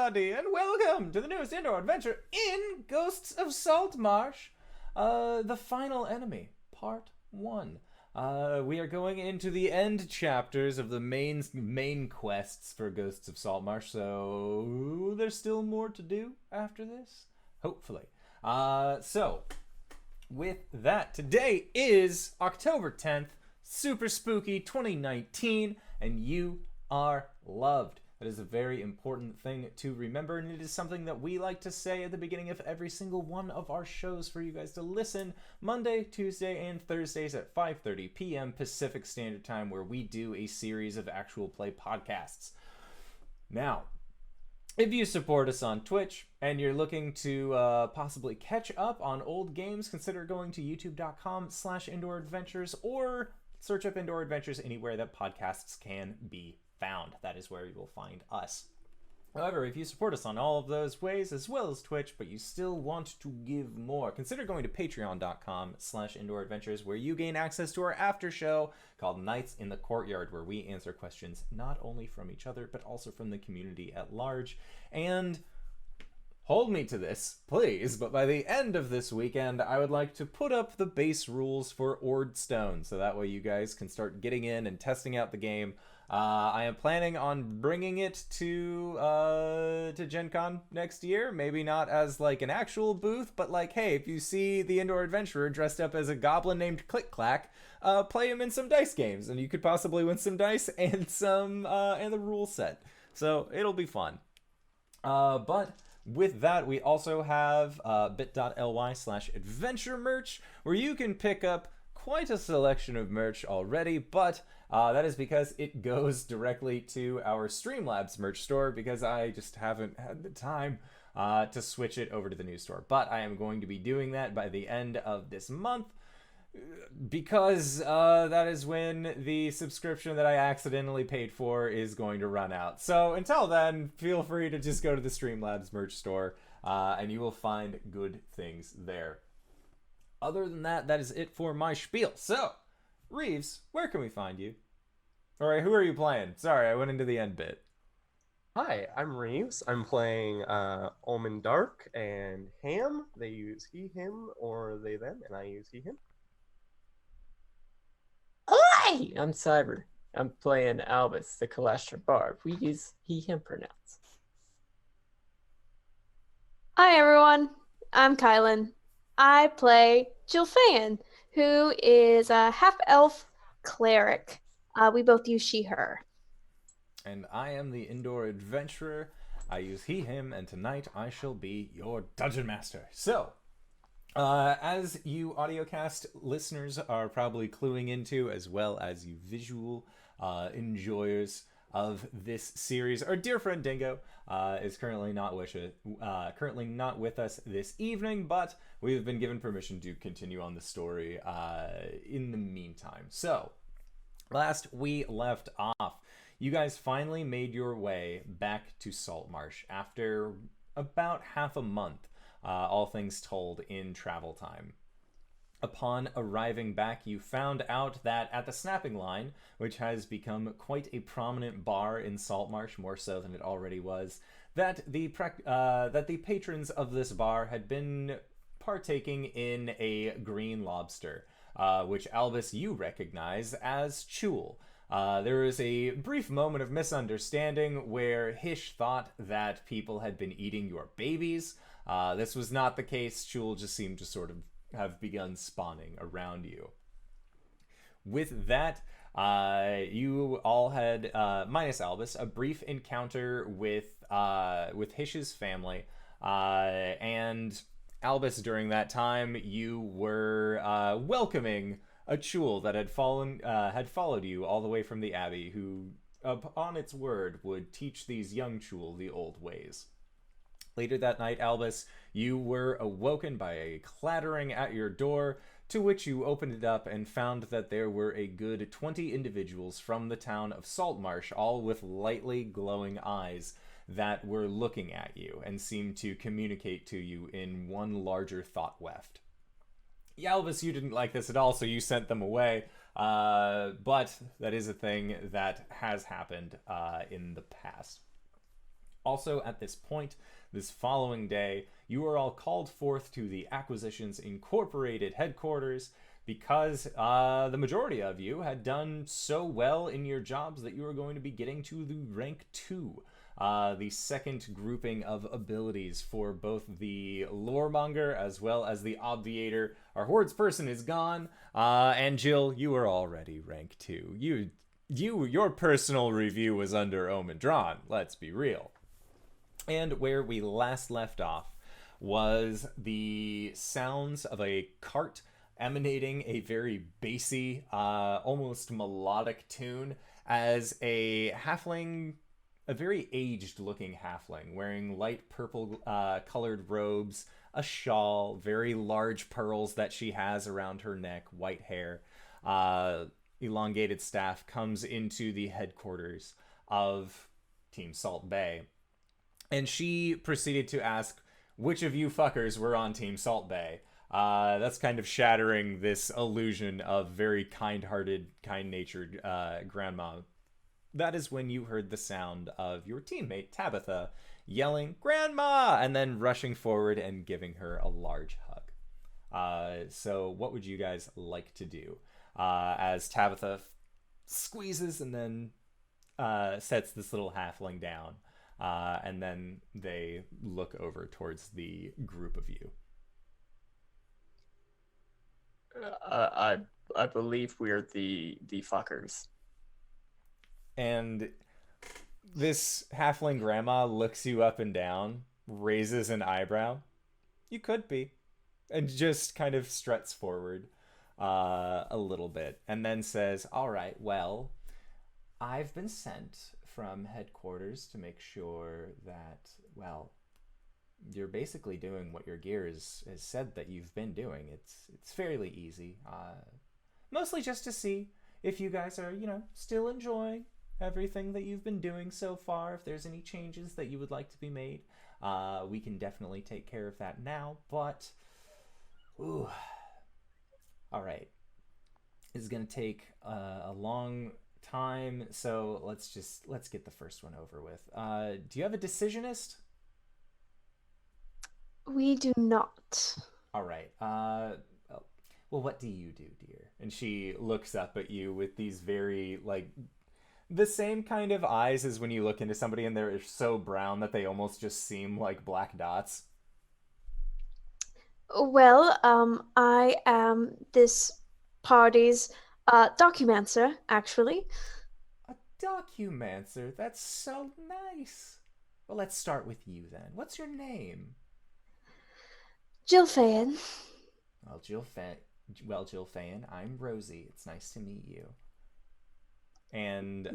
everybody, and welcome to the newest indoor adventure in Ghosts of Saltmarsh, the final enemy, part 1. We are going into the end chapters of the main quests for Ghosts of Saltmarsh, so there's still more to do after this, hopefully. So, with that, today is October 10th, super spooky 2019, and you are loved. That is a very important thing to remember, and it is something that we like to say at the beginning of every single one of our shows for you guys to listen Monday, Tuesday, and Thursdays at 5:30 p.m. Pacific Standard Time, where we do a series of actual play podcasts. Now, if you support us on Twitch and you're looking to possibly catch up on old games, consider going to youtube.com/indooradventures or search up Indoor Adventures anywhere that podcasts can be found. That is where you will find us. However, if you support us on all of those ways, as well as Twitch, but you still want to give more, consider going to patreon.com/indooradventures, where you gain access to our after show called Nights in the Courtyard, where we answer questions not only from each other, but also from the community at large. And hold me to this, please, but by the end of this weekend, I would like to put up the base rules for Ord Stone, so that way you guys can start getting in and testing out the game. I am planning on bringing it to Gen Con next year. Maybe not as like an actual booth, but like, hey, if you see the Indoor Adventurer dressed up as a goblin named Click Clack, play him in some dice games, and you could possibly win some dice and some and the rule set. So it'll be fun. But with that, we also have bit.ly/adventure merch, where you can pick up quite a selection of merch already, but that is because it goes directly to our Streamlabs merch store, because I just haven't had the time to switch it over to the new store. But I am going to be doing that by the end of this month, because that is when the subscription that I accidentally paid for is going to run out. So until then, feel free to just go to the Streamlabs merch store, and you will find good things there. Other than that, that is it for my spiel. So, Reeves, where can we find you? Alright, who are you playing? Sorry, I went into the end bit. Hi, I'm Reeves. I'm playing Ulman Dark and Ham. They use he, him, or they, them, and I use he, him. Hi, I'm Cyber. I'm playing Albus, the Kalashtra Barb. We use he, him pronouns. Hi everyone, I'm KyleWithAnN. I play Jilfa'en, who is a half-elf cleric. We both use she, her. And I am the Indoor Adventurer. I use he, him, and tonight I shall be your Dungeon Master. So, as you audiocast listeners are probably cluing into, as well as you visual enjoyers of this series, our dear friend Dingo is currently not with us this evening, but we've been given permission to continue on the story in the meantime. So, last we left off, you guys finally made your way back to Saltmarsh after about half a month, all things told, in travel time. Upon arriving back, you found out that at the Snapping Line, which has become quite a prominent bar in Saltmarsh, more so than it already was, that the patrons of this bar had been partaking in a green lobster, which Albus you recognize as Chul. There was a brief moment of misunderstanding where Hish thought that people had been eating your babies. This was not the case. Chul just seemed to sort of have begun spawning around you. With that, you all had, minus Albus, a brief encounter with Hish's family, and Albus, during that time, you were welcoming a Chul that had followed you all the way from the Abbey, who, upon its word, would teach these young Chul the old ways. Later that night, Albus, you were awoken by a clattering at your door, to which you opened it up and found that there were a good 20 individuals from the town of Saltmarsh, all with lightly glowing eyes, that were looking at you and seemed to communicate to you in one larger thought weft. Albus, you didn't like this at all, so you sent them away, but that is a thing that has happened in the past. Also, at this point, this following day, you are all called forth to the Acquisitions Incorporated headquarters because the majority of you had done so well in your jobs that you are going to be getting to the rank 2. The second grouping of abilities for both the Loremonger as well as the Obviator. Our Hordes person is gone, and Jill, you are already rank 2. Your personal review was under Omen Drawn, let's be real. And where we last left off was the sounds of a cart emanating a very bassy, almost melodic tune as a halfling, a very aged-looking halfling, wearing light purple colored robes, a shawl, very large pearls that she has around her neck, white hair, elongated staff, comes into the headquarters of Team Salt Bay. And she proceeded to ask which of you fuckers were on Team Salt Bay. That's kind of shattering this illusion of very kind-hearted, kind-natured grandma. That is when you heard the sound of your teammate, Tabitha, yelling, "Grandma!" and then rushing forward and giving her a large hug. So what would you guys like to do? As Tabitha squeezes and then sets this little halfling down. And then they look over towards the group of you. I believe we're the fuckers. And this halfling grandma looks you up and down, raises an eyebrow. You could be. And just kind of struts forward a little bit. And then says, "All right, well, I've been sent from headquarters to make sure that, well, you're basically doing what your gear has said that you've been doing. It's fairly easy. Mostly just to see if you guys are, still enjoying everything that you've been doing so far. If there's any changes that you would like to be made, we can definitely take care of that now. But, ooh, all right. This is going to take a long time, so let's get the first one over with. Do you have a decisionist? We do not. All right. Well, what do you do, dear? And she looks up at you with these very, the same kind of eyes as when you look into somebody and they're so brown that they almost just seem like black dots. Well, I am this party's documancer, actually. A documancer? That's so nice. Well, let's start with you then. What's your name? Jilfa'en. Well, Jilfa'en, I'm Rosie. It's nice to meet you. And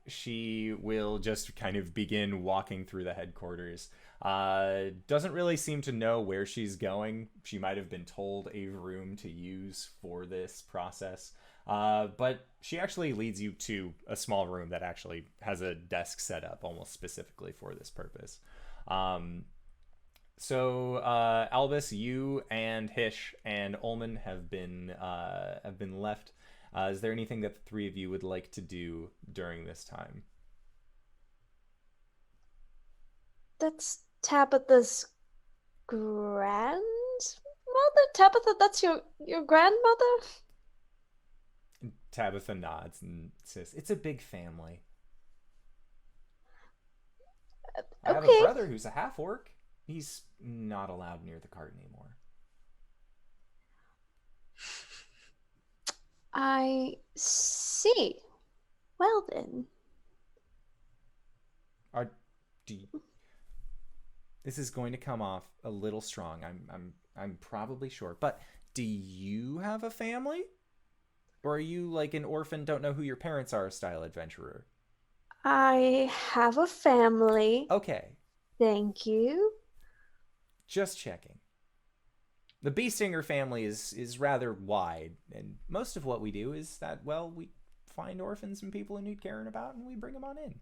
she will just kind of begin walking through the headquarters. Doesn't really seem to know where she's going. She might have been told a room to use for this process. But she actually leads you to a small room that actually has a desk set up almost specifically for this purpose. So Albus, you and Hish and Ulman have been left. Is there anything that the three of you would like to do during this time? That's Tabitha's grandmother? Tabitha, that's your grandmother? Tabitha nods and says, "It's a big family. I have a brother who's a half-orc. He's not allowed near the cart anymore." I see. Well then. This is going to come off a little strong. I'm probably sure. But do you have a family? Or are you like an orphan, don't know who your parents are style adventurer? I have a family. Okay. Thank you. Just checking. The Beestinger family is rather wide, and most of what we do is that, well, we find orphans and people who need caring about, and we bring them on in.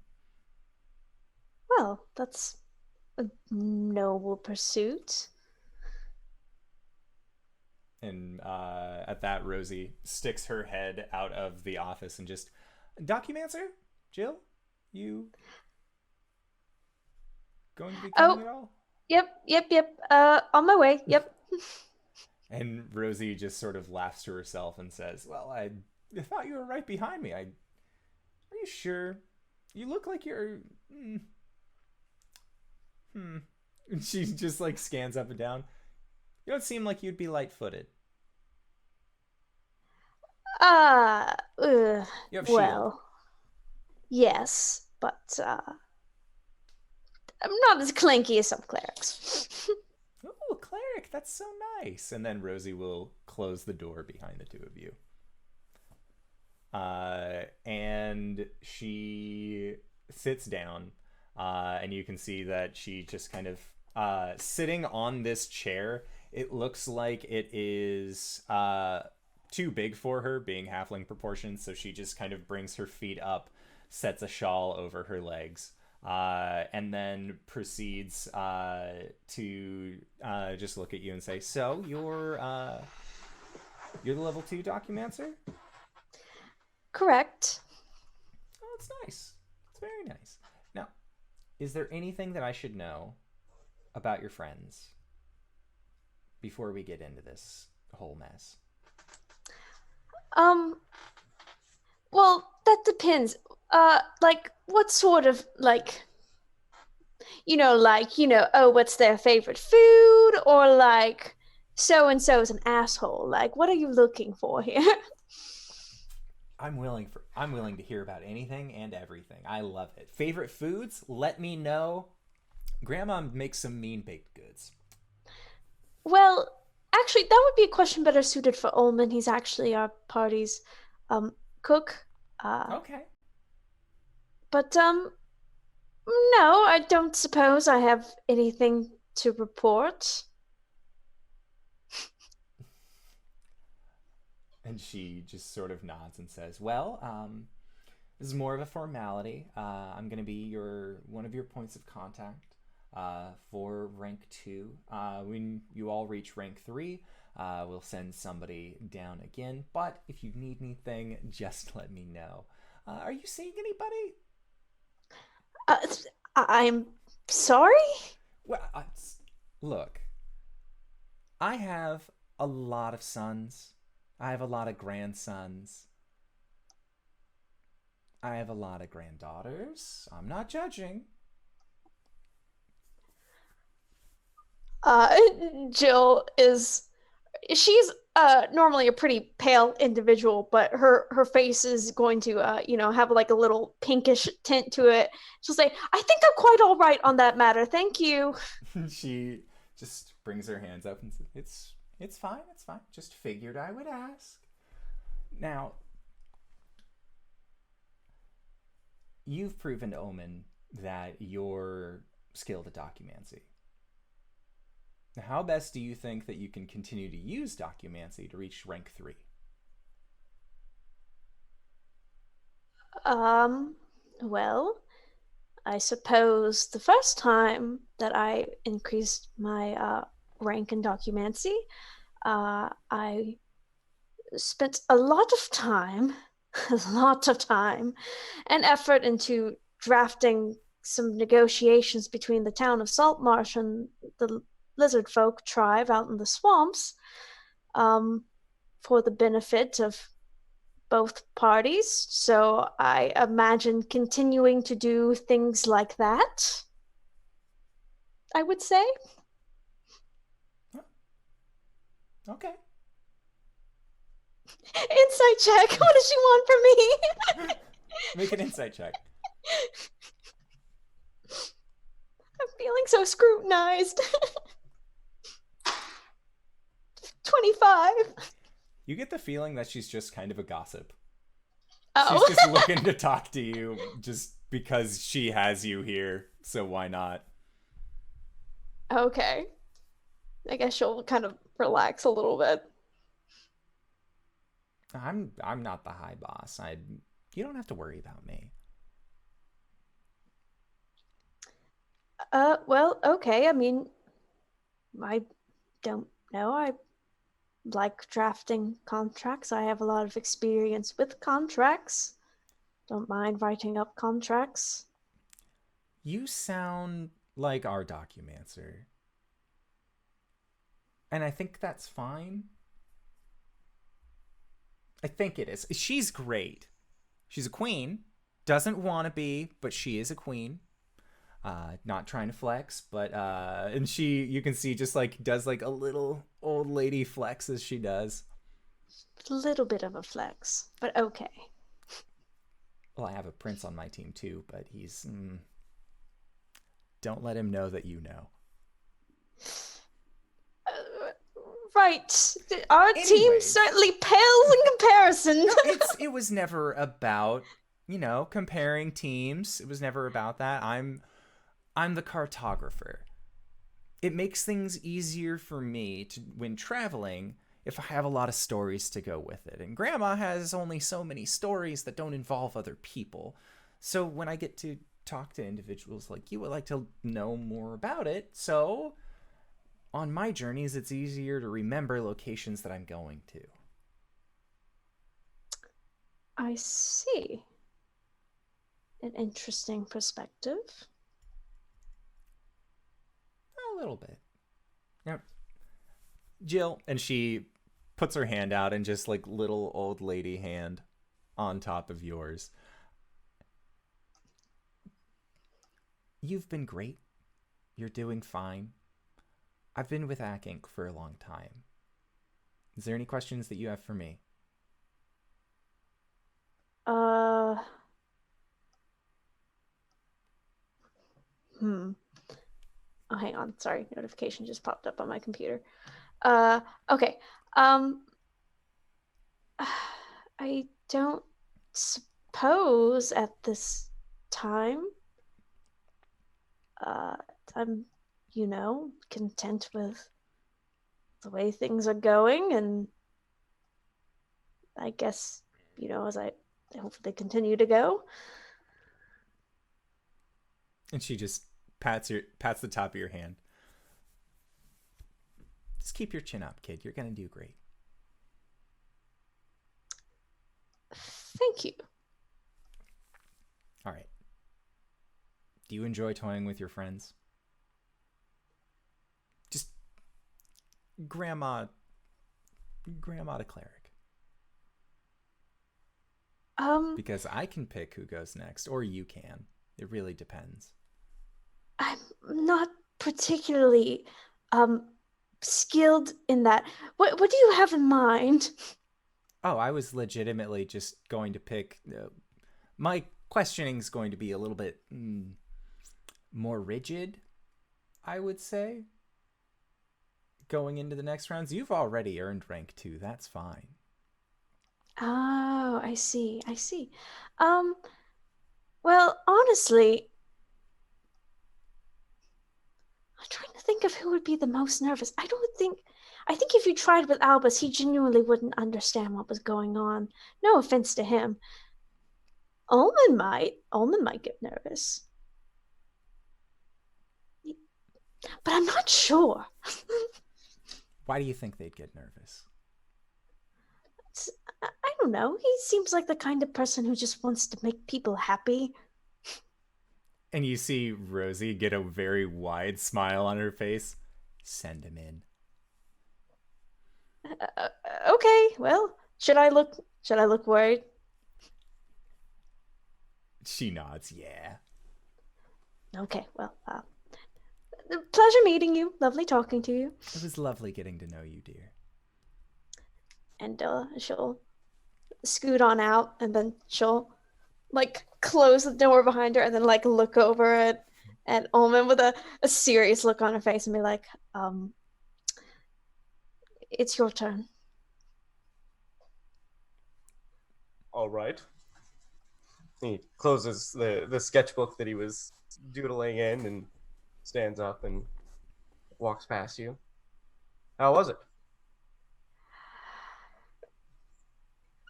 Well, that's a noble pursuit. And at that, Rosie sticks her head out of the office and just, "Documancer? Jill? You?" going to be coming at all? Yep. On my way. Yep. And Rosie just sort of laughs to herself and says, "Well, I thought you were right behind me. Are you sure? You look like you're And she just like scans up and down. You don't seem like you'd be light-footed. Uh, uh You have shield. well, yes, but I'm not as clanky as some clerics. Oh, cleric, that's so nice. And then Rosie will close the door behind the two of you. And she sits down, and you can see that she just kind of sitting on this chair. It looks like it is too big for her, being halfling proportions, so she just kind of brings her feet up, sets a shawl over her legs, and then proceeds to just look at you and say, "So you're the level 2 Documancer?" Correct. Oh, it's nice. It's very nice. Now, is there anything that I should know about your friends before we get into this whole mess? Well, that depends. Like, what sort of, oh, what's their favorite food? Or, like, so-and-so's an asshole. Like, what are you looking for here? I'm willing to hear about anything and everything. I love it. Favorite foods? Let me know. Grandma makes some mean baked goods. Well, actually, that would be a question better suited for Ulman. He's actually our party's cook. Okay. But no, I don't suppose I have anything to report. And she just sort of nods and says, "Well, this is more of a formality. I'm going to be one of your points of contact for rank 2. When you all reach rank 3, we'll send somebody down again. But if you need anything, just let me know. Are you seeing anybody?" I'm sorry? Well, look, I have a lot of sons. I have a lot of grandsons. I have a lot of granddaughters. I'm not judging. Jill she's normally a pretty pale individual, but her face is going to have like a little pinkish tint to it. She'll say, "I think I'm quite all right on that matter, thank you." She just brings her hands up and says, It's fine. Just figured I would ask." Now, you've proven to Omen that you're skilled at documancy. Now, how best do you think that you can continue to use documancy to reach rank 3? Well, I suppose the first time that I increased my rank in documancy, I spent a lot of time and effort into drafting some negotiations between the town of Saltmarsh and the lizard folk tribe out in the swamps, for the benefit of both parties. So I imagine continuing to do things like that, I would say. Okay. Insight check. What does she want from me? Make an insight check. I'm feeling so scrutinized. 25. You get the feeling that she's just kind of a gossip. Oh. She's just looking to talk to you just because she has you here, so why not? Okay. I guess she'll kind of relax a little bit. I'm not the high boss. You don't have to worry about me. Well, okay. I mean, I don't know. I like drafting contracts. I have a lot of experience with contracts. Don't mind writing up contracts. You sound like our documancer. And I think that's fine. I think it is. She's great. She's a queen. Doesn't want to be, but she is a queen. Not trying to flex, but and you can see just like does like a little old lady flex as she does. A little bit of a flex, but okay. Well, I have a prince on my team too, but he's don't let him know that you know. Right. Our team Anyways. certainly pales in comparison. No, it was never about, comparing teams. It was never about that. I'm the cartographer. It makes things easier for me when traveling if I have a lot of stories to go with it. And Grandma has only so many stories that don't involve other people. So when I get to talk to individuals like you, I like to know more about it. So on my journeys, it's easier to remember locations that I'm going to. I see. An interesting perspective. A little bit. Now, Jill, and she puts her hand out and just like little old lady hand on top of yours. You've been great. You're doing fine. I've been with Acq Inc. for a long time. Is there any questions that you have for me? Oh, hang on. Sorry. Notification just popped up on my computer. Okay. I don't suppose at this time. I'm, content with the way things are going, and I guess, as I hopefully continue to go. And she just pats the top of your hand. Just keep your chin up, kid. You're gonna do great. Thank you. All right. Do you enjoy toying with your friends? Just grandma to cleric. Because I can pick who goes next, or you can. It really depends. I'm not particularly skilled in that. What do you have in mind? Oh, I was legitimately just going to pick. My questioning's going to be a little bit more rigid, I would say. Going into the next rounds, you've already earned rank 2. That's fine. Oh, I see. Well, honestly, I'm trying to think of who would be the most nervous. I think if you tried with Albus, he genuinely wouldn't understand what was going on. No offense to him. Ulman might get nervous. But I'm not sure. Why do you think they'd get nervous? I don't know. He seems like the kind of person who just wants to make people happy. And you see Rosie get a very wide smile on her face. Send him in. Okay, well, should I look worried? She nods, yeah. Okay, well, pleasure meeting you. Lovely talking to you. It was lovely getting to know you, dear. And she'll scoot on out, and then she'll close the door behind her, and then look over at Ulman with a serious look on her face and be like, it's your turn. All right. He closes the sketchbook that he was doodling in and stands up and walks past you. How was it?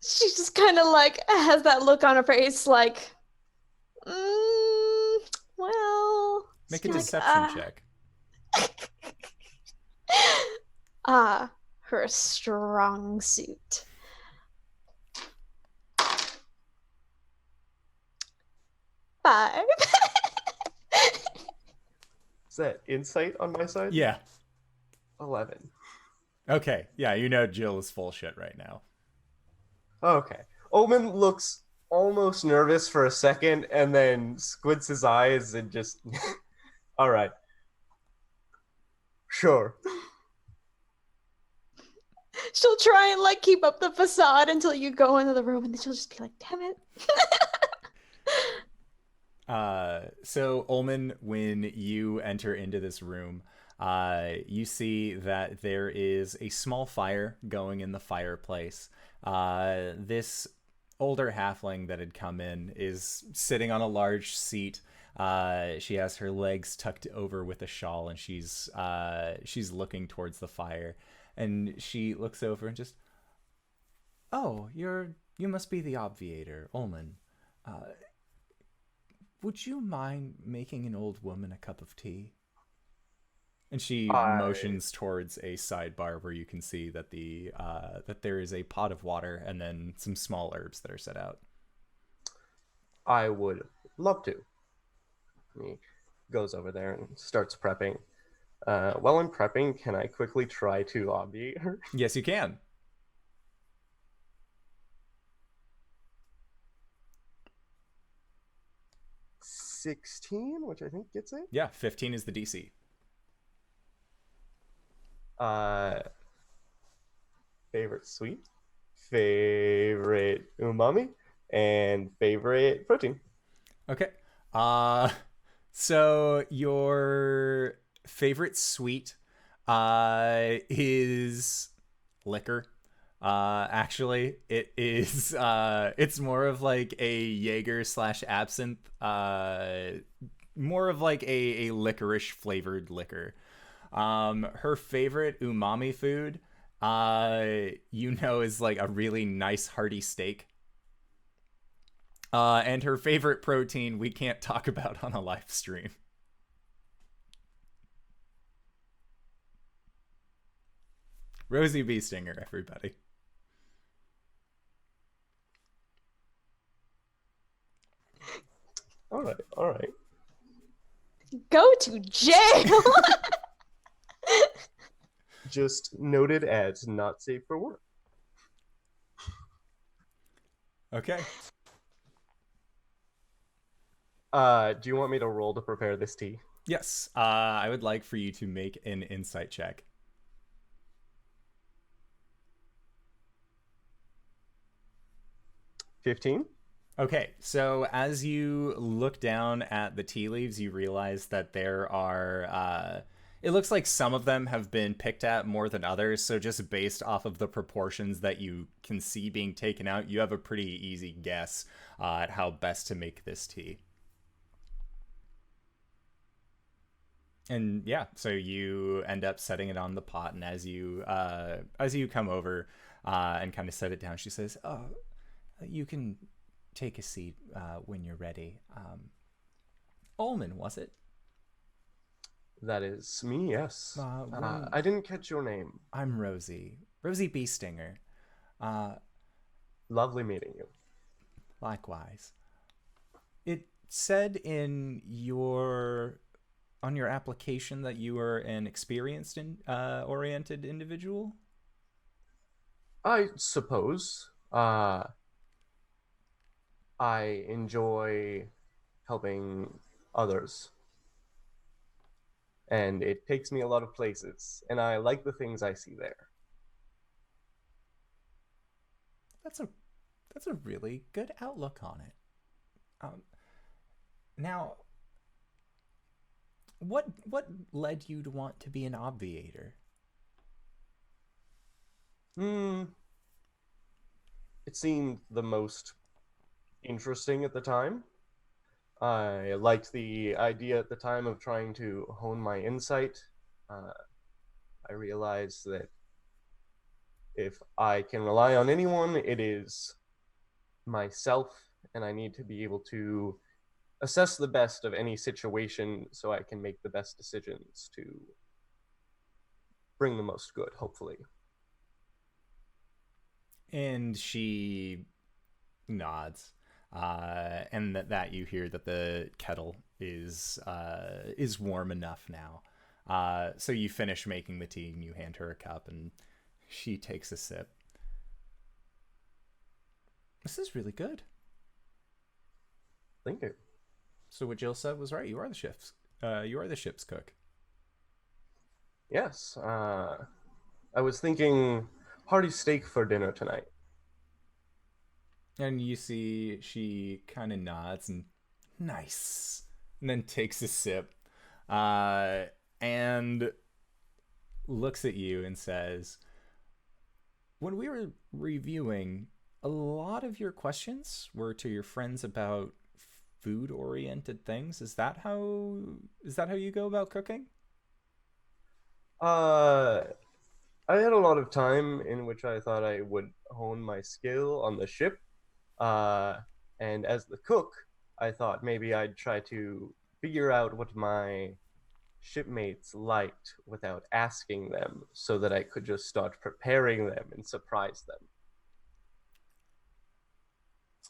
She just kind of has that look on her face well, Make a deception check. Her strong suit. 5. Is that insight on my side? Yeah. 11. Okay. Yeah, you know Jill is full shit right now. Okay. Ulman looks almost nervous for a second and then squints his eyes and just... All right. Sure. She'll try and like keep up the facade until you go into the room, and then she'll just be like, "Damn it." So Ulman, when you enter into this room, you see that there is a small fire going in the fireplace. This older halfling that had come in is sitting on a large seat. She has her legs tucked over with a shawl, and she's looking towards the fire. And she looks over and just, "Oh, you must be the obviator, Ulman. Would you mind making an old woman a cup of tea?" And she motions towards a sidebar where you can see that that there is a pot of water and then some small herbs that are set out. I would love to. He goes over there and starts prepping. While I'm prepping, can I quickly try to obviate her? Yes, you can. $16, which I think gets it. Yeah, 15 is the DC. Favorite sweet, favorite umami, and favorite protein. Okay. So your favorite sweet is liquor. Actually, it is it's more of like a Jaeger / absinthe, more of like a licorice flavored liquor. Her favorite umami food, is like a really nice hearty steak. And her favorite protein we can't talk about on a live stream. Rosie Bee Stinger, everybody. All right. Go to jail. Just noted as not safe for work. Okay. Do you want me to roll to prepare this tea? Yes. I would like for you to make an insight check. 15. Okay, so as you look down at the tea leaves, you realize that there are, it looks like some of them have been picked at more than others, so just based off of the proportions that you can see being taken out, you have a pretty easy guess at how best to make this tea. And yeah, so you end up setting it on the pot, and as you come over and kind of set it down, she says, "Oh, you can take a seat when you're ready." Ulman, was it? That is me, yes. When... I didn't catch your name. I'm Rosie. Rosie Bee Stinger. Lovely meeting you. Likewise. It said on your application that you were an experienced oriented individual? I suppose. I enjoy helping others. And it takes me a lot of places, and I like the things I see there. That's a really good outlook on it. Now, what led you to want to be an obviator? It seemed the most interesting at the time. I liked the idea at the time of trying to hone my insight. I realized that if I can rely on anyone, it is myself, and I need to be able to assess the best of any situation so I can make the best decisions to bring the most good, hopefully. And she nods. And that you hear that the kettle is warm enough now. So you finish making the tea and you hand her a cup and she takes a sip. This is really good. Thank you. So what Jill said was right. You are the ship's cook. Yes. I was thinking hearty steak for dinner tonight. And you see she kind of nods and nice, and then takes a sip, and looks at you and says, when we were reviewing, a lot of your questions were to your friends about food-oriented things. Is that how you go about cooking? I had a lot of time in which I thought I would hone my skill on the ship. And as the cook, I thought maybe I'd try to figure out what my shipmates liked without asking them, so that I could just start preparing them and surprise them.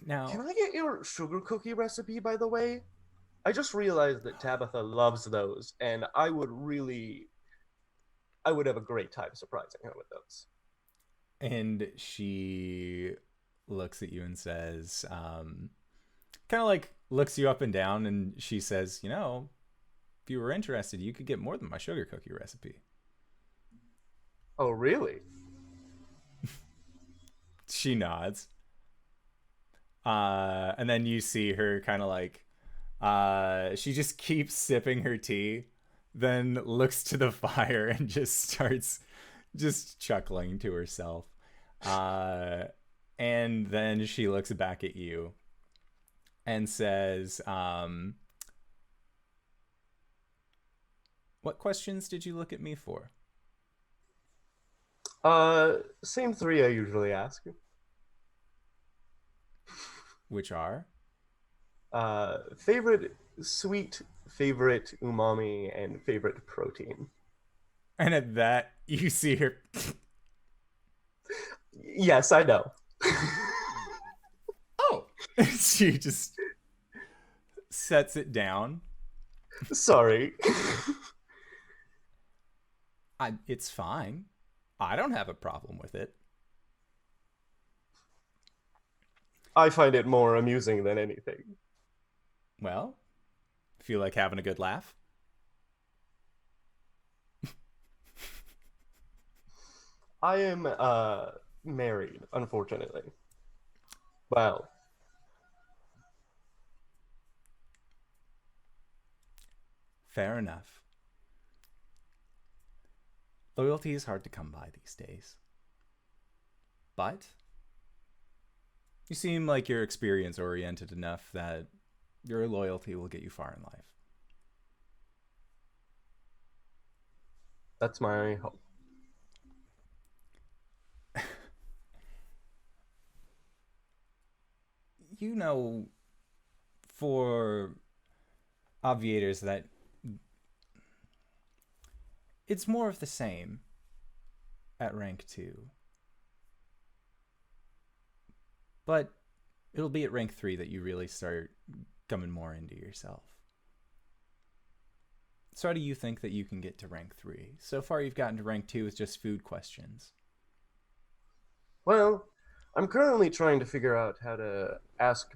Now, Can I get your sugar cookie recipe, by the way? I just realized that Tabitha loves those, and I would have a great time surprising her with those. and she looks at you and says, kind of like looks you up and down, and she says, you know, if you were interested, you could get more than my sugar cookie recipe. Oh, really? She nods. And then you see her kind of like, she just keeps sipping her tea, then looks to the fire and just starts just chuckling to herself. And then she looks back at you and says, what questions did you look at me for? Same three I usually ask. Which are? Favorite sweet, favorite umami, and favorite protein. And at that, you see her. Yes, I know. Oh! She just sets it down. Sorry. It's fine. I don't have a problem with it. I find it more amusing than anything. Well, feel like having a good laugh? I am married, unfortunately. Well, Fair enough. Loyalty is hard to come by these days. But you seem like you're experience oriented enough that your loyalty will get you far in life. that's my hope. You know, for obviators, that it's more of the same at rank 2. But it'll be at rank 3 that you really start coming more into yourself. So how do you think that you can get to rank 3? So far you've gotten to rank 2 with just food questions. Well, I'm currently trying to figure out how to ask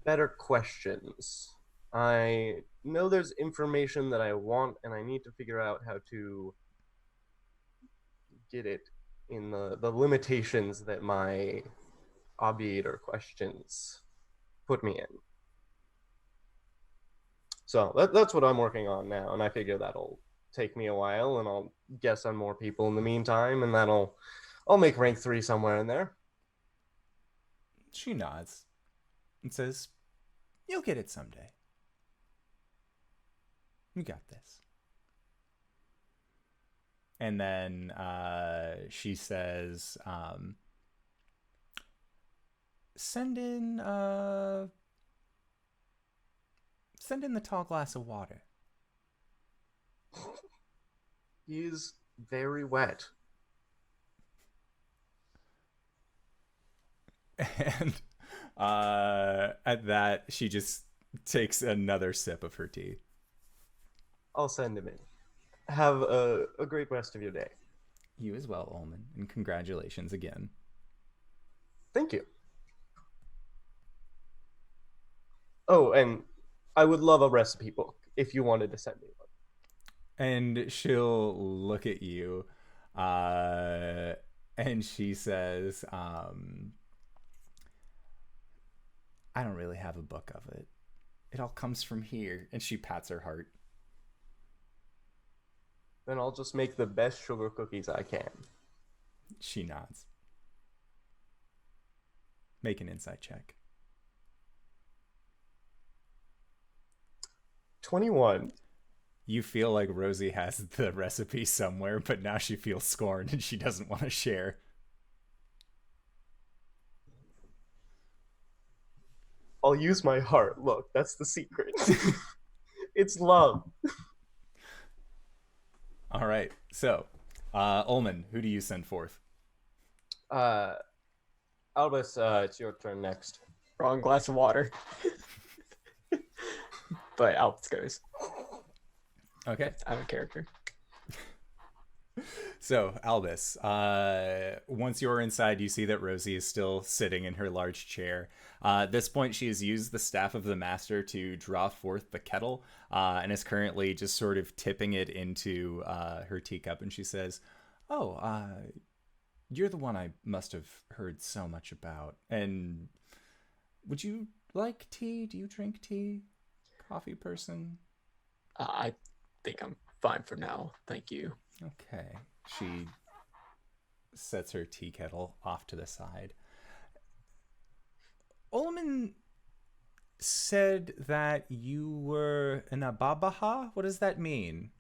better questions. I know there's information that I want, and I need to figure out how to get it in the limitations that my obviator questions put me in. So that's what I'm working on now, and I figure that'll take me a while, and I'll guess on more people in the meantime, and I'll make rank 3 somewhere in there. She nods and says, you'll get it someday. You got this. And then she says, send in the tall glass of water. He is very wet. And at that, she just takes another sip of her tea. I'll send him in. Have a great rest of your day. You as well, Ulman, and congratulations again. Thank you. Oh, and I would love a recipe book if you wanted to send me one. And she'll look at you, and she says, I don't really have a book of it. It all comes from here. And she pats her heart. Then I'll just make the best sugar cookies I can. She nods. Make an insight check. 21. You feel like Rosie has the recipe somewhere, but now she feels scorned and she doesn't want to share. I'll use my heart. Look, that's the secret. It's love. All right. So, Ulman, who do you send forth? Albus, it's your turn next. Wrong glass of water. But Albus goes. Okay. I'm a character. So, Albus, once you're inside, you see that Rosie is still sitting in her large chair. At this point, she has used the staff of the master to draw forth the kettle, and is currently just sort of tipping it into her teacup. And she says, "Oh, you're the one I must have heard so much about. And would you like tea? Do you drink tea? Coffee person?" I think I'm fine for now. Thank you. Okay. She sets her tea kettle off to the side. Ulman said that you were an Ababaha? What does that mean?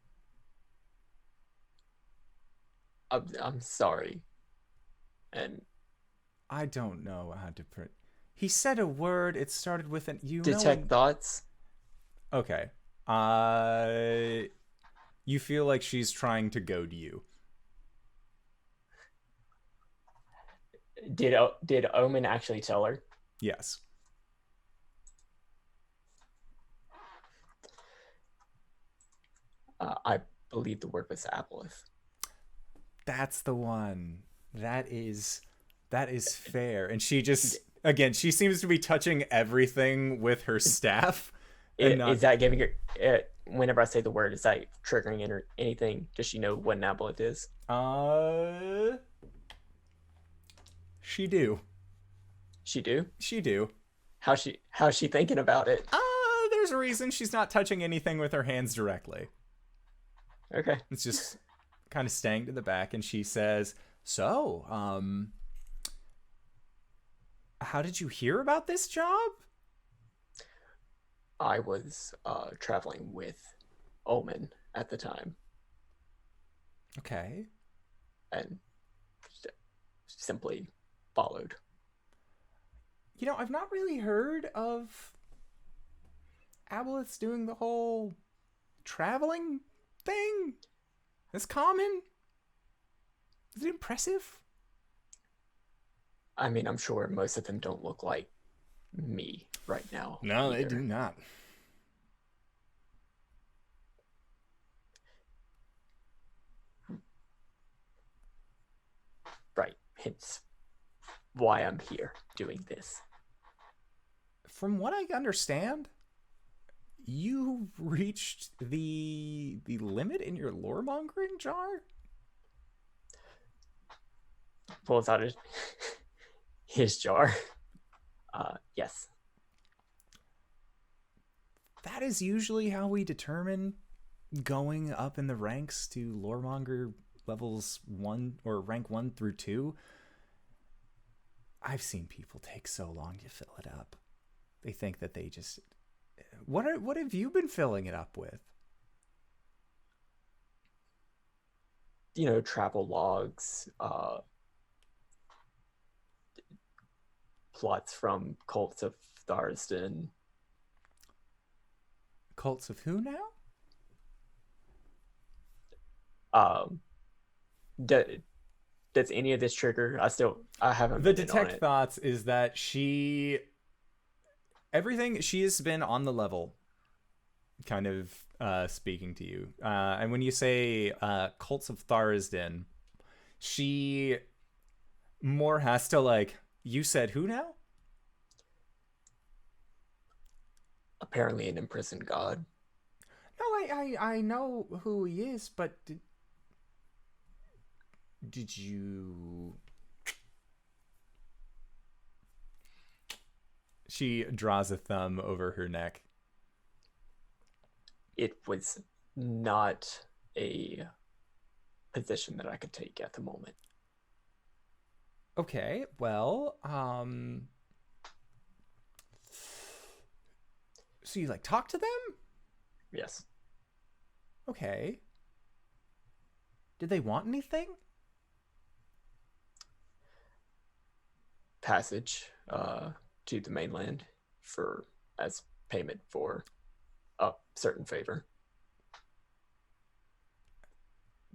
I'm sorry. And I don't know how to print. He said a word. It started with an. detect thoughts. Okay. You feel like she's trying to goad you. Did Omen actually tell her? Yes. I believe the word was Albus. That's the one. That is fair. And she just, again, she seems to be touching everything with her staff. Is that giving her? Whenever I say the word, is that triggering in her anything? Does she know what an aboleth is? She do. She do. She do. How's she thinking about it? There's a reason she's not touching anything with her hands directly. Okay. It's just kind of staying to the back, and she says, "So, how did you hear about this job?" I was traveling with Ulman at the time, Okay. and simply followed. You know, I've not really heard of aboleths doing the whole traveling thing. That's common. Is it impressive? I mean, I'm sure most of them don't look like me right now. No, they either. do not. Right. Hence why I'm here doing this. From what I understand, you reached the limit in your lore mongering jar. Pulls out his jar. Yes. That is usually how we determine going up in the ranks to loremonger levels 1 or rank 1 through 2. I've seen people take so long to fill it up. They think that they just... What have you been filling it up with? Travel logs, plots from cults of Tharsden. Cults of who now? Does any of this trigger? I haven't. The been on detect it. thoughts is that she everything, she has been on the level, kind of speaking to you. And when you say Cults of Tharsden, she more has to, like, you said who now? Apparently an imprisoned god. No, I know who he is, but did you... She draws a thumb over her neck. It was not a position that I could take at the moment. Okay, well, so you, like, talk to them? Yes. Okay. Did they want anything? Passage to the mainland for as payment for a certain favor.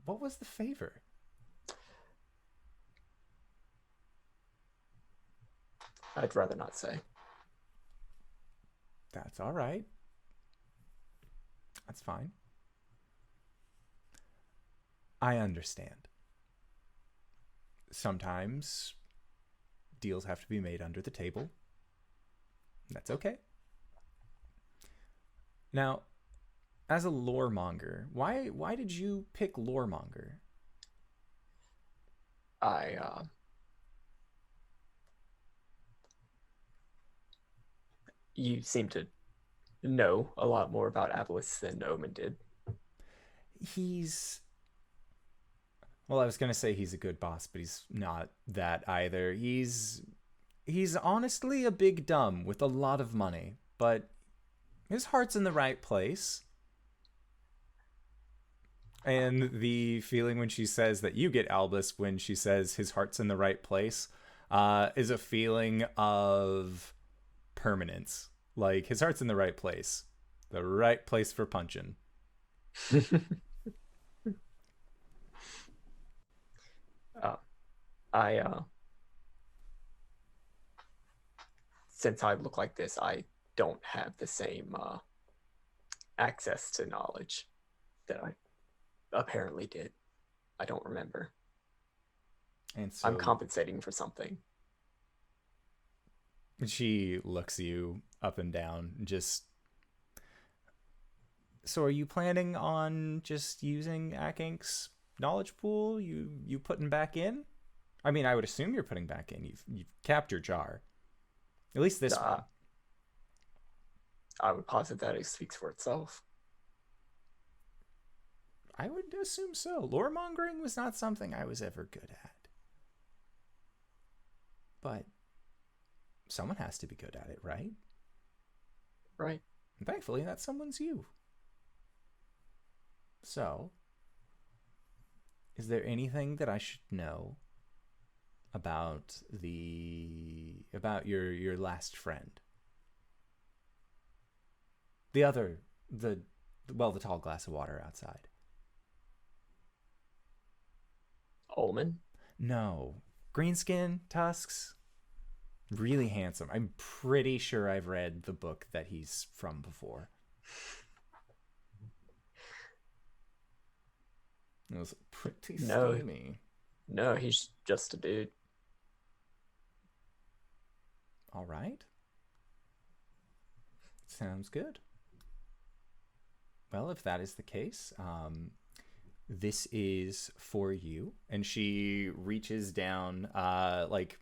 What was the favor? I'd rather not say. That's all right. That's fine. I understand. Sometimes deals have to be made under the table. That's okay. Now, as a loremonger, why did you pick loremonger? You seem to know a lot more about Albus than Ulman did. Well, I was going to say he's a good boss, but he's not that either. He's honestly a big dumb with a lot of money, but his heart's in the right place. And the feeling when she says that you get Albus when she says his heart's in the right place is a feeling of permanence. Like, his heart's in the right place. The right place for punching. Since I look like this, I don't have the same access to knowledge that I apparently did. I don't remember. And so I'm compensating for something. she looks you up and down, just... So are you planning on just using Acq Inc's knowledge pool? You putting back in? I mean, I would assume you're putting back in. You've capped your jar. At least this one. I would posit that it speaks for itself. I would assume so. Loremongering was not something I was ever good at. But someone has to be good at it, right? Right. And thankfully, that someone's you. So, is there anything that I should know about your last friend? The tall glass of water outside. Ulman? No. Green skin, tusks. Really handsome. I'm pretty sure I've read the book that he's from before. It was pretty steamy. No, he's just a dude. All right. Sounds good. Well, if that is the case, this is for you. And she reaches down, like,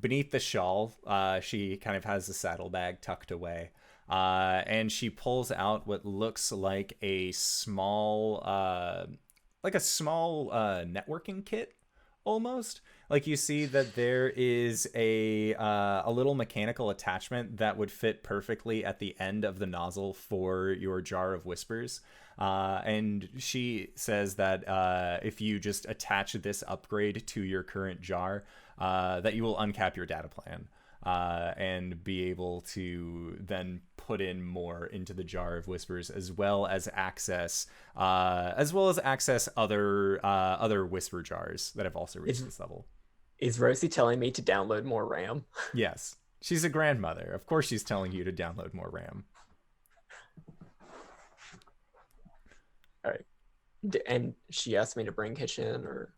beneath the shawl. She kind of has the saddlebag tucked away. And she pulls out what looks like a small networking kit, almost. Like, you see that there is a little mechanical attachment that would fit perfectly at the end of the nozzle for your jar of whispers. And she says that if you just attach this upgrade to your current jar, that you will uncap your data plan and be able to then put in more into the jar of whispers, as well as access other whisper jars that have also reached this level. Is Rosie telling me to download more RAM? Yes. She's a grandmother. Of course she's telling you to download more RAM. All right. And she asked me to bring Hish in, or?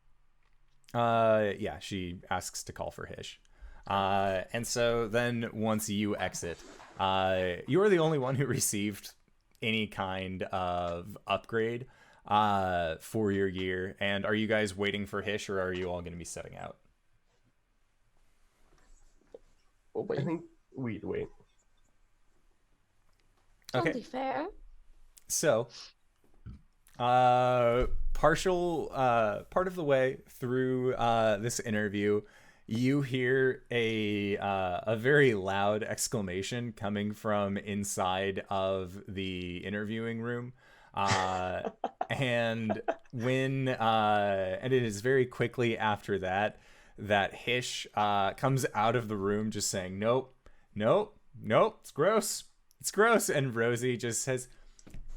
Yeah, she asks to call for Hish. And so then once you exit, you're the only one who received any kind of upgrade for your year. And are you guys waiting for Hish, or are you all going to be setting out? We'll wait. I think we'd wait. Okay. Totally fair. So, part of the way through this interview, you hear a very loud exclamation coming from inside of the interviewing room, and it is very quickly after that Hish comes out of the room just saying, "Nope, nope, nope, it's gross, it's gross," and Rosie just says,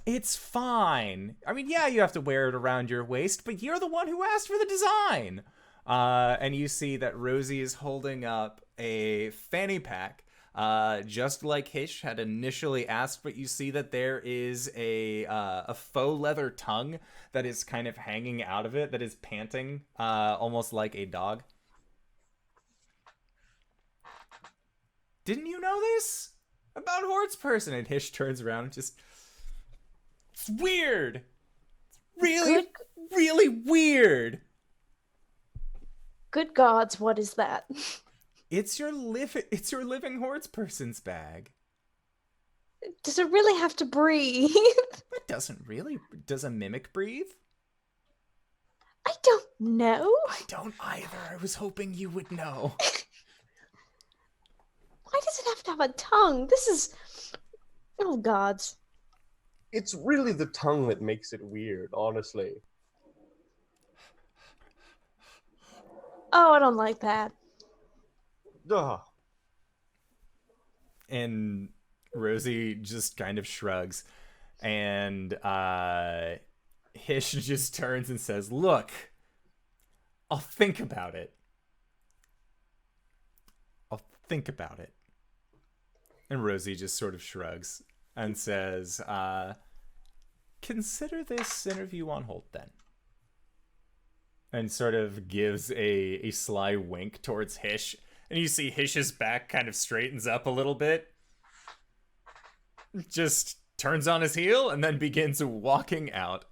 "It's fine. I mean, yeah, you have to wear it around your waist, but you're the one who asked for the design." And you see that Rosie is holding up a fanny pack, just like Hish had initially asked, but you see that there is a faux leather tongue that is kind of hanging out of it, that is panting, almost like a dog. Didn't you know this about Horde's person? And Hish turns around and just... It's weird. It's really, really weird. Good gods, what is that? It's your living Horde's person's bag. Does it really have to breathe? It doesn't really. Does a mimic breathe? I don't know. I don't either. I was hoping you would know. Why does it have to have a tongue? This is... Oh, gods. It's really the tongue that makes it weird, honestly. Oh, I don't like that. Ugh. And Rosie just kind of shrugs. And Hish just turns and says, "Look, I'll think about it. I'll think about it." And Rosie just sort of shrugs and says, "Consider this interview on hold then." And sort of gives a sly wink towards Hish. And you see Hish's back kind of straightens up a little bit. Just turns on his heel and then begins walking out.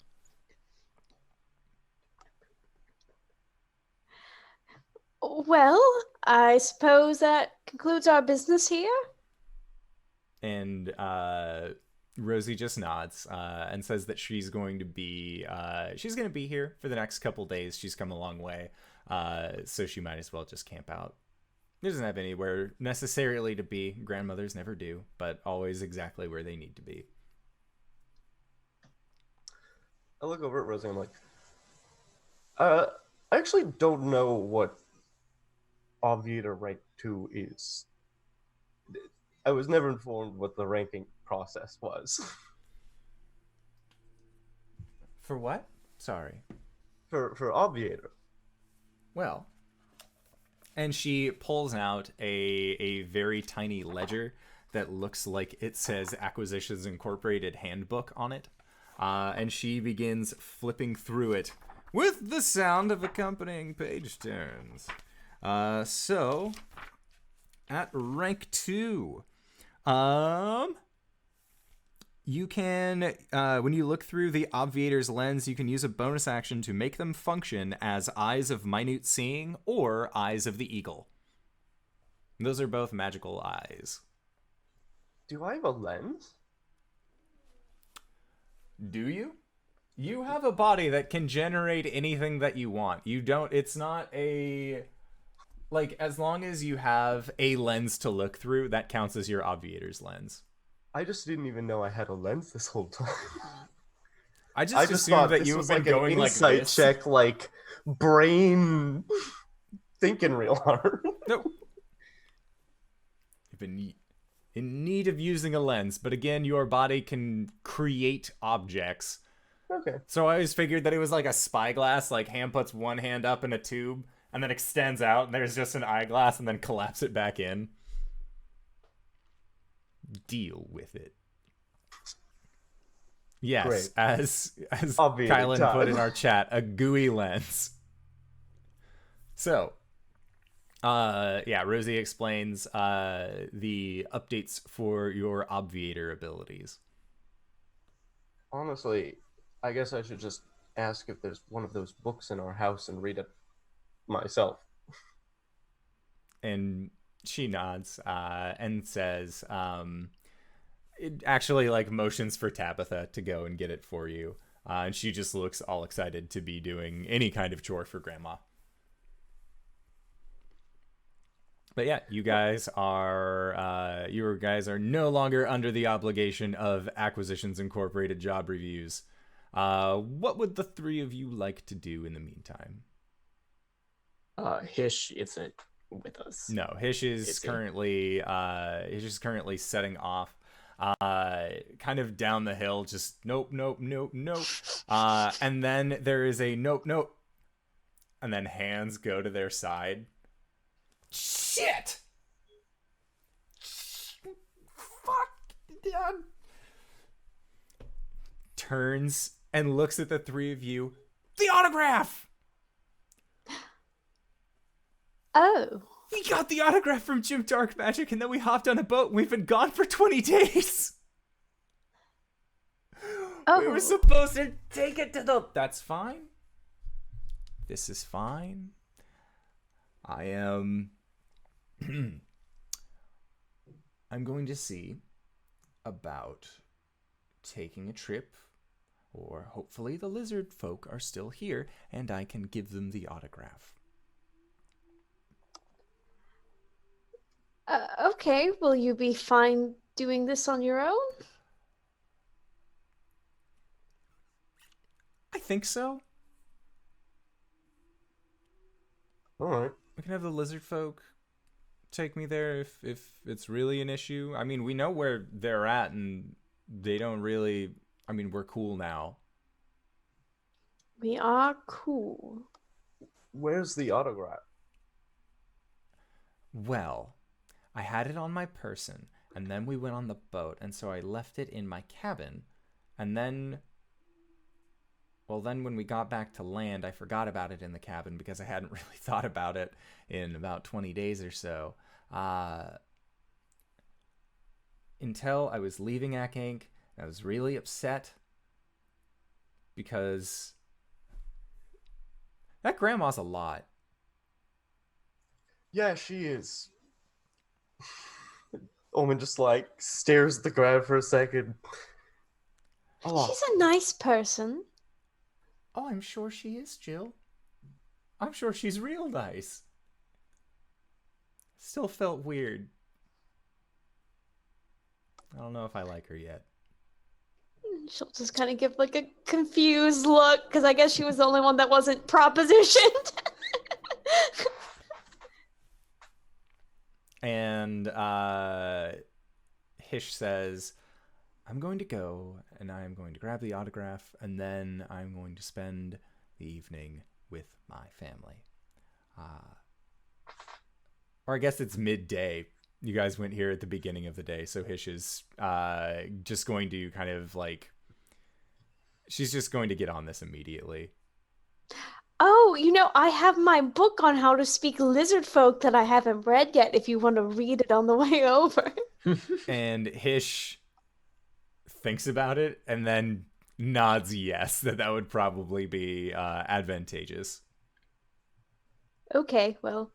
Well, I suppose that concludes our business here. And Rosie just nods and says that she's going to be here for the next couple days. She's come a long way, so she might as well just camp out. She doesn't have anywhere necessarily to be. Grandmothers never do, but always exactly where they need to be. I look over at Rosie and I'm like, I actually don't know what Obviator Rank 2 is. I was never informed what the ranking process was. For what? Sorry. For Obviator. Well, and she pulls out a very tiny ledger that looks like it says Acquisitions Incorporated Handbook on it. And she begins flipping through it with the sound of accompanying page turns. So, at rank 2, you can, when you look through the Obviator's lens, you can use a bonus action to make them function as Eyes of Minute Seeing or Eyes of the Eagle. Those are both magical eyes. Do I have a lens? Do you? You have a body that can generate anything that you want. You don't, it's not a... Like, as long as you have a lens to look through, that counts as your Obviator's lens. I just didn't even know I had a lens this whole time. I just assumed that you have been going like insight this. check, like brain thinking real hard. Nope. You've been in need of using a lens, but again, your body can create objects. Okay. So I always figured that it was like a spyglass, like Ham puts one hand up in a tube and then extends out, and there's just an eyeglass, and then collapse it back in. deal with it. Yes, Great. as Obviating Kylan time. put in our chat, a gooey lens. So, Rosie explains the updates for your obviator abilities. Honestly, I guess I should just ask if there's one of those books in our house and read it myself. And she nods and says, it actually like motions for Tabitha to go and get it for you. And she just looks all excited to be doing any kind of chore for Grandma. But yeah, you guys are no longer under the obligation of Acquisitions Incorporated job reviews. What would the three of you like to do in the meantime? Hish isn't with us. No, Hish is currently setting off, kind of down the hill. Just nope. And then there is a nope, and then hands go to their side. Shit! Fuck, Dad. Turns and looks at the three of you. The autograph! Oh. We got the autograph from Jim Dark Magic, and then we hopped on a boat and we've been gone for 20 days. Oh. We were supposed to take it to the... That's fine. This is fine. I am... I'm going to see about taking a trip, or hopefully the lizard folk are still here, and I can give them the autograph. Okay, will you be fine doing this on your own? I think so. All right. We can have the lizard folk take me there if it's really an issue. I mean, we know where they're at, and they don't really... I mean, we're cool now. We are cool. Where's the autograph? Well, I had it on my person, and then we went on the boat, and so I left it in my cabin, and then... Well, then when we got back to land, I forgot about it in the cabin because I hadn't really thought about it in about 20 days or so. Until I was leaving Acq Inc. I was really upset because that grandma's a lot. Yeah, she is. Ulman just like stares at the ground for a second. Oh, She's a nice person. Oh, I'm sure she is, Jill. I'm sure she's real nice. Still felt weird. I don't know if I like her yet. She'll just kind of give like a confused look because I guess she was the only one that wasn't propositioned. And Hish says, I'm going to go and I'm going to grab the autograph and then I'm going to spend the evening with my family. Or I guess it's midday. You guys went here at the beginning of the day, so Hish is just going to kind of like... She's just going to get on this immediately. Oh, I have my book on how to speak lizard folk that I haven't read yet if you want to read it on the way over. And Hish thinks about it and then nods yes, that would probably be advantageous. Okay, well,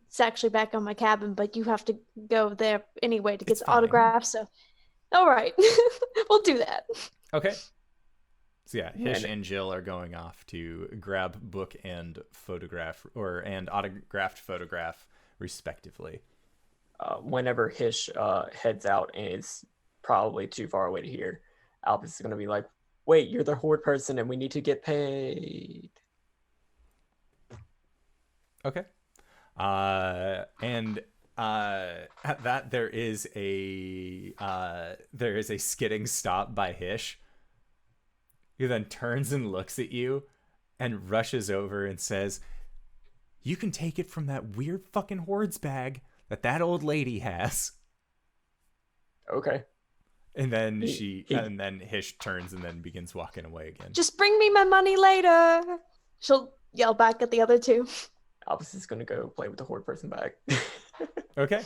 it's actually back on my cabin, but you have to go there anyway to get It's the fine. autograph, so... All right, we'll do that. Okay. So yeah, Hish and Jill are going off to grab book and photograph, and autographed photograph, respectively. Whenever Hish heads out and is probably too far away to hear, Albus is going to be like, wait, you're the horde person and we need to get paid. Okay. And at that there is a skidding stop by Hish, who then turns and looks at you and rushes over and says, you can take it from that weird fucking hordes bag that old lady has. Okay. And then He- and then Hish turns and then begins walking away again. Just bring me my money later. She'll yell back at the other two. Albus is gonna go play with the horde person bag. Okay.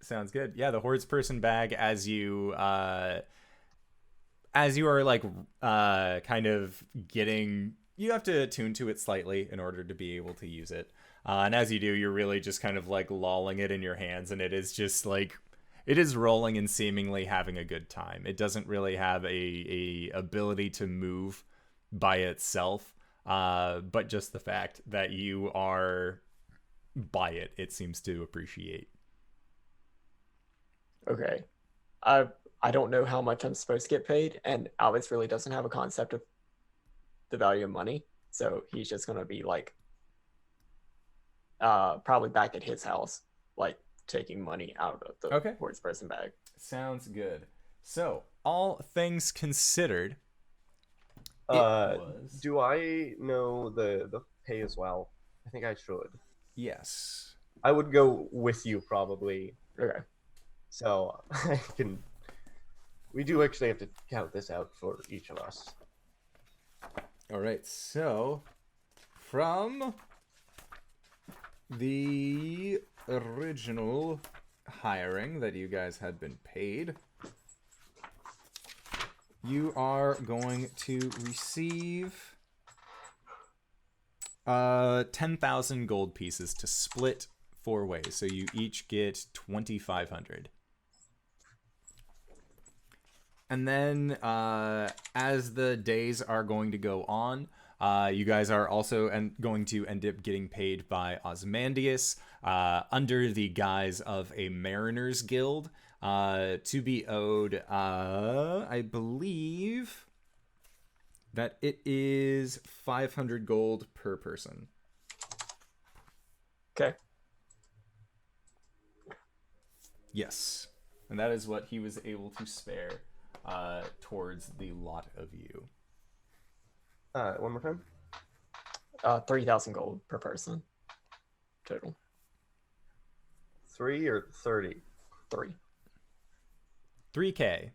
Sounds good. Yeah, the hordes person bag as you are like kind of getting, you have to attune to it slightly in order to be able to use it. And as you do, you're really just kind of like lolling it in your hands, and it is just like, it is rolling and seemingly having a good time. It doesn't really have a ability to move by itself, but just the fact that you are by it, it seems to appreciate. Okay. I don't know how much I'm supposed to get paid, and Albus really doesn't have a concept of the value of money, so he's just gonna be like probably back at his house, like taking money out of the horse person bag. Sounds good. So, all things considered, do I know the pay as well? I think I should. yes. I would go with you probably. Okay. So I can. We do actually have to count this out for each of us. All right. So, from the original hiring that you guys had been paid, you are going to receive 10,000 gold pieces to split 4 ways. So you each get 2,500. And then as the days are going to go on, you guys are also going to end up getting paid by Osmandius under the guise of a Mariners Guild to be owed, I believe that it is 500 gold per person. Okay. Yes. And that is what he was able to spare towards the lot of you. One more time. 3,000 gold per person total. 3 or 30? 3. 3K.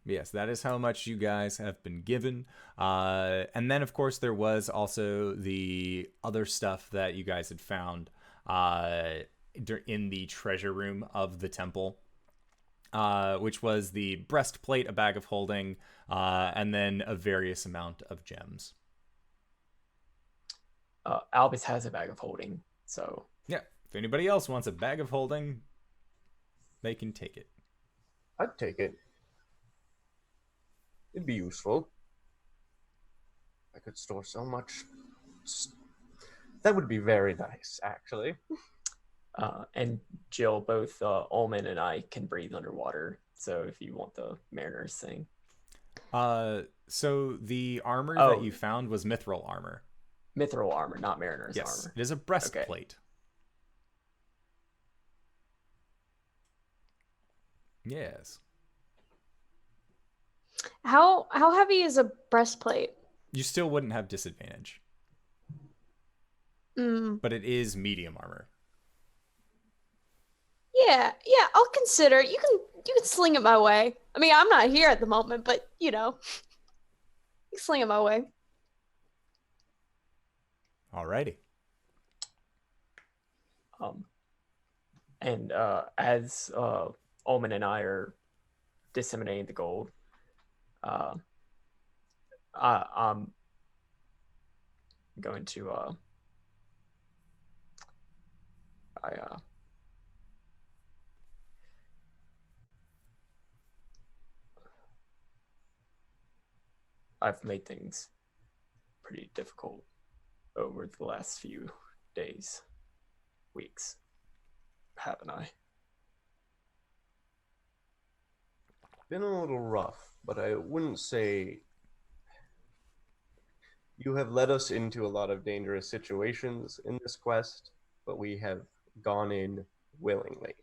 Yes, that is how much you guys have been given. And then, of course, there was also the other stuff that you guys had found in the treasure room of the temple, which was the breastplate, a bag of holding, and then a various amount of gems. Albus has a bag of holding, so... Yeah, if anybody else wants a bag of holding, they can take it. I'd take it. It'd be useful. I could store so much. That would be very nice, actually. And Jill, both Ulman and I can breathe underwater, so if you want the Mariners thing. So the armor that you found was mithril armor. Mithril armor, not Mariners armor. It is a breastplate. Okay. Yes. How heavy is a breastplate? You still wouldn't have disadvantage. But it is medium armor. Yeah, I'll consider. You can sling it my way. I mean, I'm not here at the moment, but you can sling it my way. Alrighty. And as Ulman and I are disseminating the gold, I'm going to I've made things pretty difficult over the last few days, weeks, haven't I? Been a little rough, but I wouldn't say you have led us into a lot of dangerous situations in this quest, but we have gone in willingly.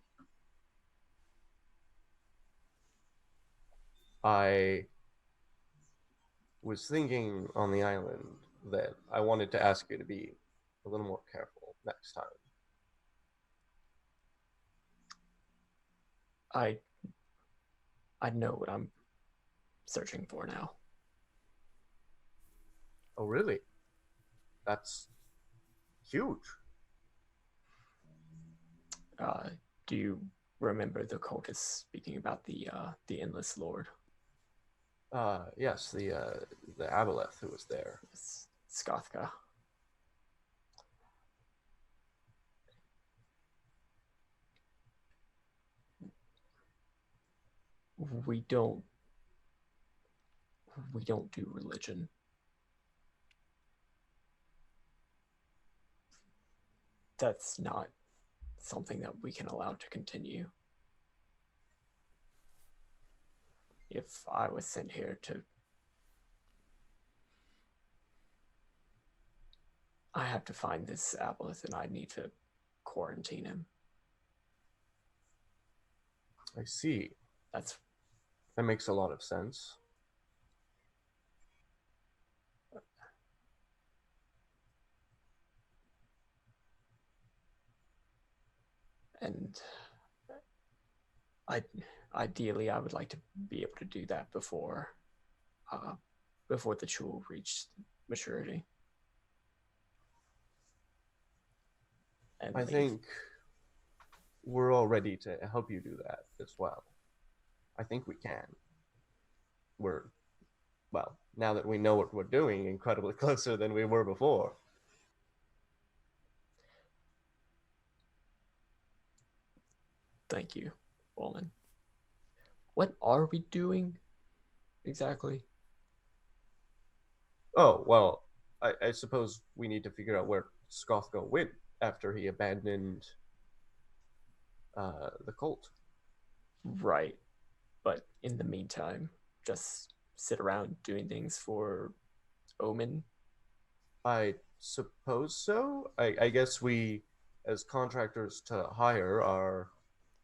I was thinking on the island that I wanted to ask you to be a little more careful next time. I know what I'm searching for now. Oh, really? That's huge. Do you remember the cultist speaking about the Endless Lord? Yes, the aboleth who was there. It's Skothka. We don't do religion. That's not something that we can allow to continue. If I was sent here to, I have to find this aboleth and I need to quarantine him. I see. That makes a lot of sense. And ideally I would like to be able to do that before the jewel reached maturity. And I think we're all ready to help you do that as well. I think we can. Well, now that we know what we're doing, incredibly closer than we were before. Thank you, Ulman. What are we doing exactly? Oh, well, I suppose we need to figure out where Skothka went after he abandoned the cult. Right. But in the meantime, just sit around doing things for Omen? I suppose so. I guess we, as contractors to hire, are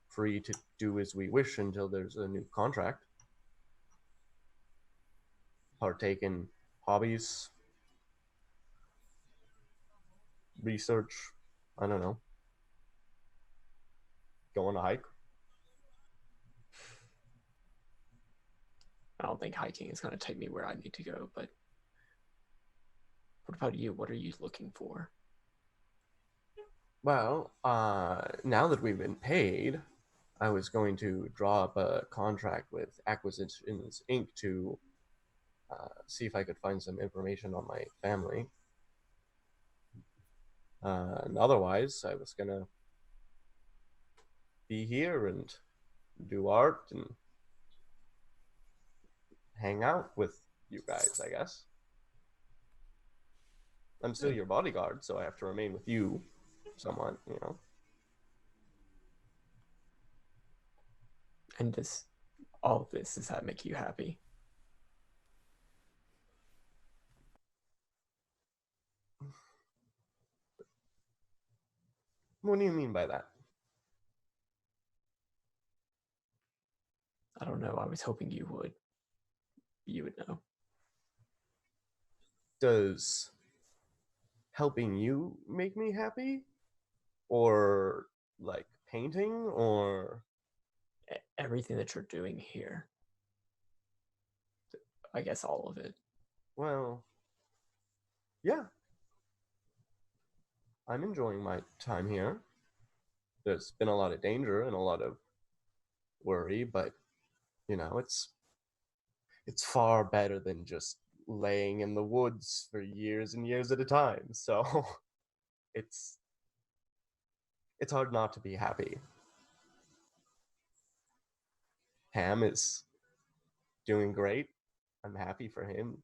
free to do as we wish until there's a new contract. Partake in hobbies, research, I don't know. Go on a hike. I don't think hiking is going to take me where I need to go, but what about you? What are you looking for? Well, now that we've been paid, I was going to draw up a contract with Acquisitions Inc. to see if I could find some information on my family. And otherwise, I was going to be here and do art and hang out with you guys, I guess. I'm still your bodyguard, so I have to remain with you somewhat, you know. And all of this, does that make you happy? What do you mean by that? I don't know. I was hoping you would. You would know. Does helping you make me happy? Or like painting? Or everything that you're doing here? I guess all of it. Well, yeah. I'm enjoying my time here. There's been a lot of danger and a lot of worry, but you know, it's far better than just laying in the woods for years and years at a time. So it's hard not to be happy. Ham is doing great. I'm happy for him.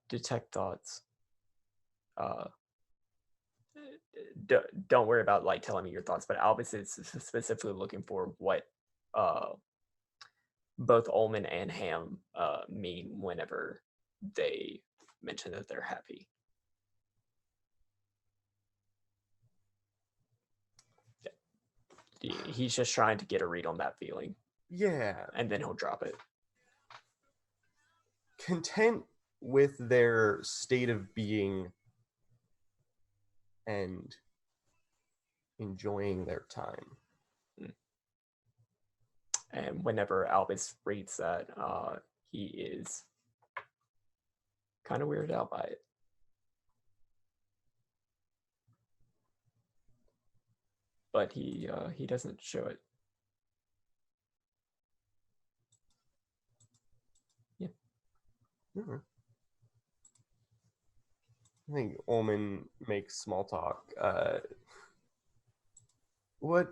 Detect thoughts. Don't worry about like telling me your thoughts, but Albus is specifically looking for what both Ulman and Ham mean whenever they mention that they're happy. He's just trying to get a read on that feeling. Yeah. And then he'll drop it. Content with their state of being and enjoying their time. And whenever Albus reads that, he is kind of weirded out by it. But he doesn't show it. Yeah. Mm-hmm. I think Ulman makes small talk. What?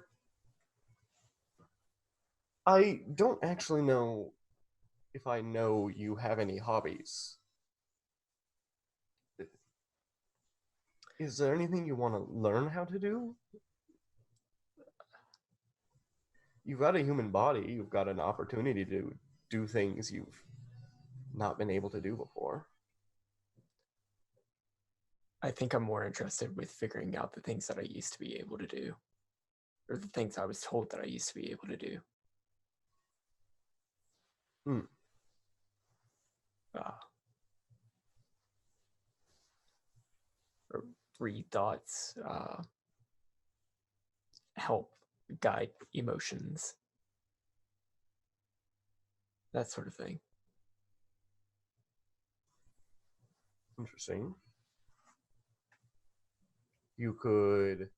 I don't actually know if I know you have any hobbies. Is there anything you want to learn how to do? You've got a human body. You've got an opportunity to do things you've not been able to do before. I think I'm more interested with figuring out the things that I used to be able to do, or the things I was told that I used to be able to do. Or read thoughts, help guide emotions, that sort of thing. Interesting. You could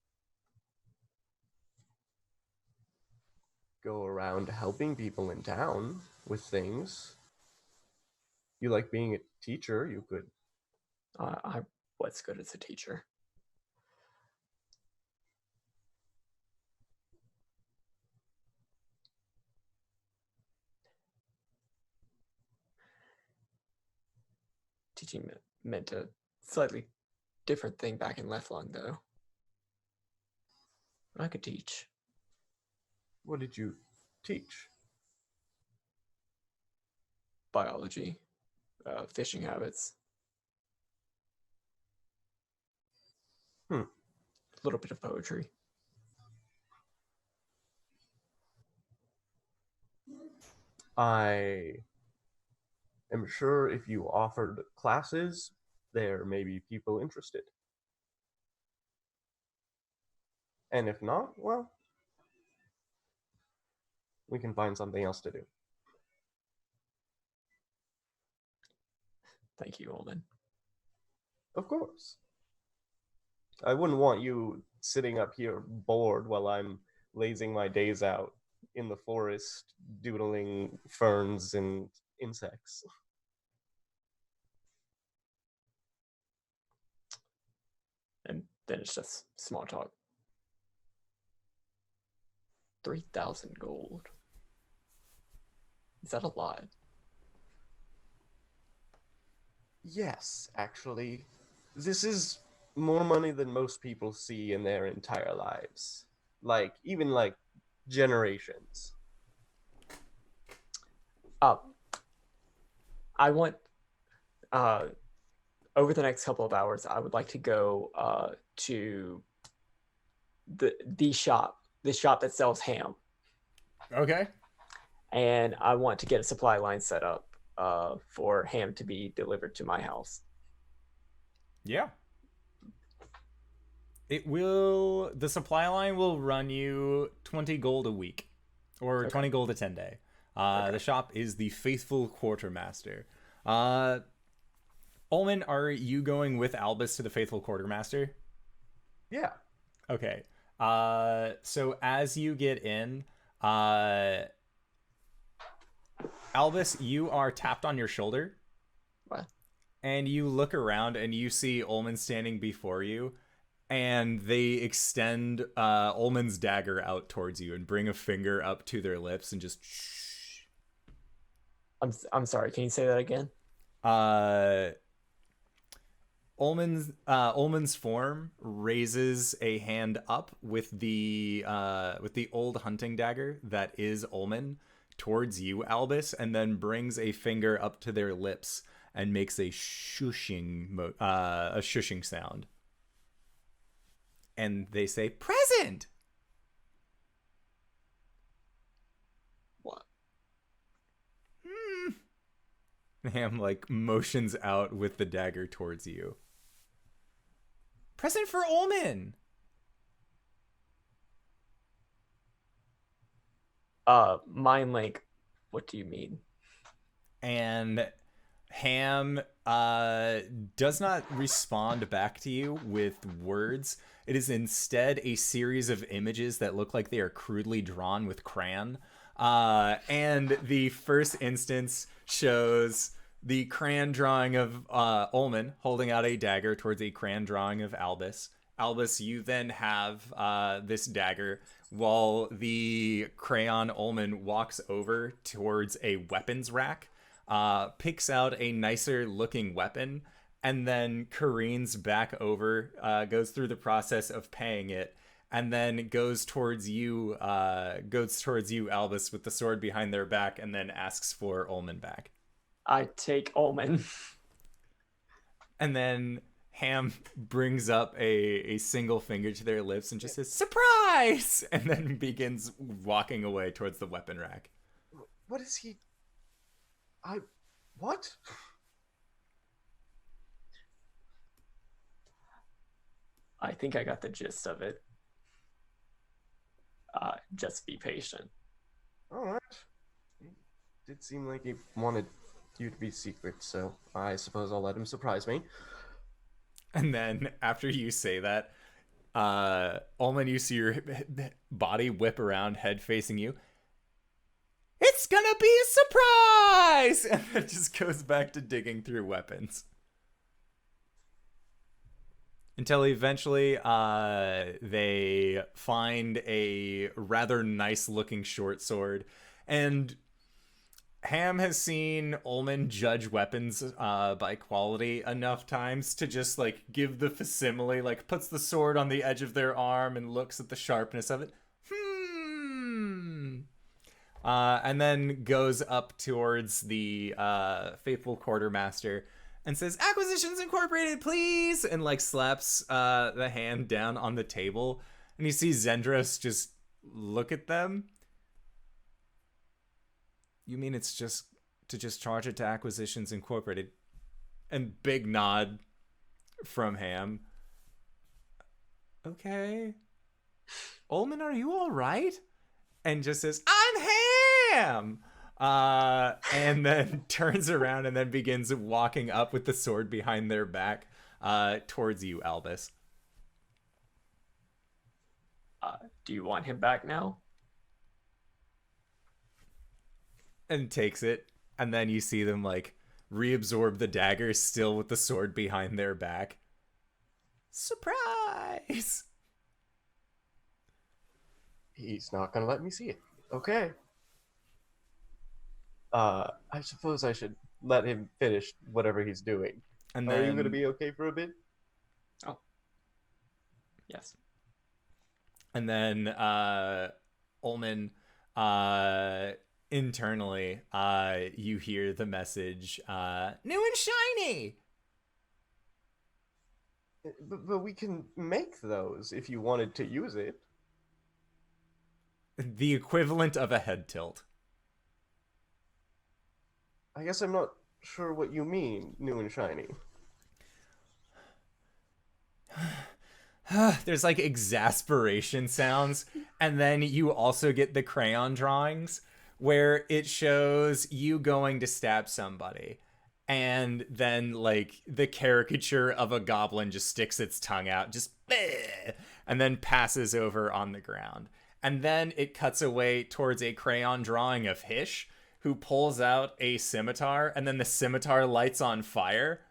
go around helping people in town with things. You like being a teacher, you could. I was good as a teacher. Teaching meant a slightly different thing back in Leflung, though. I could teach. What did you teach? Biology, fishing habits. A little bit of poetry. I am sure if you offered classes, there may be people interested. And if not, well, we can find something else to do. Thank you, Ulman. Of course. I wouldn't want you sitting up here bored while I'm lazing my days out in the forest, doodling ferns and insects. And then it's just small talk. 3,000 gold. Is that a lot? Yes, actually. This is more money than most people see in their entire lives. Even generations. I want, over the next couple of hours, I would like to go to the shop that sells ham. Okay. And I want to get a supply line set up for ham to be delivered to my house. Yeah. The supply line will run you 20 gold a week, or 20 gold a 10 day. The shop is the Faithful Quartermaster. Ulman, are you going with Albus to the Faithful Quartermaster? Yeah. Okay. So as you get in, Albus, you are tapped on your shoulder. What? And you look around and you see Ulman standing before you, and they extend Ulman's dagger out towards you and bring a finger up to their lips and just shh. I'm sorry, can you say that again? Ulman's form raises a hand up with the old hunting dagger that is Ulman towards you, Albus, and then brings a finger up to their lips and makes a shushing sound. And they say, "Present!" What? Ham motions out with the dagger towards you. "Present for Ulman!" Mind link. What do you mean? And Ham does not respond back to you with words. It is instead a series of images that look like they are crudely drawn with crayon. And the first instance shows the crayon drawing of Ulman holding out a dagger towards a crayon drawing of Albus. Albus, you then have this dagger while the crayon Ulman walks over towards a weapons rack, picks out a nicer looking weapon, and then careens back over, goes through the process of paying it, and then goes towards you, Albus, with the sword behind their back, and then asks for Ulman back. I take Ulman. And then Ham brings up a single finger to their lips and just says, "Surprise!" and then begins walking away towards the weapon rack. What is he? What? I think I got the gist of it. Just be patient. All right. It did seem like he wanted you to be secret, so I suppose I'll let him surprise me. And then after you say that, Ulman, you see your body whip around, head facing you. "It's gonna be a surprise!" And it just goes back to digging through weapons. Until eventually they find a rather nice looking short sword. And Ham has seen Ulman judge weapons by quality enough times to just like give the facsimile, like puts the sword on the edge of their arm and looks at the sharpness of it. And then goes up towards the faithful quartermaster and says, "Acquisitions Incorporated, please!" and like slaps the hand down on the table. And you see Zendros just look at them. "You mean it's just to charge it to Acquisitions Incorporated?" And big nod from Ham. "Okay. Ulman, are you all right?" And just says, "I'm Ham!" And then turns around and then begins walking up with the sword behind their back towards you, Albus. Do you want him back now? And takes it, and then you see them like reabsorb the dagger, still with the sword behind their back. Surprise! He's not gonna let me see it. Okay. I suppose I should let him finish whatever he's doing. And Are then you gonna be okay for a bit? Oh. Yes. And then Ulman, internally, you hear the message, "New and shiny!" But we can make those if you wanted to use it. The equivalent of a head tilt. I guess I'm not sure what you mean, new and shiny. There's like exasperation sounds, and then you also get the crayon drawings where it shows you going to stab somebody, and then like the caricature of a goblin just sticks its tongue out, just bleh, and then passes over on the ground. And then it cuts away towards a crayon drawing of Hish, who pulls out a scimitar, and then the scimitar lights on fire,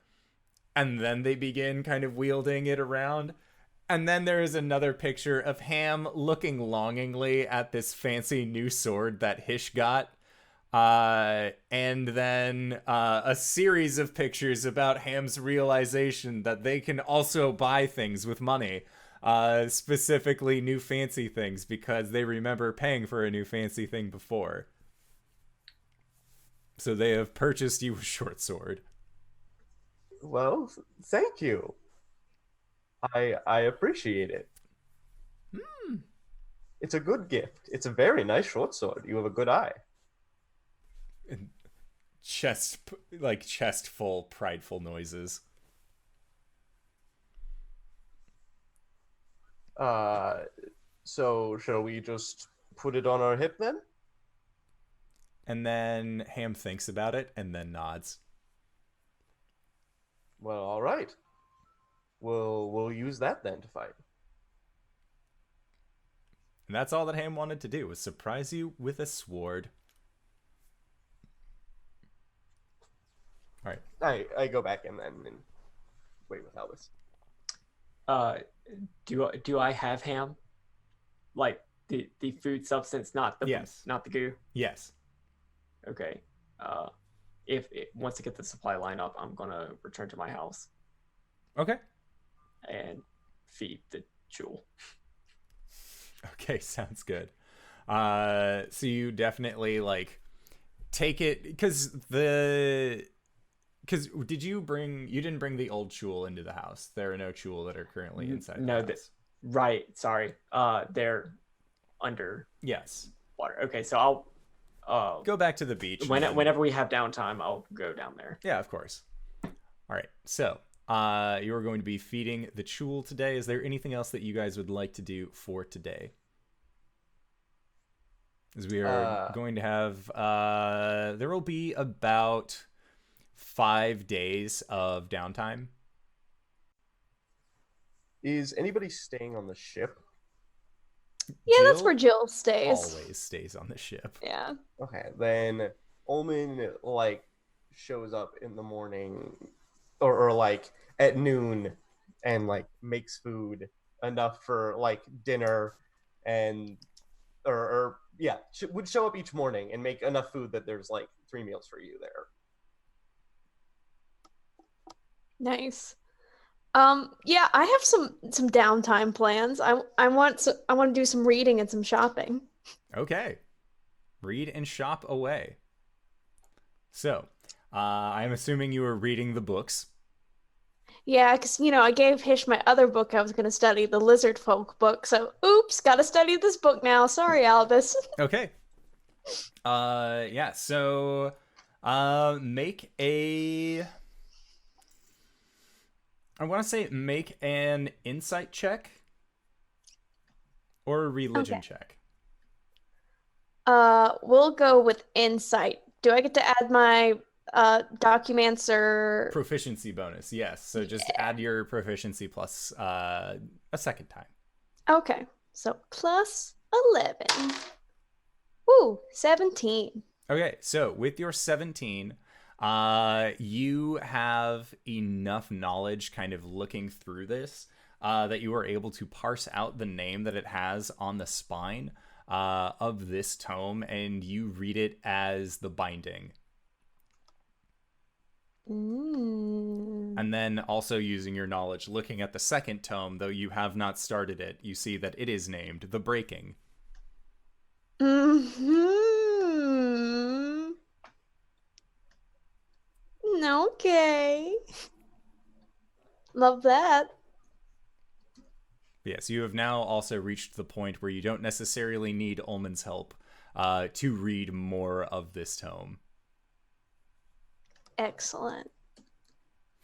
and then they begin kind of wielding it around. And then there is another picture of Ham looking longingly at this fancy new sword that Hish got. And then a series of pictures about Ham's realization that they can also buy things with money. Specifically new fancy things, because they remember paying for a new fancy thing before. So they have purchased you a short sword. Well, thank you. I appreciate it. It's a good gift. It's a very nice short sword. You have a good eye. And chest full prideful noises. So shall we just put it on our hip then? and then Ham thinks about it and then nods. Well, all right. We'll use that then to fight. And that's all that Ham wanted to do, was surprise you with a sword. All right. I go back in then and wait with Albus. Do I have ham? Like the food substance, not the Yes. not the goo. Yes. Okay. If once I get the supply line up, I'm gonna return to my house Okay. and feed the jewel. Okay, sounds good. So you definitely like take it because did you didn't bring the old chul into the house? There are no chul that are currently inside the house. Right. Sorry. They're under Yes. water. Okay, so I'll Go back to the beach. whenever we have downtime, I'll go down there. Yeah, of course. All right. So, you are going to be feeding the chul today. Is there anything else that you guys would like to do for today? As we are going to have, there will be about 5 days of downtime. Is anybody staying on the ship? Yeah, that's Jill where Jill stays. always stays on the ship. Yeah. Okay, then Ulman like shows up in the morning or like at noon and like makes food enough for like dinner and or yeah, would show up each morning and make enough food that there's like 3 meals for you there. Nice. Yeah, I have some downtime plans. I want to do some reading and some shopping. Okay. Read and shop away. So, I'm assuming you were reading the books. Yeah, because I gave Hish my other book I was going to study, the Lizard Folk book. So, oops, got to study this book now. Sorry, Albus. Okay. Yeah, so make an insight check or a religion Okay. check. We'll go with insight. Do I get to add my documents or Proficiency bonus, yes. So just add your proficiency plus a second time. Okay. So plus 11. Ooh, 17. Okay, so with your 17, you have enough knowledge kind of looking through this that you are able to parse out the name that it has on the spine of this tome, and you read it as the binding. And then also using your knowledge, looking at the second tome, though you have not started it, you see that it is named The Breaking. Okay. Love that. Yes, you have now also reached the point where you don't necessarily need Ulman's help to read more of this tome. Excellent.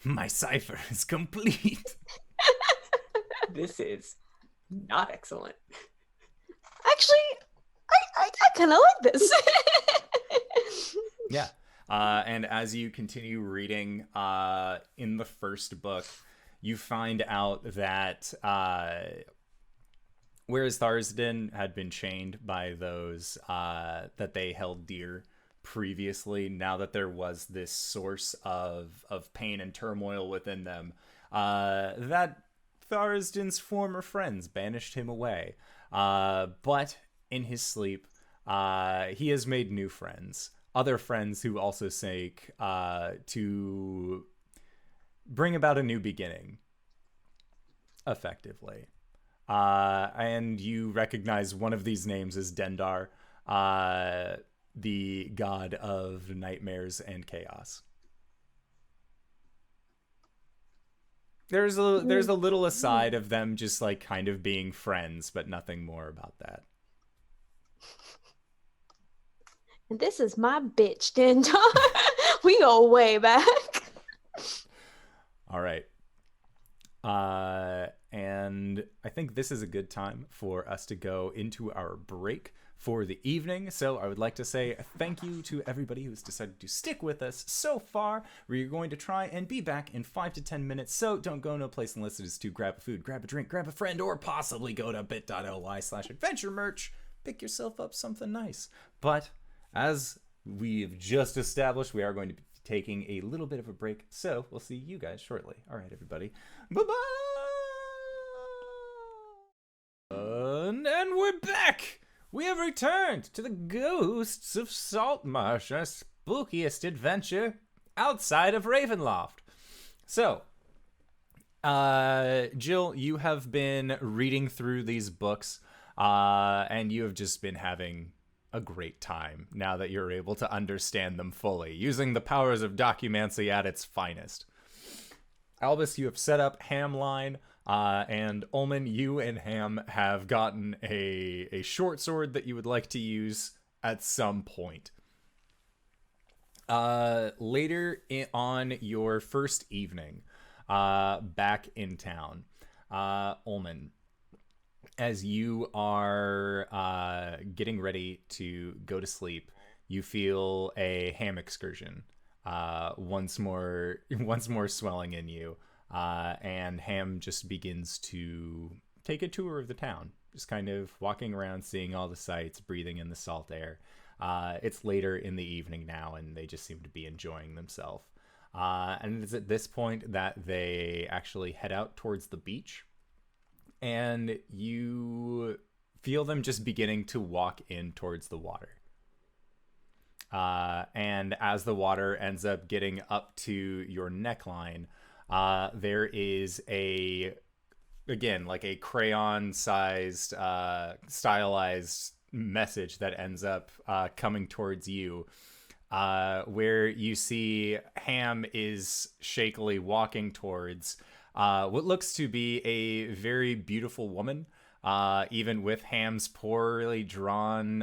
My cipher is complete. This is not excellent. Actually, I kind of like this. Yeah. And as you continue reading in the first book, you find out that whereas Tharsden had been chained by those that they held dear previously, now that there was this source of pain and turmoil within them, that Tharsden's former friends banished him away. But in his sleep, he has made new friends. Other friends who also seek to bring about a new beginning, effectively. And you recognize one of these names as Dendar, the god of nightmares and chaos. There's a little aside of them just like kind of being friends, but nothing more about that. And this is my bitch, Dendar. We go way back. All right. And and I think this is a good time for us to go into our break for the evening. So I would like to say thank you to everybody who's decided to stick with us so far. We're going to try and be back in 5 to 10 minutes, so don't go no place unless it is to grab a food, grab a drink, grab a friend, or possibly go to bit.ly/adventure merch. Pick yourself up something nice. But as we've just established, we are going to be taking a little bit of a break, so we'll see you guys shortly. All right, everybody. Bye-bye! And we're back! We have returned to the ghosts of Saltmarsh, our spookiest adventure outside of Ravenloft. So, Jill, you have been reading through these books, and you have just been having a great time now that you're able to understand them fully, using the powers of documancy at its finest. Albus, you have set up Hamline, and Ulman, you and Ham have gotten a short sword that you would like to use at some point. Later on your first evening, back in town, Ulman, as you are getting ready to go to sleep, you feel a Ham excursion once more swelling in you, and Ham just begins to take a tour of the town, just kind of walking around, seeing all the sights, breathing in the salt air. It's later in the evening now, and they just seem to be enjoying themselves. And it's at this point that they actually head out towards the beach, and you feel them just beginning to walk in towards the water. And as the water ends up getting up to your neckline, there is again, like a crayon-sized, stylized message that ends up coming towards you, where you see Ham is shakily walking towards what looks to be a very beautiful woman. Even with Ham's poorly drawn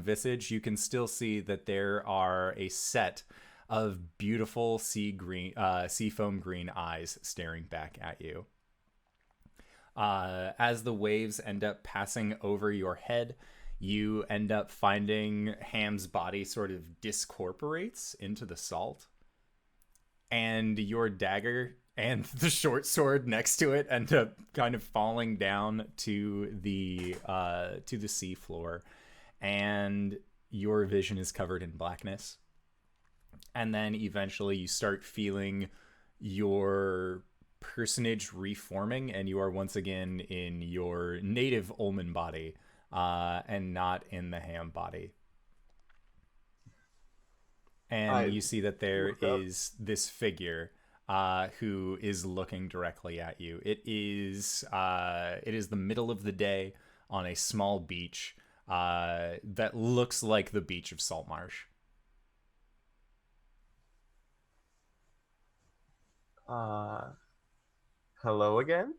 visage, you can still see that there are a set of beautiful seafoam green eyes staring back at you. As the waves end up passing over your head, you end up finding Ham's body sort of discorporates into the salt, and your dagger and the short sword next to it end up kind of falling down to the sea floor, and your vision is covered in blackness. And then eventually you start feeling your personage reforming, and you are once again in your native Ulman body, and not in the Ham body. And you see that there is this figure who is looking directly at you. It is the middle of the day on a small beach that looks like the beach of Saltmarsh. Hello again?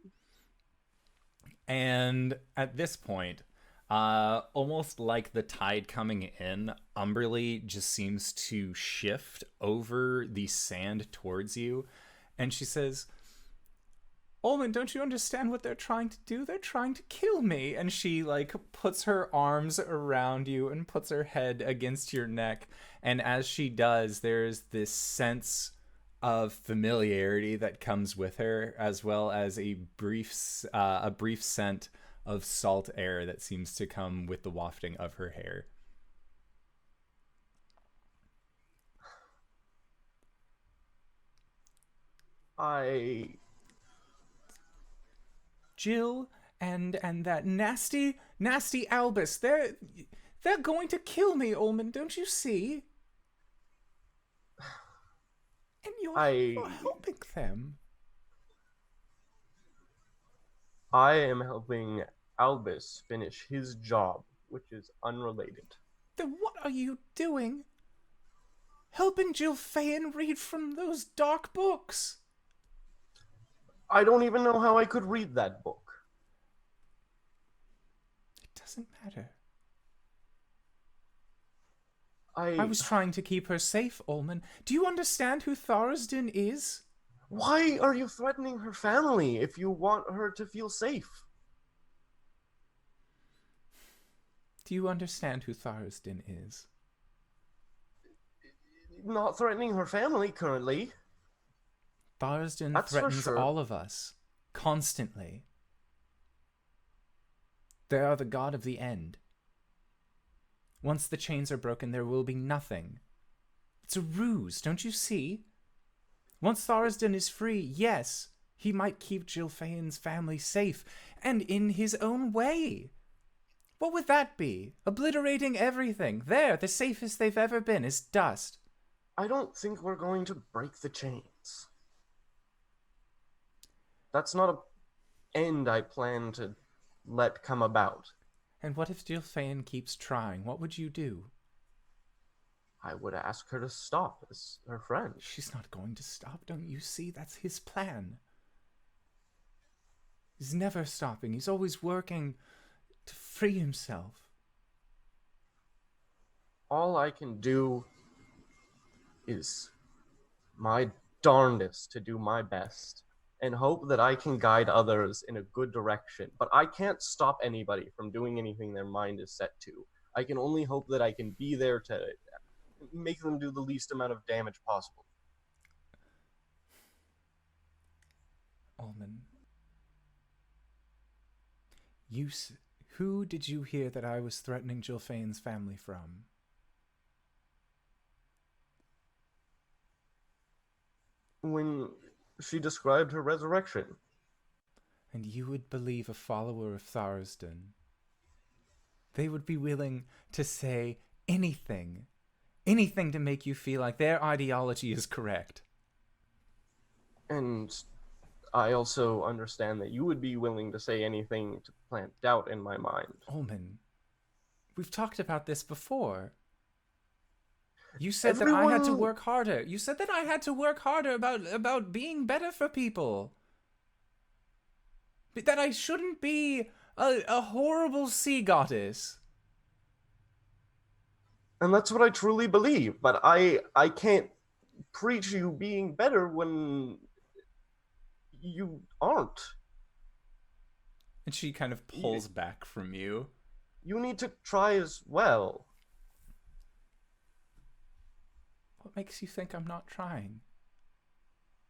And at this point, almost like the tide coming in, Umberly just seems to shift over the sand towards you, and she says, "Ulman, don't you understand what they're trying to do? They're trying to kill me." And she puts her arms around you and puts her head against your neck, and as she does, there's this sense of familiarity that comes with her, as well as a brief scent of salt air that seems to come with the wafting of her hair. Jill and that nasty Albus, they're going to kill me, Ulman, don't you see? And you're helping them. I am helping Albus finish his job, which is unrelated. Then what are you doing? Helping Jilfa'en read from those dark books? I don't even know how I could read that book. It doesn't matter. I was trying to keep her safe, Ulman. Do you understand who Tharsden is? Why are you threatening her family if you want her to feel safe? Do you understand who Tharsden is? Not threatening her family currently. Tharsden That's for threatens sure. all of us, constantly. They are the god of the end. Once the chains are broken, there will be nothing. It's a ruse, don't you see? Once Tharsden is free, yes, he might keep Jilfa'en's family safe, and in his own way. What would that be? Obliterating everything. There, the safest they've ever been is dust. I don't think we're going to break the chains. That's not an end I plan to let come about. And what if Jilfa'en keeps trying? What would you do? I would ask her to stop as her friend. She's not going to stop, don't you see? That's his plan. He's never stopping. He's always working to free himself. All I can do is my darndest to do my best and hope that I can guide others in a good direction. But I can't stop anybody from doing anything their mind is set to. I can only hope that I can be there to make them do the least amount of damage possible. Ulman, who did you hear that I was threatening Jilfa'en's family from? When she described her resurrection. And you would believe a follower of Tharsden. They would be willing to say anything to make you feel like their ideology is correct. And I also understand that you would be willing to say anything to plant doubt in my mind. Ulman, we've talked about this before. You said that I had to work harder. You said that I had to work harder about being better for people. But that I shouldn't be a horrible sea goddess. And that's what I truly believe, but I can't preach you being better when you aren't. And she kind of pulls back from you. You need to try as well. What makes you think I'm not trying?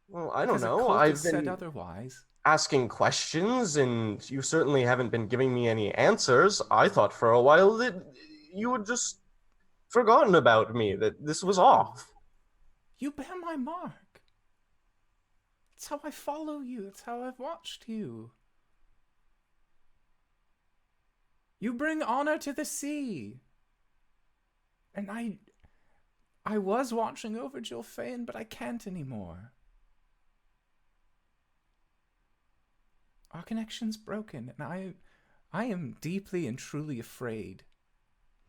Well, I don't Because a know. cultist I've said been otherwise. asking questions, and you certainly haven't been giving me any answers. I thought for a while that you had just forgotten about me, that this was off. You bear my mark. It's how I follow you. It's how I've watched you. You bring honor to the sea. And I was watching over Jilfa'en, but I can't anymore. Our connection's broken, and I am deeply and truly afraid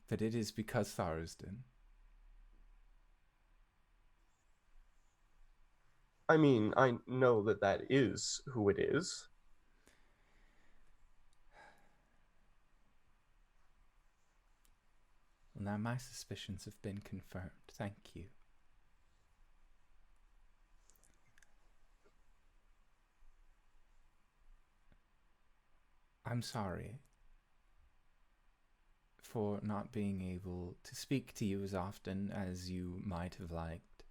that it is because Tharsden. I mean, I know that that is who it is. Well, now my suspicions have been confirmed. Thank you. I'm sorry for not being able to speak to you as often as you might have liked.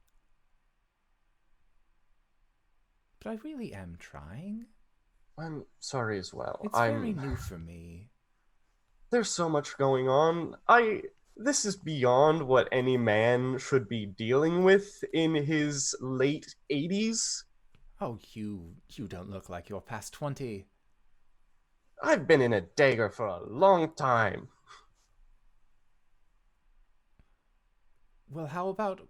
But I really am trying. I'm sorry as well. It's very new for me. There's so much going on. This is beyond what any man should be dealing with in his late 80s. Oh, you don't look like you're past 20. I've been in a dagger for a long time. Well, how about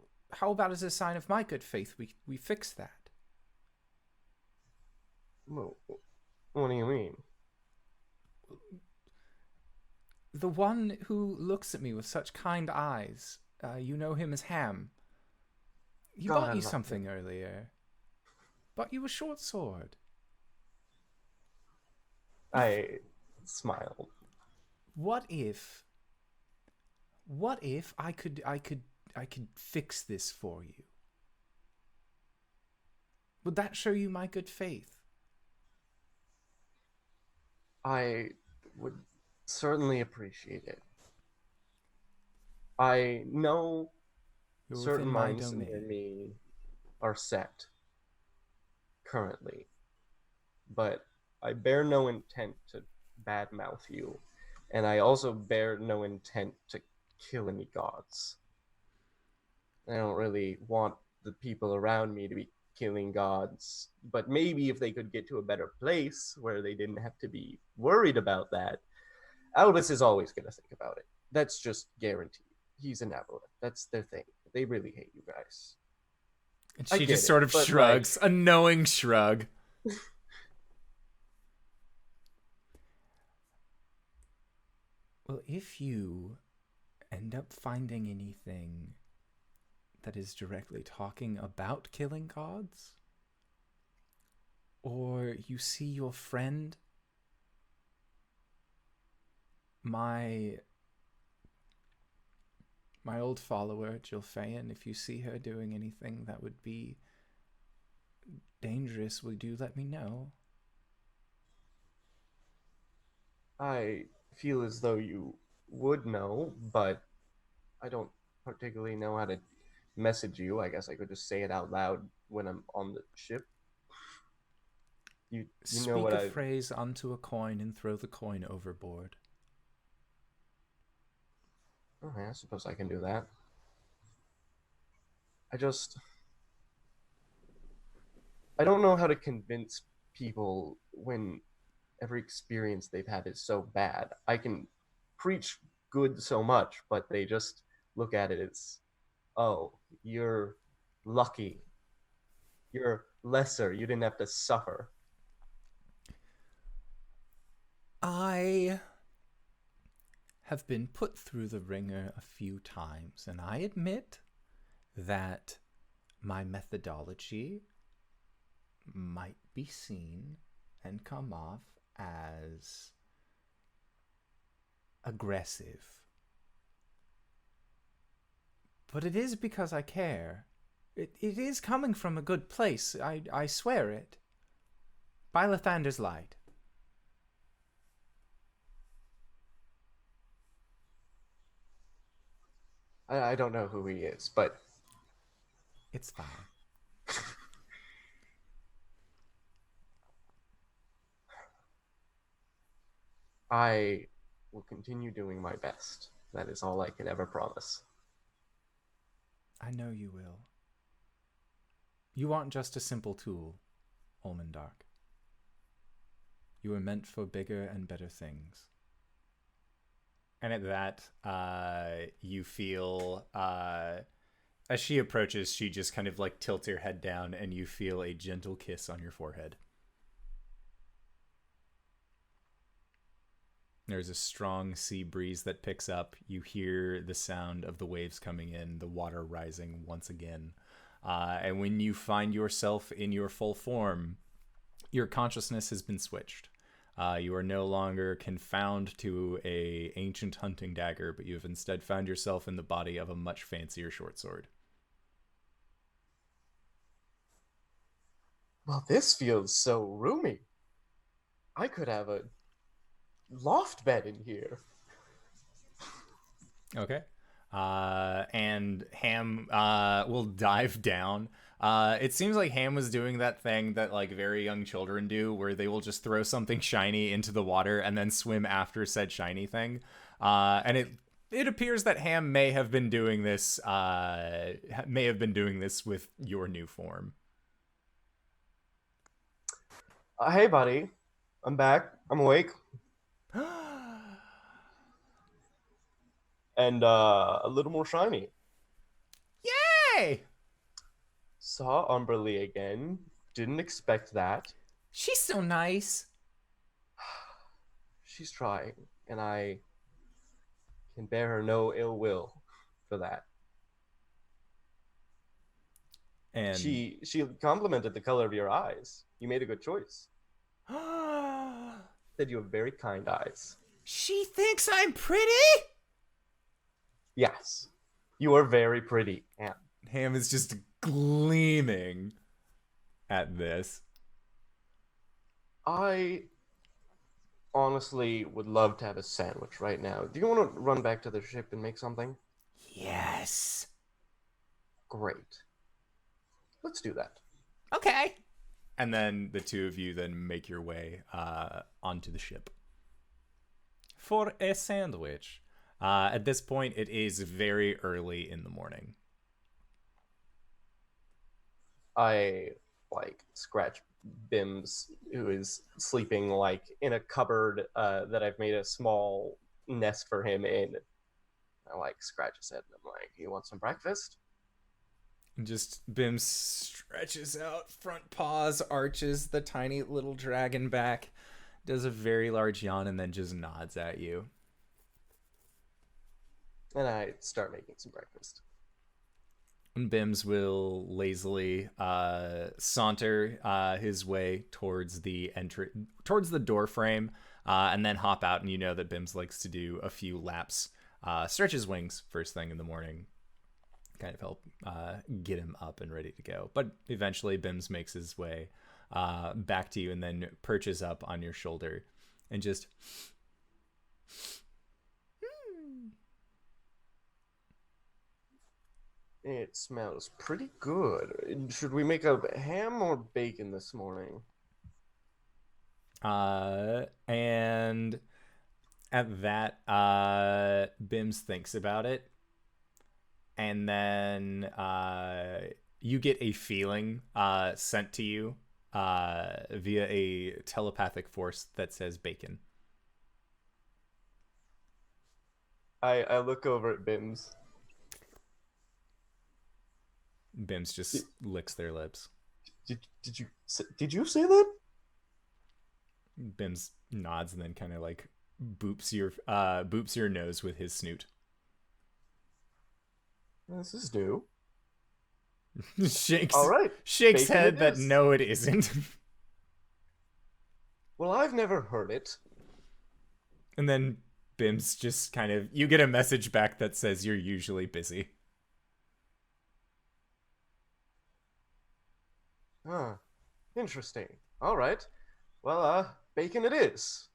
as a sign of my good faith we fix that? Well, what do you mean? The one who looks at me with such kind eyes, you know him as Ham. He God, bought you I love something earlier. Bought you a short sword. I smiled. What if I could fix this for you? Would that show you my good faith? I would certainly appreciate it. I know You're certain within my minds near domain. me are set currently, but I bear no intent to badmouth you, and I also bear no intent to kill any gods. I don't really want the people around me to be killing gods, but maybe if they could get to a better place where they didn't have to be worried about that. Albus is always going to think about it. That's just guaranteed. He's an aboleth. That's their thing. They really hate you guys. And I she get just it, sort of but, shrugs, a knowing shrug. Well, if you end up finding anything that is directly talking about killing gods, or you see your friend, my old follower, Jilfa'en, if you see her doing anything that would be dangerous, would you let me know? I feel as though you would know, but I don't particularly know how to message you. I guess I could just say it out loud when I'm on the ship. You Speak know what a phrase onto a coin and throw the coin overboard. Okay, I suppose I can do that. I don't know how to convince people when every experience they've had is so bad. I can preach good so much, but they just look at it as, oh, you're lucky. You're lesser. You didn't have to suffer. I have been put through the ringer a few times, and I admit that my methodology might be seen and come off as aggressive. But it is because I care. It is coming from a good place, I swear it. By Lathander's light. I don't know who he is, but It's fine. I will continue doing my best. That is all I can ever promise. I know you will. You aren't just a simple tool, Ulman Dark. You were meant for bigger and better things. And at that, you feel, as she approaches, she just kind of like tilts her head down, and you feel a gentle kiss on your forehead. There's a strong sea breeze that picks up. You hear the sound of the waves coming in, the water rising once again. And when you find yourself in your full form, your consciousness has been switched. You are no longer confounded to a ancient hunting dagger, but you have instead found yourself in the body of a much fancier short sword. Well, this feels so roomy. I could have a loft bed in here. Okay. And Ham will dive down. It seems like Ham was doing that thing that like very young children do, where they will just throw something shiny into the water and then swim after said shiny thing. And it appears that Ham may have been doing this with your new form. Hey, buddy. I'm back. I'm awake. And a little more shiny. Yay! Saw Umberly again. Didn't expect that. She's so nice. She's trying, and I can bear her no ill will for that. And She complimented the color of your eyes. You made a good choice. Said you have very kind eyes. she thinks I'm pretty? Yes, you are very pretty, Anne. Ham is just gleaming. at this. I honestly would love to have a sandwich right now. Do you want to run back to the ship and make something? Yes. Great. Let's do that. Okay. And then the two of you then make your way onto the ship for a sandwich. At this point, it is very early in the morning. I scratch Bims, who is sleeping in a cupboard that I've made a small nest for him in. I scratch his head and I'm like, "You want some breakfast?" And just Bim stretches out, front paws, arches the tiny little dragon back, does a very large yawn, and then just nods at you. And I start making some breakfast. And Bims will lazily saunter his way towards the door frame, and then hop out. And you know that Bims likes to do a few laps, stretch his wings first thing in the morning, kind of help get him up and ready to go. But eventually, Bims makes his way back to you and then perches up on your shoulder and just. It smells pretty good. Should we make a ham or bacon this morning? And at that, Bims thinks about it. And then you get a feeling sent to you via a telepathic force that says bacon. I look over at Bims. Bims just licks their lips. Did you say that? Bims nods and then kind of boops your nose with his snoot. This is new. Shakes. All right. Shakes Bacon head it that is. no, it isn't. Well, I've never heard it. And then Bims just you get a message back that says you're usually busy. Ah, interesting. All right. Well, bacon it is.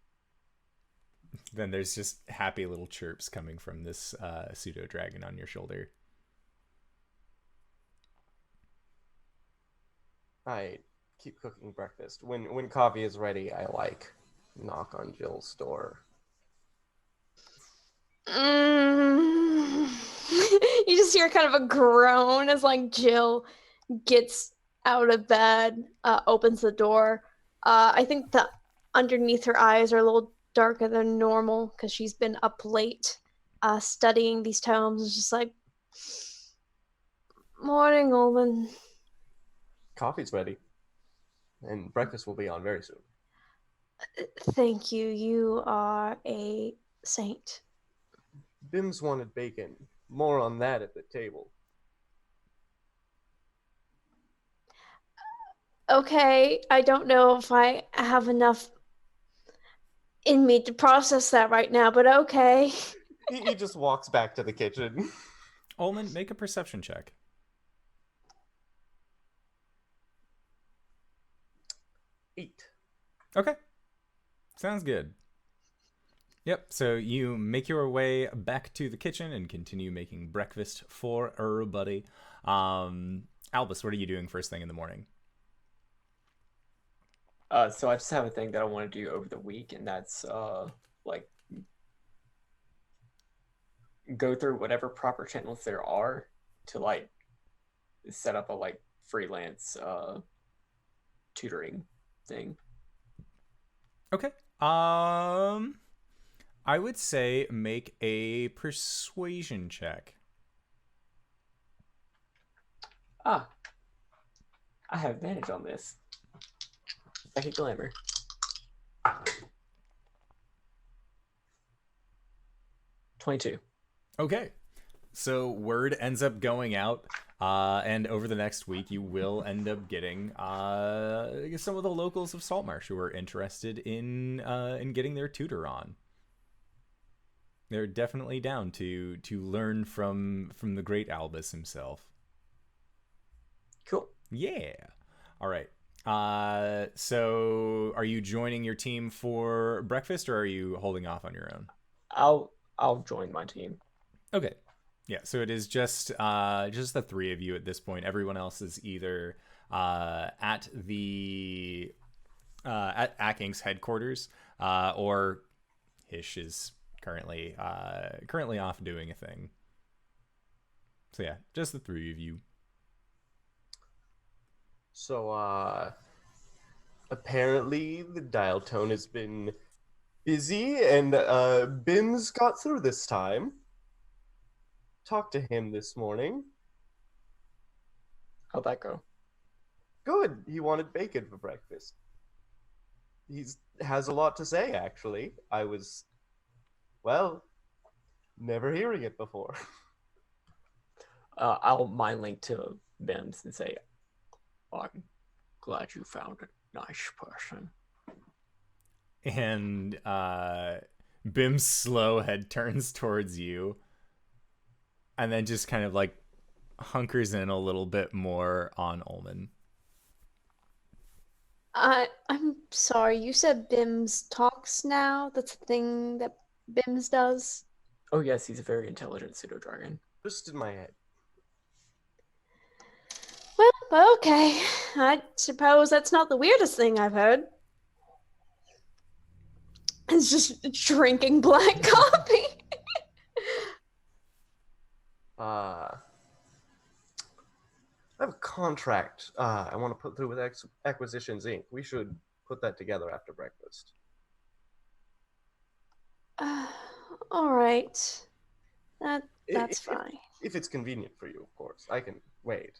Then there's just happy little chirps coming from this pseudo dragon on your shoulder. I keep cooking breakfast. When coffee is ready, I knock on Jill's door. You just hear kind of a groan as Jill gets out of bed, opens the door. I think the underneath her eyes are a little darker than normal because she's been up late studying these tomes. It's just morning, Ulman. Coffee's ready. And breakfast will be on very soon. Thank you. You are a saint. Bims wanted bacon. More on that at the table. Okay, I don't know if I have enough in me to process that right now, but okay. He just walks back to the kitchen. Ulman, make a perception check. 8. Okay. Sounds good. Yep, so you make your way back to the kitchen and continue making breakfast for everybody. Albus, what are you doing first thing in the morning? So I just have a thing that I want to do over the week, and that's go through whatever proper channels there are to set up a freelance tutoring thing. Okay. I would say make a persuasion check. I have advantage on this. Second glamour. 22. Okay. So word ends up going out, and over the next week you will end up getting some of the locals of Saltmarsh who are interested in getting their tutor on. They're definitely down to learn from the great Albus himself. Cool. Yeah. All right. So are you joining your team for breakfast, or are you holding off on your own? I'll join my team. Okay. Yeah, so it is just the three of you at this point. Everyone else is either at the at Acq Inc's headquarters, or Hish is currently off doing a thing. So yeah, just the three of you. So, apparently the dial tone has been busy, and Bim's got through this time. Talked to him this morning. How'd that go? Good. He wanted bacon for breakfast. He has a lot to say, actually. I was, well, never hearing it before. I'll mind link to Bims and say, I'm glad you found a nice person. And Bim's slow head turns towards you, and then just kind of like hunkers in a little bit more on Ulman. I'm sorry, you said Bims talks now? That's a thing that Bims does? Oh yes, he's a very intelligent pseudo-dragon. Just in my head. Well, okay. I suppose that's not the weirdest thing I've heard. It's just drinking black coffee. I have a contract I want to put through with Acquisitions Inc. We should put that together after breakfast. All right. That's fine. If it's convenient for you, of course. I can wait.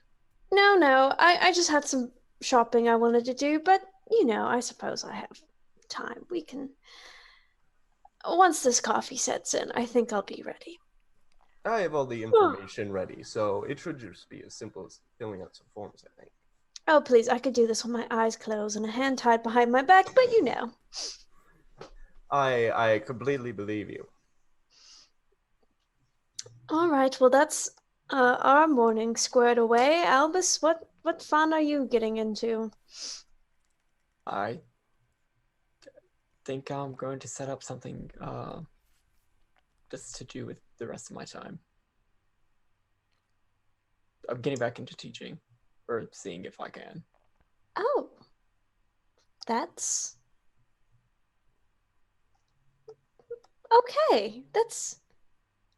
No. I just had some shopping I wanted to do, but, I suppose I have time. We can... Once this coffee sets in, I think I'll be ready. I have all the information ready, so it should just be as simple as filling out some forms, I think. Oh, please, I could do this with my eyes closed and a hand tied behind my back, but I completely believe you. All right, well, that's our morning squared away. Albus, what fun are you getting into? I think I'm going to set up something just to do with the rest of my time. I'm getting back into teaching, or seeing if I can. Oh, that's okay.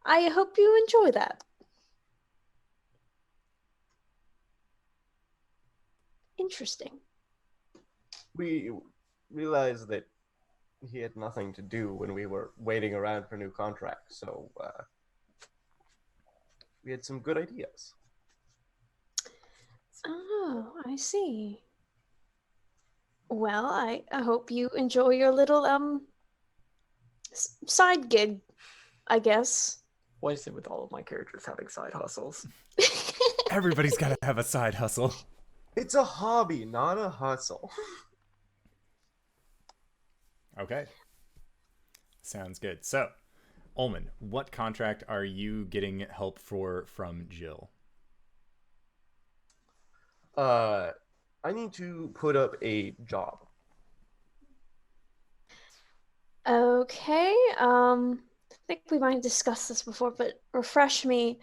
I hope you enjoy that. Interesting. We realized that he had nothing to do when we were waiting around for new contracts, so we had some good ideas. Oh, I see. Well, I hope you enjoy your little side gig, I guess. What is it with all of my characters having side hustles? Everybody's got to have a side hustle. It's a hobby, not a hustle. Okay. Sounds good. So, Ulman, what contract are you getting help for from Jill? I need to put up a job. Okay, I think we might have discussed this before, but refresh me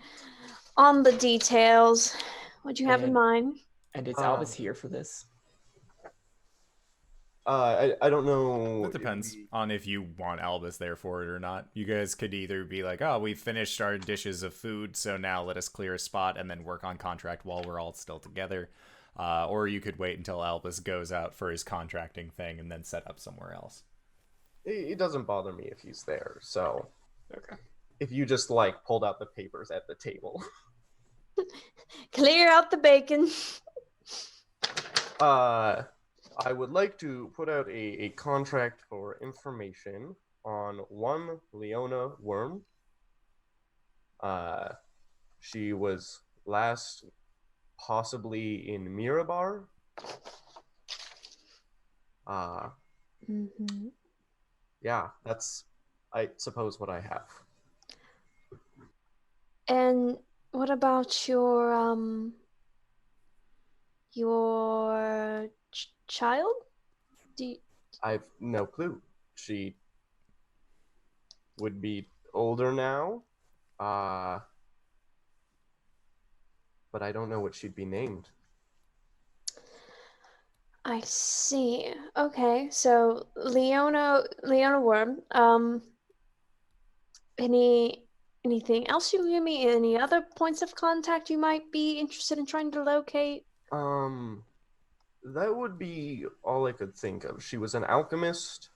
on the details. What do you have in mind? And is Albus here for this? I don't know. It depends on if you want Albus there for it or not. You guys could either be like, oh, we finished our dishes of food, so now let us clear a spot and then work on contract while we're all still together. Or you could wait until Albus goes out for his contracting thing and then set up somewhere else. It doesn't bother me if he's there, so... Okay. If you just, pulled out the papers at the table. Clear out the bacon. I would like to put out a contract for information on one Leona Worm. She was last possibly in Mirabar. Yeah, that's, I suppose, what I have. And what about your your child? Do you... I've no clue. She would be older now, but I don't know what she'd be named. I see. Okay, so Leona Worm. Anything else you can give me? Any other points of contact you might be interested in trying to locate? That would be all I could think of. She was an alchemist.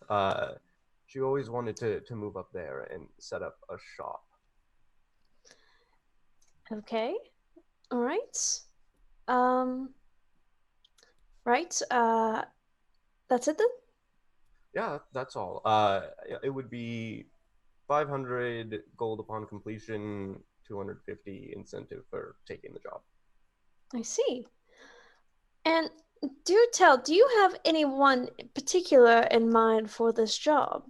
She always wanted to move up there and set up a shop. Okay. All right. Right. That's it then? Yeah, that's all. It would be 500 gold upon completion, 250 incentive for taking the job. I see. And do you have anyone particular in mind for this job?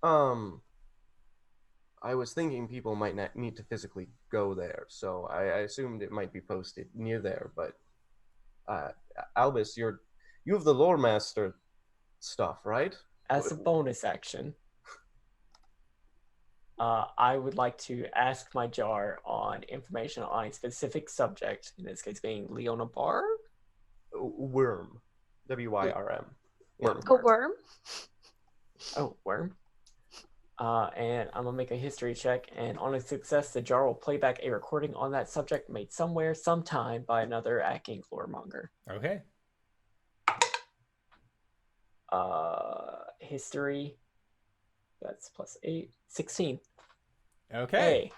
I was thinking people might not need to physically go there, so I assumed it might be posted near there. But Albus, you have the lore master stuff, right? As a bonus action, I would like to ask my jar on information on a specific subject, in this case being Leona Bar? Worm. W-Y-R-M. Worm. A worm? Oh, worm. And I'm going to make a history check, and on a success, the jar will play back a recording on that subject made somewhere, sometime by another Acq Inc. loremonger. Okay. History, that's plus 8, 16. Okay.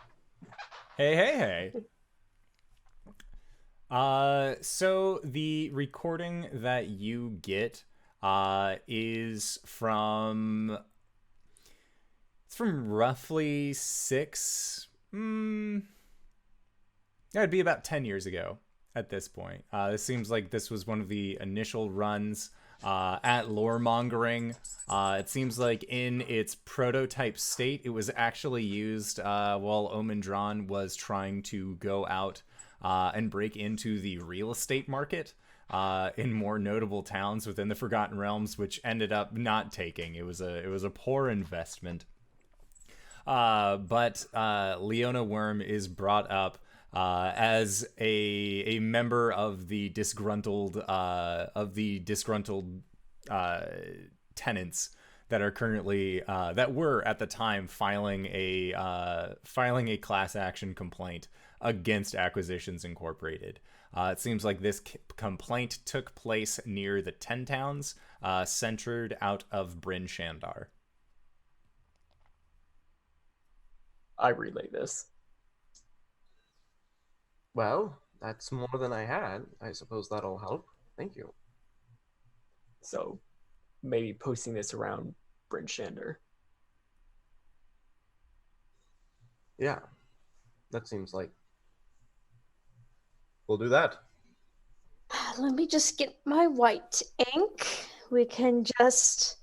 Hey. So the recording that you get is from roughly it'd be about 10 years ago at this point. This seems like this was one of the initial runs at loremongering. It seems like in its prototype state, it was actually used while Omendron was trying to go out and break into the real estate market in more notable towns within the Forgotten Realms, which ended up not taking. It was a poor investment. But Leona Worm is brought up as a member of the disgruntled tenants that are currently that were at the time filing a class action complaint against Acquisitions Incorporated. It seems like this complaint took place near the Ten Towns, centered out of Bryn Shandar. I relay this. Well, that's more than I had. I suppose that'll help. Thank you. So maybe posting this around Bryn Shandar. Yeah, that seems like we'll do that. Let me just get my white ink. We can just...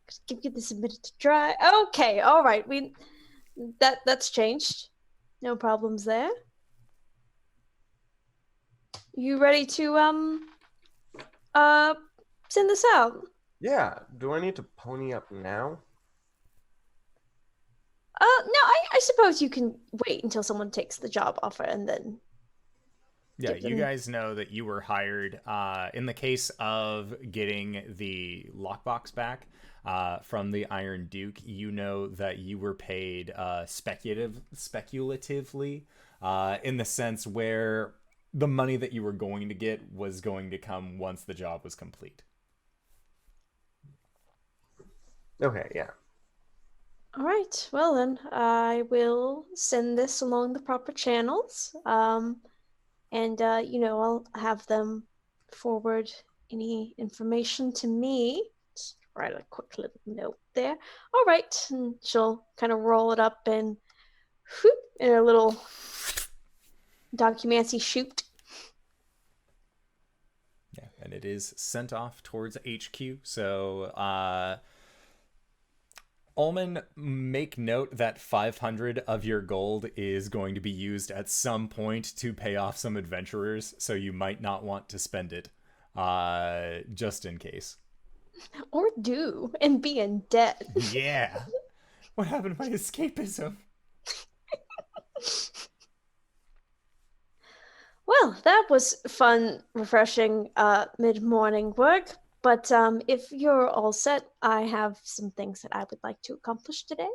Just give this a minute to dry. Okay, all right. That's changed. No problems there. You ready to send this out? Yeah. Do I need to pony up now? No, I suppose you can wait until someone takes the job offer and then... Yeah, you guys know that you were hired in the case of getting the lockbox back from the Iron Duke. You know that you were paid speculatively in the sense where the money that you were going to get was going to come once the job was complete. Okay, yeah. All right. Well, then I will send this along the proper channels. And I'll have them forward any information to me. Just write a quick little note there. All right. And she'll kind of roll it up in a little documenty chute. Yeah, and it is sent off towards HQ. So Ulman, make note that 500 of your gold is going to be used at some point to pay off some adventurers, so you might not want to spend it, just in case. Or do and be in debt. Yeah. What happened to my escapism? Well, that was fun, refreshing mid-morning work. But if you're all set, I have some things that I would like to accomplish today.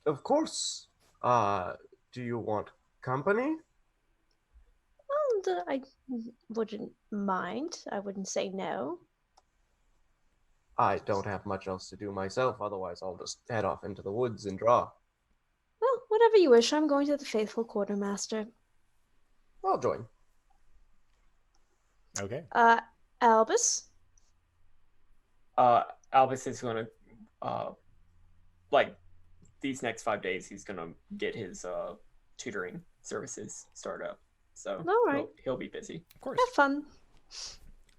Of course. Do you want company? Well, I wouldn't mind. I wouldn't say no. I don't have much else to do myself, otherwise I'll just head off into the woods and draw. Well, whatever you wish. I'm going to the faithful quartermaster. I'll join. Okay. Albus? Albus is going to, like, these next 5 days, he's going to get his tutoring services started up. So All right. he'll be busy. Of course. Have fun.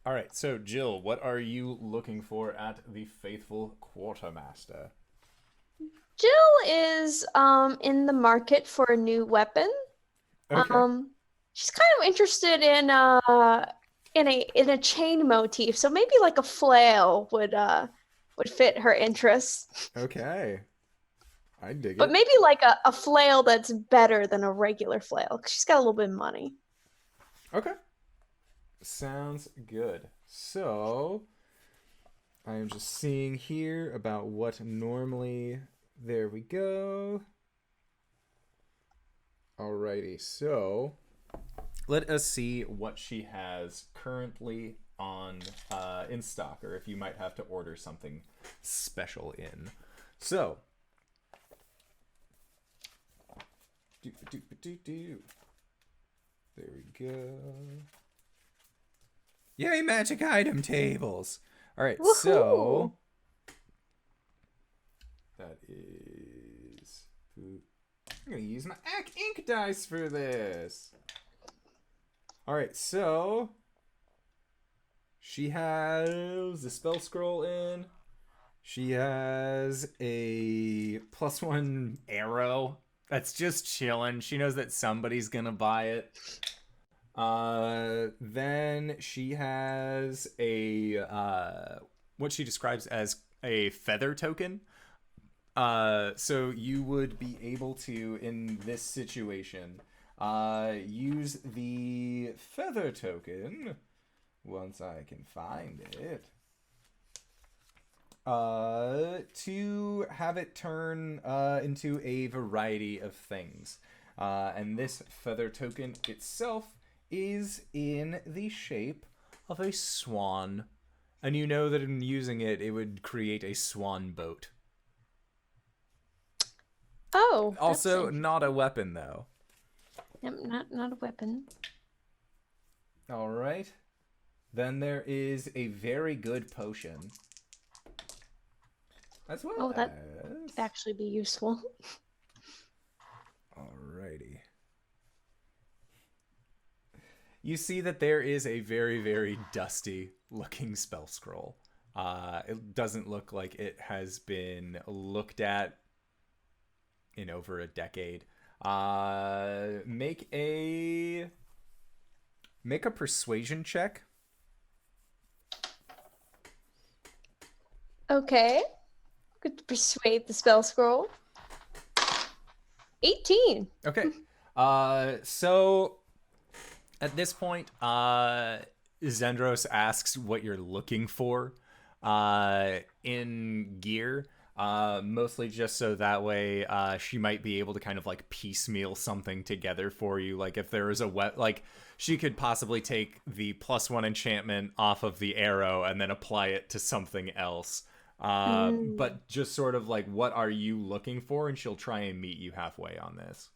All right, so Jill, what are you looking for at the Faithful Quartermaster? Jill is in the market for a new weapon. Okay. She's kind of interested in a chain motif, so maybe like a flail would fit her interests. Okay. I dig But it. maybe like a flail that's better than a regular flail, because she's got a little bit of money. Okay. Sounds good. So, I am just seeing here about what normally... There we go. Alrighty, so... Let us see what she has currently on in stock, or if you might have to order something special in. So... There we go. Yay, magic item tables! Alright, so... That is... I'm going to use my Acq Inc dice for this. Alright, so... She has the spell scroll in. She has a +1 arrow that's just chilling. She knows that somebody's going to buy it. Then she has a what she describes as a feather token. So you would be able to, in this situation, use the feather token once I can find it. To have it turn into a variety of things. And this feather token itself is in the shape of a swan. And you know that in using it, it would create a swan boat. Oh. Also, not a weapon, though. Yep, not a weapon. All right. Then there is a very good potion. As well Oh, that as... would actually be useful. Alrighty. You see that there is a very, very dusty looking spell scroll. It doesn't look like it has been looked at in over a decade. Make a persuasion check. Okay. Good to persuade the spell scroll. 18. Okay. So at this point, Zendros asks what you're looking for in gear. Mostly just so that way she might be able to kind of like piecemeal something together for you. Like if there is like she could possibly take the +1 enchantment off of the arrow and then apply it to something else. But just sort of like, what are you looking for? And she'll try and meet you halfway on this.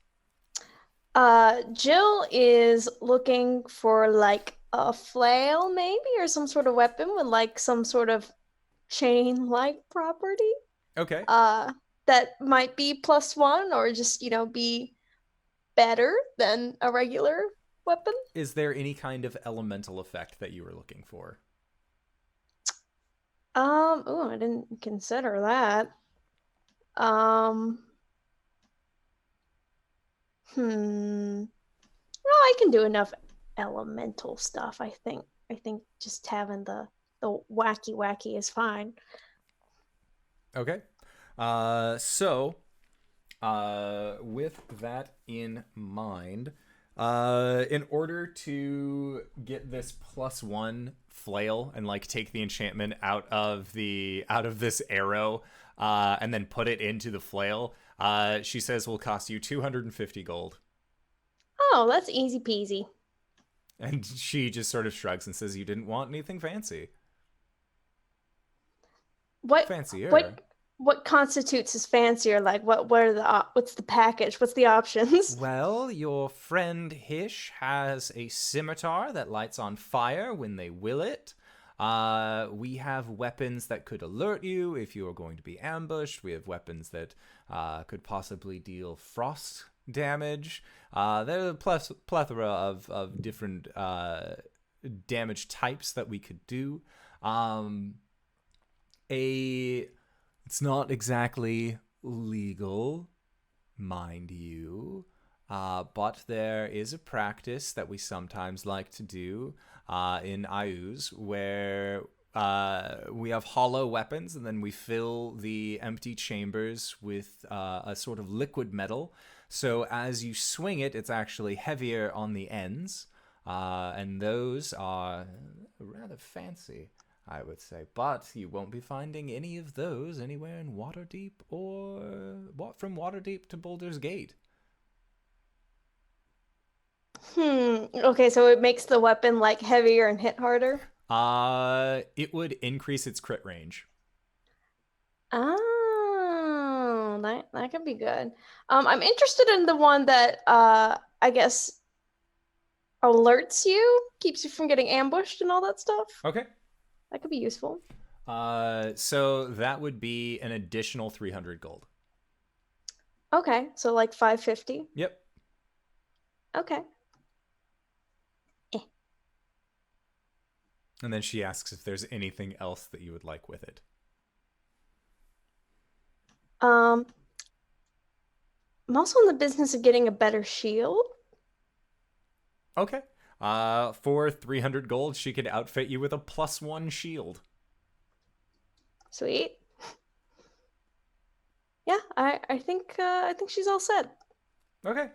Jill is looking for like a flail maybe, or some sort of weapon with like some sort of chain-like property. Okay. That might be +1 or just, be better than a regular weapon. Is there any kind of elemental effect that you were looking for? Oh, I didn't consider that. No, I can do enough elemental stuff, I think. I think just having the wacky is fine. Okay. With that in mind, in order to get this +1 flail and like take the enchantment out of this arrow, and then put it into the flail, she says will cost you 250 gold. Oh, that's easy peasy. And she just sort of shrugs and says, "You didn't want anything fancy." What Fancier. what constitutes as fancier? Like what are the what's the package? What's the options? Well, your friend Hish has a scimitar that lights on fire when they will it. We have weapons that could alert you if you are going to be ambushed. We have weapons that could possibly deal frost damage. There's a plethora of different damage types that we could do. It's not exactly legal, mind you, but there is a practice that we sometimes like to do in Ayuz where we have hollow weapons and then we fill the empty chambers with a sort of liquid metal. So as you swing it, it's actually heavier on the ends, and those are rather fancy, I would say. But you won't be finding any of those anywhere in Waterdeep or from Waterdeep to Baldur's Gate. Okay, so it makes the weapon like heavier and hit harder? It would increase its crit range. Oh, that could be good. I'm interested in the one that I guess alerts you, keeps you from getting ambushed and all that stuff. Okay. That could be useful. So that would be an additional 300 gold. Okay, so like 550. Yep. Okay. And then she asks if there's anything else that you would like with it. I'm also in the business of getting a better shield. Okay. For 300 gold, she could outfit you with a +1 shield. Sweet. Yeah, I think she's all set. Okay.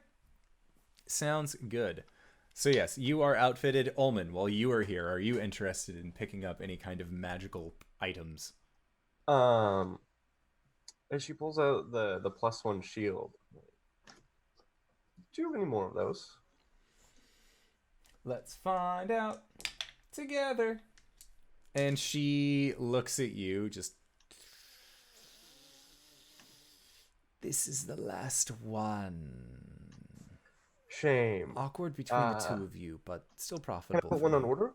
Sounds good. So yes, you are outfitted. Ulman, while you are here, are you interested in picking up any kind of magical items? As she pulls out the +1 shield, do you have any more of those? Let's find out together. And she looks at you, just... This is the last one. Shame. Awkward between the two of you, but still Can I profitable. put one on order?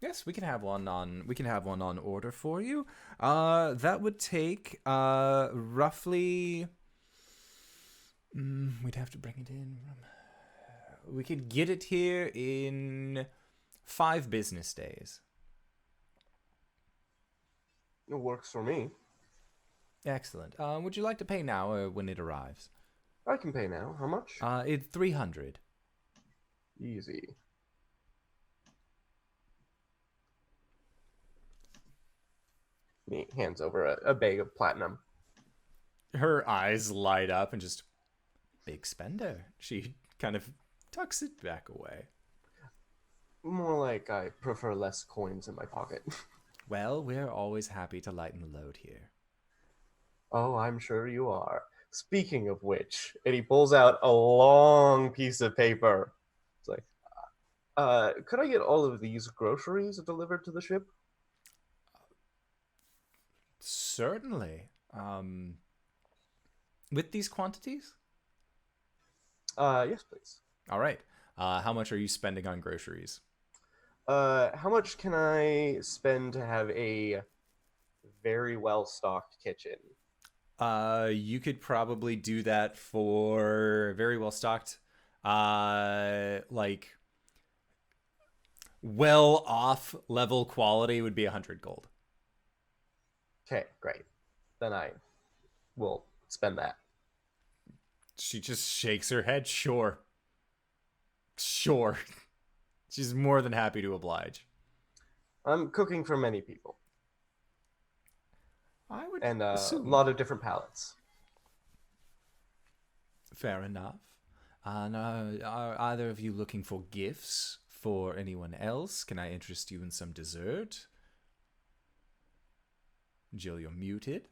Yes, we can have one on order for you. That would take roughly. We'd have to bring it in. We could get it here in 5 business days. It works for me. Excellent. Would you like to pay now or when it arrives? I can pay now. How much? It's 300. Easy. He hands over a bag of platinum. Her eyes light up and just, big spender. She kind of tucks it back away. More like I prefer less coins in my pocket. Well, we're always happy to lighten the load here. Oh, I'm sure you are. Speaking of which, and he pulls out a long piece of paper. It's like, could I get all of these groceries delivered to the ship? Certainly. With these quantities? Yes, please. All right. How much are you spending on groceries? How much can I spend to have a very well-stocked kitchen? You could probably do that for very well stocked, like well off level quality would be 100 gold. Okay, great. Then I will spend that. She just shakes her head. Sure. Sure. She's more than happy to oblige. I'm cooking for many people. I would And a assume. lot of different palettes. Fair enough. And are either of you looking for gifts for anyone else? Can I interest you in some dessert? Jill, you're muted.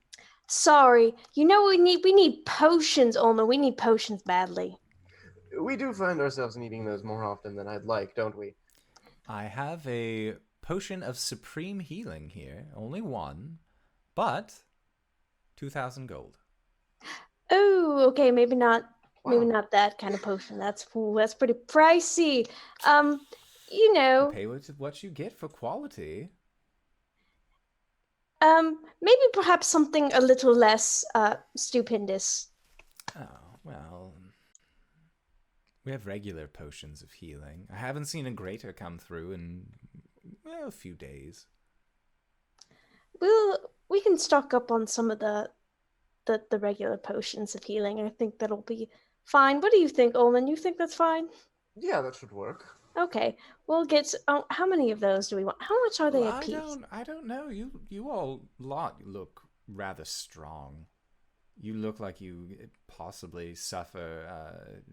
Sorry. You know we need potions, Ulman. We need potions badly. We do find ourselves needing those more often than I'd like, don't we? I have a potion of supreme healing here. Only one, but 2,000 gold. Oh, okay. Maybe not. Wow. Maybe not that kind of potion. That's pretty pricey. You know. Pay what you get for quality. Maybe perhaps something a little less stupendous. Oh, well. We have regular potions of healing. I haven't seen a greater come through in a few days. We can stock up on some of the regular potions of healing. I think that'll be fine. What do you think, Ulman? You think that's fine? Yeah, that should work. Okay, we'll get. How many of those do we want? How much are they a piece? I don't know. You all look rather strong. You look like you possibly suffer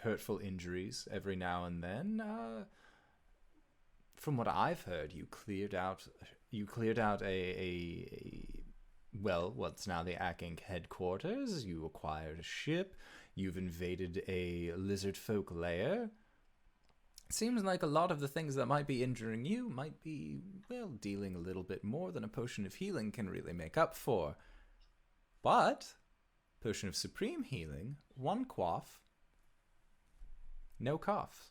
hurtful injuries every now and then. From what I've heard, you cleared out what's now the Acq Inc. headquarters. You acquired a ship. You've invaded a lizard folk lair. Seems like a lot of the things that might be injuring you might be, well, dealing a little bit more than a potion of healing can really make up for. But potion of supreme healing, 1 quaff, no cough.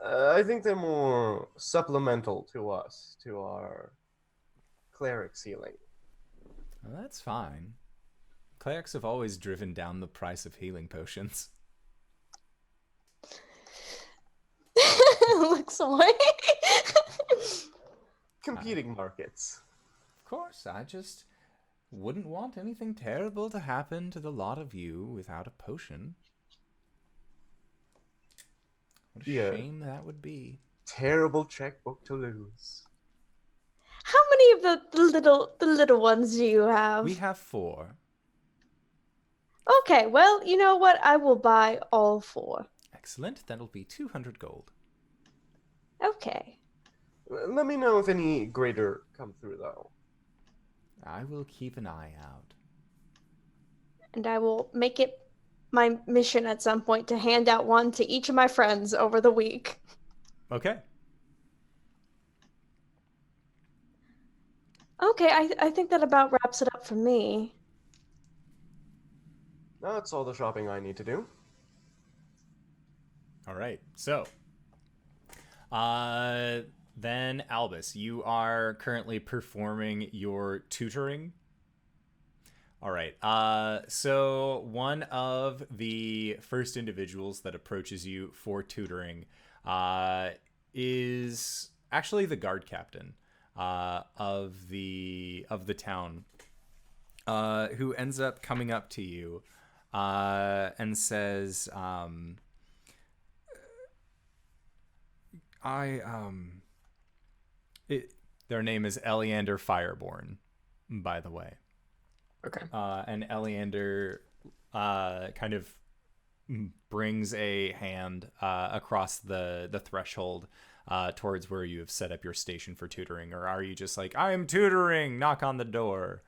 I think they're more supplemental to us, to our cleric's healing. Well, that's fine. Clerics have always driven down the price of healing potions. Looks away. Competing markets. Of course, I just wouldn't want anything terrible to happen to the lot of you without a potion. What a shame that would be. Terrible checkbook to lose. How many of the little ones do you have? We have 4. Okay, well, you know what? I will buy all 4. Excellent. That'll be 200 gold. Okay. Let me know if any greater come through, though. I will keep an eye out. And I will make it my mission at some point to hand out one to each of my friends over the week. Okay. Okay, I think that about wraps it up for me. That's all the shopping I need to do. All right. So, then Albus, you are currently performing your tutoring. All right. So one of the first individuals that approaches you for tutoring is actually the guard captain of the town, who ends up coming up to you and says, their name is Eleander Fireborn, by the way. Okay. And Eleander kind of brings a hand across the threshold towards where you have set up your station for tutoring, or are you just like, I am tutoring, knock on the door?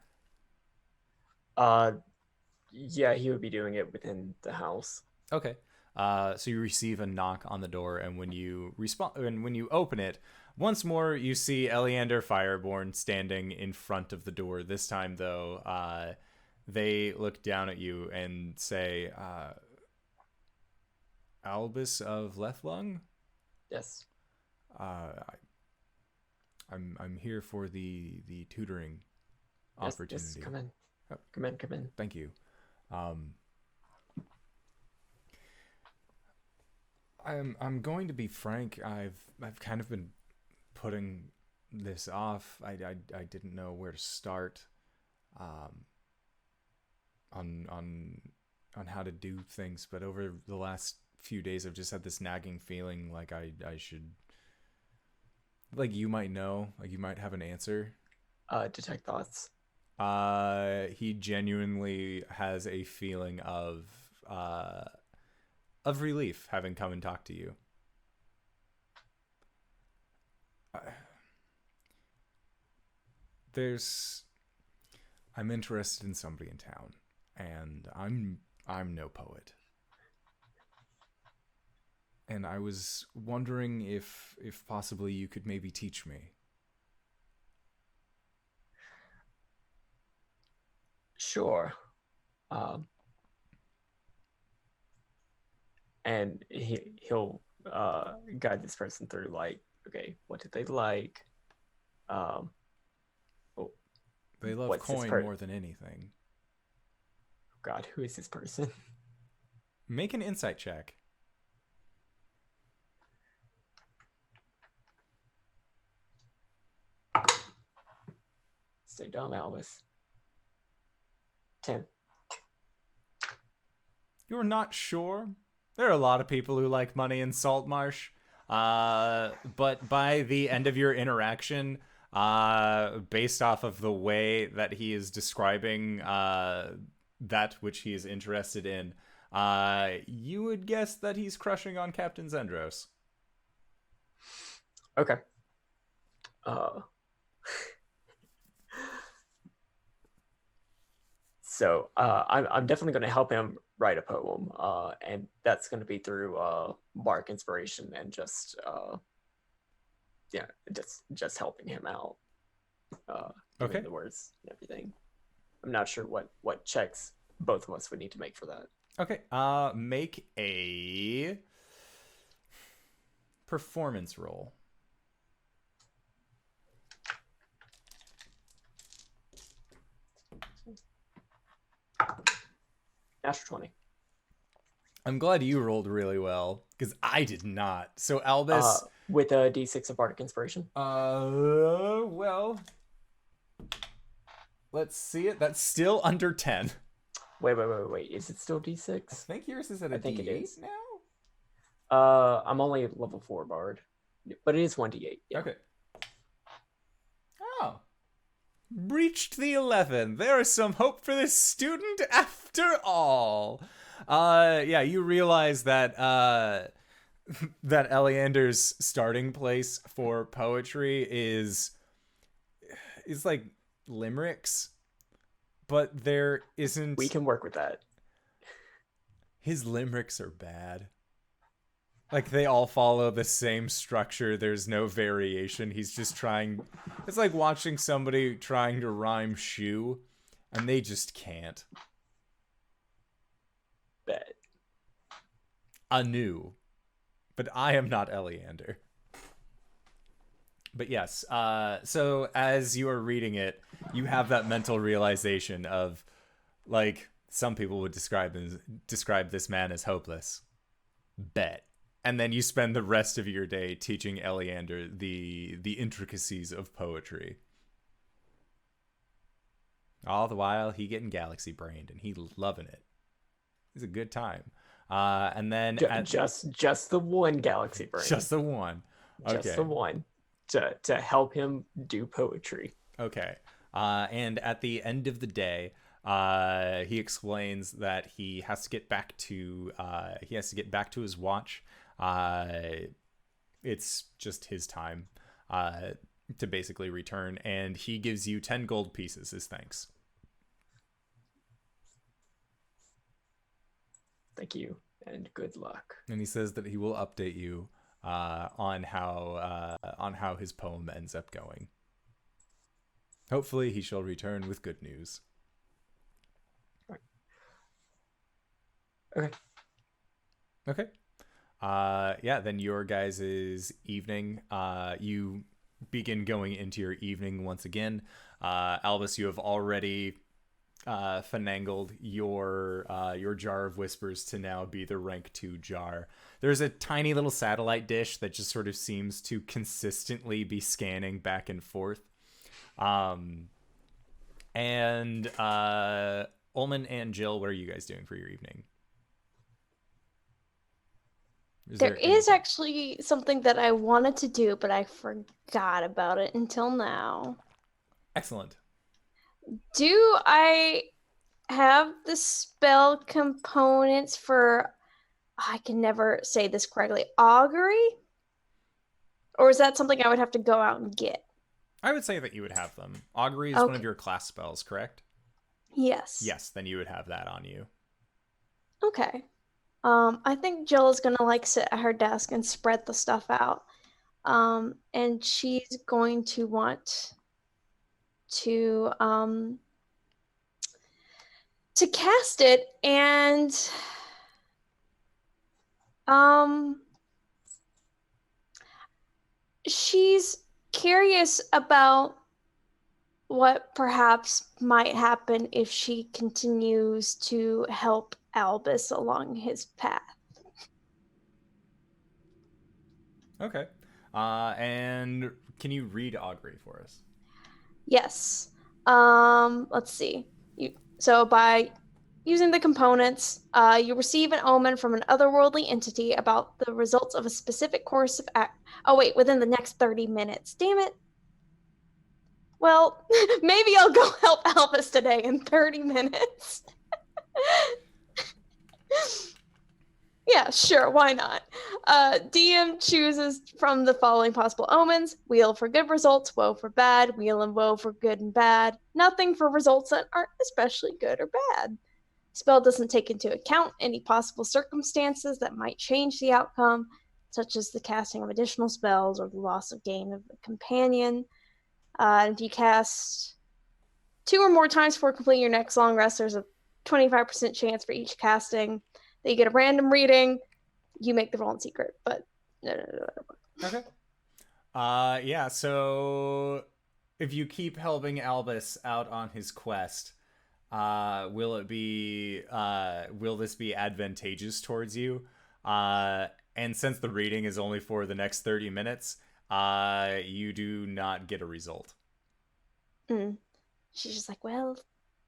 Yeah, he would be doing it within the house. Okay. So you receive a knock on the door, and when you open it, once more you see Eleander Fireborn standing in front of the door. This time, though, they look down at you and say, Albus of Lethlung? Yes. I'm here for the tutoring opportunity. Yes, come in. Oh. Come in. Thank you. I'm going to be frank. I've kind of been putting this off. I didn't know where to start on how to do things, but over the last few days I've just had this nagging feeling like I should, like, you might know, like you might have an answer. Detect thoughts. He genuinely has a feeling of relief having come and talked to you. I'm interested in somebody in town, and I'm no poet. And I was wondering if possibly you could maybe teach me. Sure. And he'll guide this person through, like, okay, what did they like? They love coin more than anything. God, who is this person? Make an insight check. Stay dumb, Albus. 10. You're not sure? There are a lot of people who like money in Saltmarsh. But by the end of your interaction, based off of the way that he is describing that which he is interested in, you would guess that he's crushing on Captain Zendros. Okay. So I'm definitely going to help him write a poem, and that's going to be through bark inspiration and just just helping him out. Okay. The words and everything. I'm not sure what checks both of us would need to make for that. Okay. Make a performance roll. Natural 20. I'm glad you rolled really well, because I did not. So Albus, with a D6 of bardic inspiration. Well, let's see it. That's still under 10. Wait. Is it still D6? I think yours is at a I think D8 it is. now. I'm only level 4 bard, but it is 1d8. Yeah. Okay. Oh. Reached the 11. There is some hope for this student after all. Yeah, you realize that that Eleander's starting place for poetry is like limericks, but there isn't. We can work with that. His limericks are bad. Like, they all follow the same structure. There's no variation. He's just trying. It's like watching somebody trying to rhyme shoe, and they just can't. Bet. Anew. But I am not Eleander. But yes, so as you are reading it, you have that mental realization of, like, some people would describe this man as hopeless. Bet. And then you spend the rest of your day teaching Eleander the intricacies of poetry. All the while, he getting galaxy brained, and he loving it. It's a good time. And then just the one galaxy brain. Just the one. Okay. Just the one to help him do poetry. Okay. And at the end of the day, he explains that he has to get back to his watch. It's just his time to basically return, and he gives you 10 gold pieces as thanks. Thank you, and good luck. And he says that he will update you on how his poem ends up going. Hopefully, he shall return with good news. Okay. Okay. Yeah, then your guys' evening, you begin going into your evening once again. Albus, you have already finagled your jar of whispers to now be the rank 2 jar. There's a tiny little satellite dish that just sort of seems to consistently be scanning back and forth. And Ulman and Jill, what are you guys doing for your evening? There is actually something that I wanted to do, but I forgot about it until now. Excellent. Do I have the spell components for, I can never say this correctly, augury? Or is that something I would have to go out and get? I would say that you would have them. Augury is one of your class spells, correct? Yes. Yes, then you would have that on you. Okay. I think Jill is gonna like sit at her desk and spread the stuff out. And she's going to want to cast it, and she's curious about what perhaps might happen if she continues to help Albus along his path. Okay. And can you read augury for us? Yes. Let's see. So by using the components, you receive an omen from an otherworldly entity about the results of a specific course of within the next 30 minutes. Damn it. Well, maybe I'll go help Albus today in 30 minutes. Yeah, sure, why not? DM chooses from the following possible omens: wheel for good results, woe for bad, wheel and woe for good and bad, nothing for results that aren't especially good or bad. Spell doesn't take into account any possible circumstances that might change the outcome, such as the casting of additional spells or the loss of gain of a companion. If you cast 2 or more times before completing your next long rest, there's a 25% chance for each casting that you get a random reading. You make the roll in secret, but no. Okay. Yeah, so if you keep helping Albus out on his quest, will this be advantageous towards you? And since the reading is only for the next 30 minutes, you do not get a result. She's just like, well,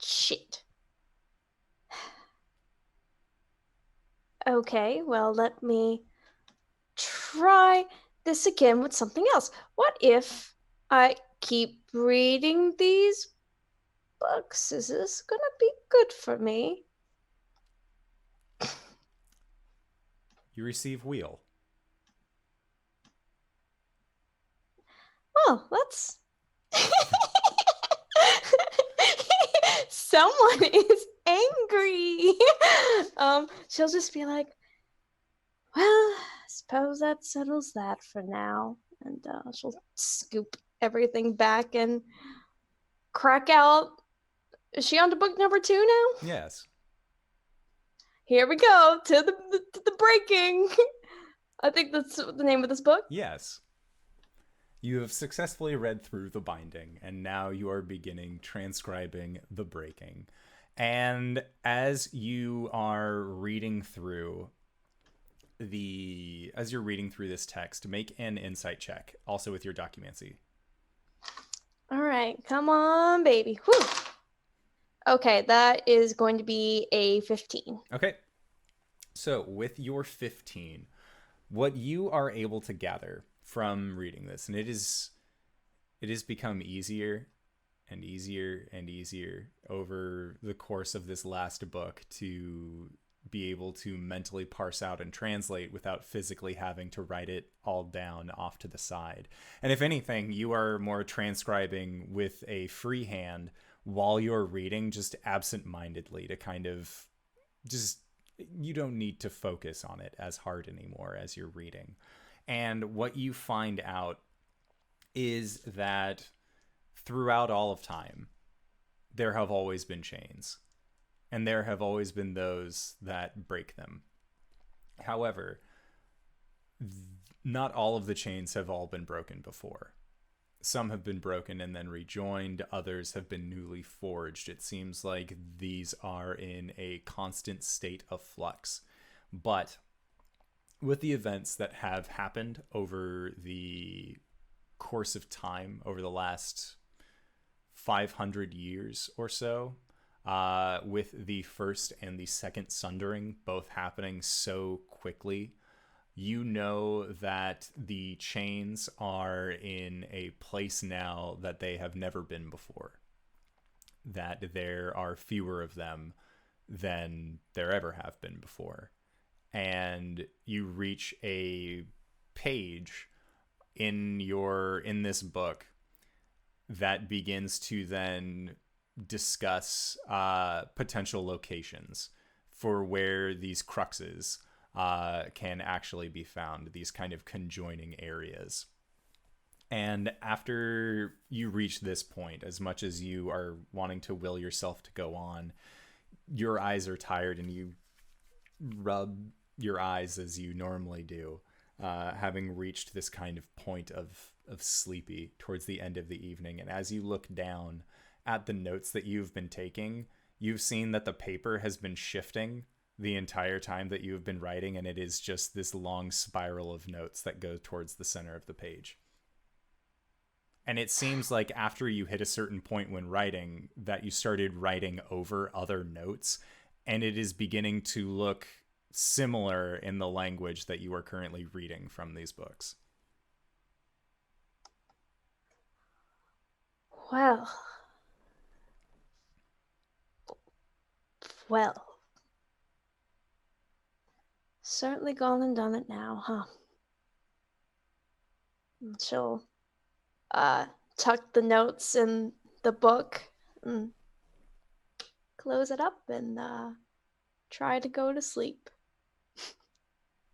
shit. Okay, well, let me try this again with something else. What if I keep reading these books? Is this gonna be good for me? You receive wheel. Oh, that's... Someone is angry. She'll just be like, well, I suppose that settles that for now. And she'll scoop everything back and crack out. Is she on to book number 2 now? Yes. Here we go to the breaking. I think that's the name of this book. Yes. You have successfully read through the binding, and now you are beginning transcribing the breaking. And as you are reading through this text, make an insight check, also with your documancy. All right, come on, baby. Whew. Okay, that is going to be a 15. Okay. So with your 15, what you are able to gather from reading this, and it has become easier and easier and easier over the course of this last book to be able to mentally parse out and translate without physically having to write it all down off to the side. And if anything, you are more transcribing with a free hand while you're reading, just absent-mindedly, to kind of just, you don't need to focus on it as hard anymore as you're reading. And what you find out is that throughout all of time, there have always been chains, and there have always been those that break them. However, not all of the chains have all been broken before. some have been broken and then rejoined, others have been newly forged. It seems like these are in a constant state of flux. But with the events that have happened over the course of time, over the last 500 years or so, with the first and the second sundering both happening so quickly, you know that the chains are in a place now that they have never been before. That there are fewer of them than there ever have been before. And you reach a page in this book that begins to then discuss potential locations for where these cruxes can actually be found, these kind of conjoining areas. And after you reach this point, as much as you are wanting to will yourself to go on, your eyes are tired and you rub your eyes as you normally do, having reached this kind of point of sleepy towards the end of the evening. And as you look down at the notes that you've been taking, you've seen that the paper has been shifting the entire time that you've been writing, and it is just this long spiral of notes that go towards the center of the page. And it seems like after you hit a certain point when writing, that you started writing over other notes, and it is beginning to look similar in the language that you are currently reading from these books. Well. Certainly gone and done it now, huh? And she'll tuck the notes in the book and close it up and try to go to sleep.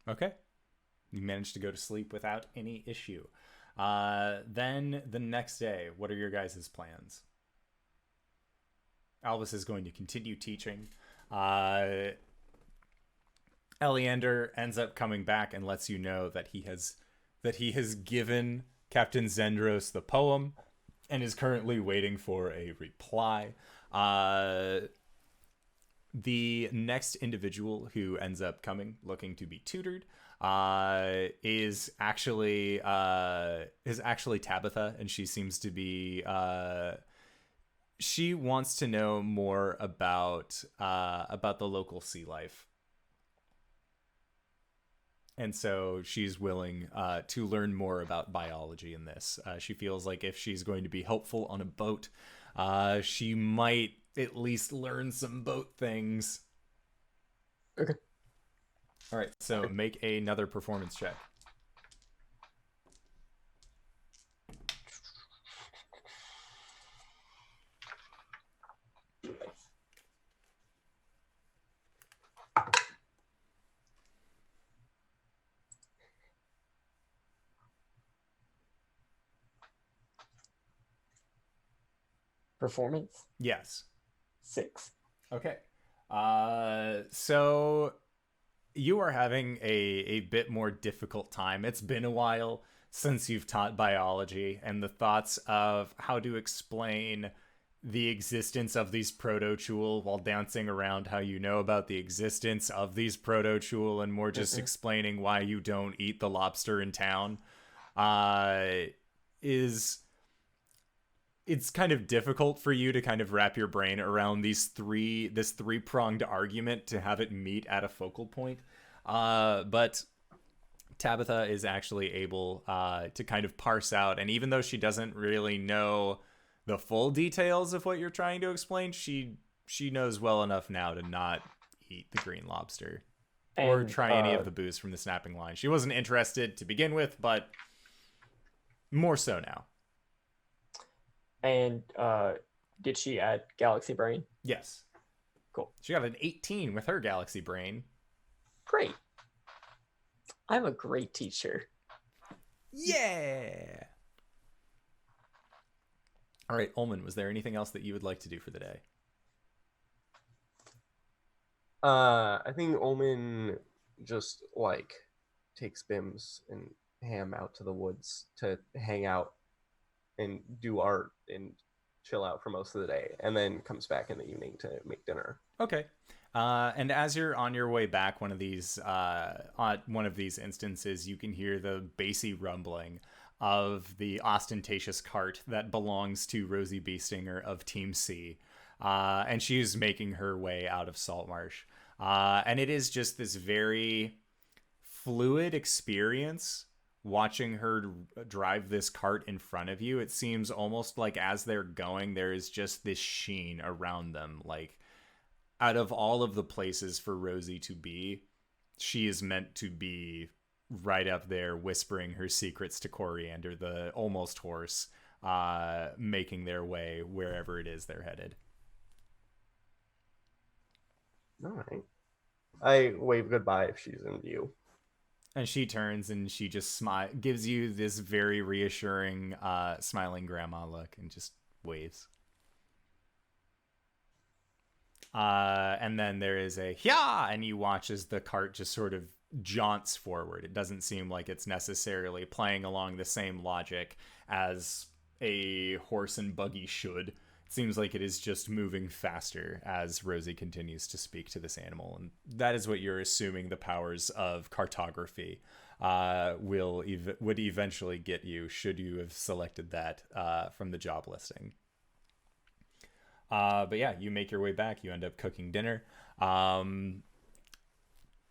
Okay. You managed to go to sleep without any issue. Then the next day, what are your guys' plans? Albus is going to continue teaching. Eleander ends up coming back and lets you know that he has given Captain Zendros the poem and is currently waiting for a reply. The next individual who ends up coming looking to be tutored is actually Tabitha, and she seems to be she wants to know more about the local sea life. And so she's willing to learn more about biology in this. She feels like if she's going to be helpful on a boat, she might at least learn some boat things. Okay. All right, so make another performance check. Performance? Yes. 6. Okay. So you are having a bit more difficult time. It's been a while since you've taught biology, and the thoughts of how to explain the existence of these protochul while dancing around how you know about the existence of these protochul and more just explaining why you don't eat the lobster in town it's kind of difficult for you to kind of wrap your brain around this three-pronged argument to have it meet at a focal point. But Tabitha is actually able to kind of parse out, and even though she doesn't really know the full details of what you're trying to explain, she knows well enough now to not eat the green lobster or try any of the booze from the snapping line. She wasn't interested to begin with, but more so now. And did she add Galaxy Brain? Yes. Cool. She got an 18 with her Galaxy Brain. Great. I'm a great teacher. Yeah. All right, Ulman, was there anything else that you would like to do for the day? I think Ulman just takes Bims and Ham out to the woods to hang out and do art and chill out for most of the day, and then comes back in the evening to make dinner. Okay. And as you're on your way back, one of these instances, you can hear the bassy rumbling of the ostentatious cart that belongs to Rosie Beestinger of Team C. And she's making her way out of Saltmarsh. And it is just this very fluid experience watching her drive this cart in front of you. It seems almost like as they're going, there is just this sheen around them. Like, out of all of the places for Rosie to be, she is meant to be right up there whispering her secrets to Coriander, the almost horse, making their way wherever it is they're headed. All right. I wave goodbye if she's in view. And she turns and she just gives you this very reassuring, smiling grandma look and just waves. And then there is a "yeah," and you watch as the cart just sort of jaunts forward. It doesn't seem like it's necessarily playing along the same logic as a horse and buggy should. It seems like it is just moving faster as Rosie continues to speak to this animal. And that is what you're assuming the powers of cartography would eventually get you, should you have selected that from the job listing. But yeah, you make your way back. You end up cooking dinner.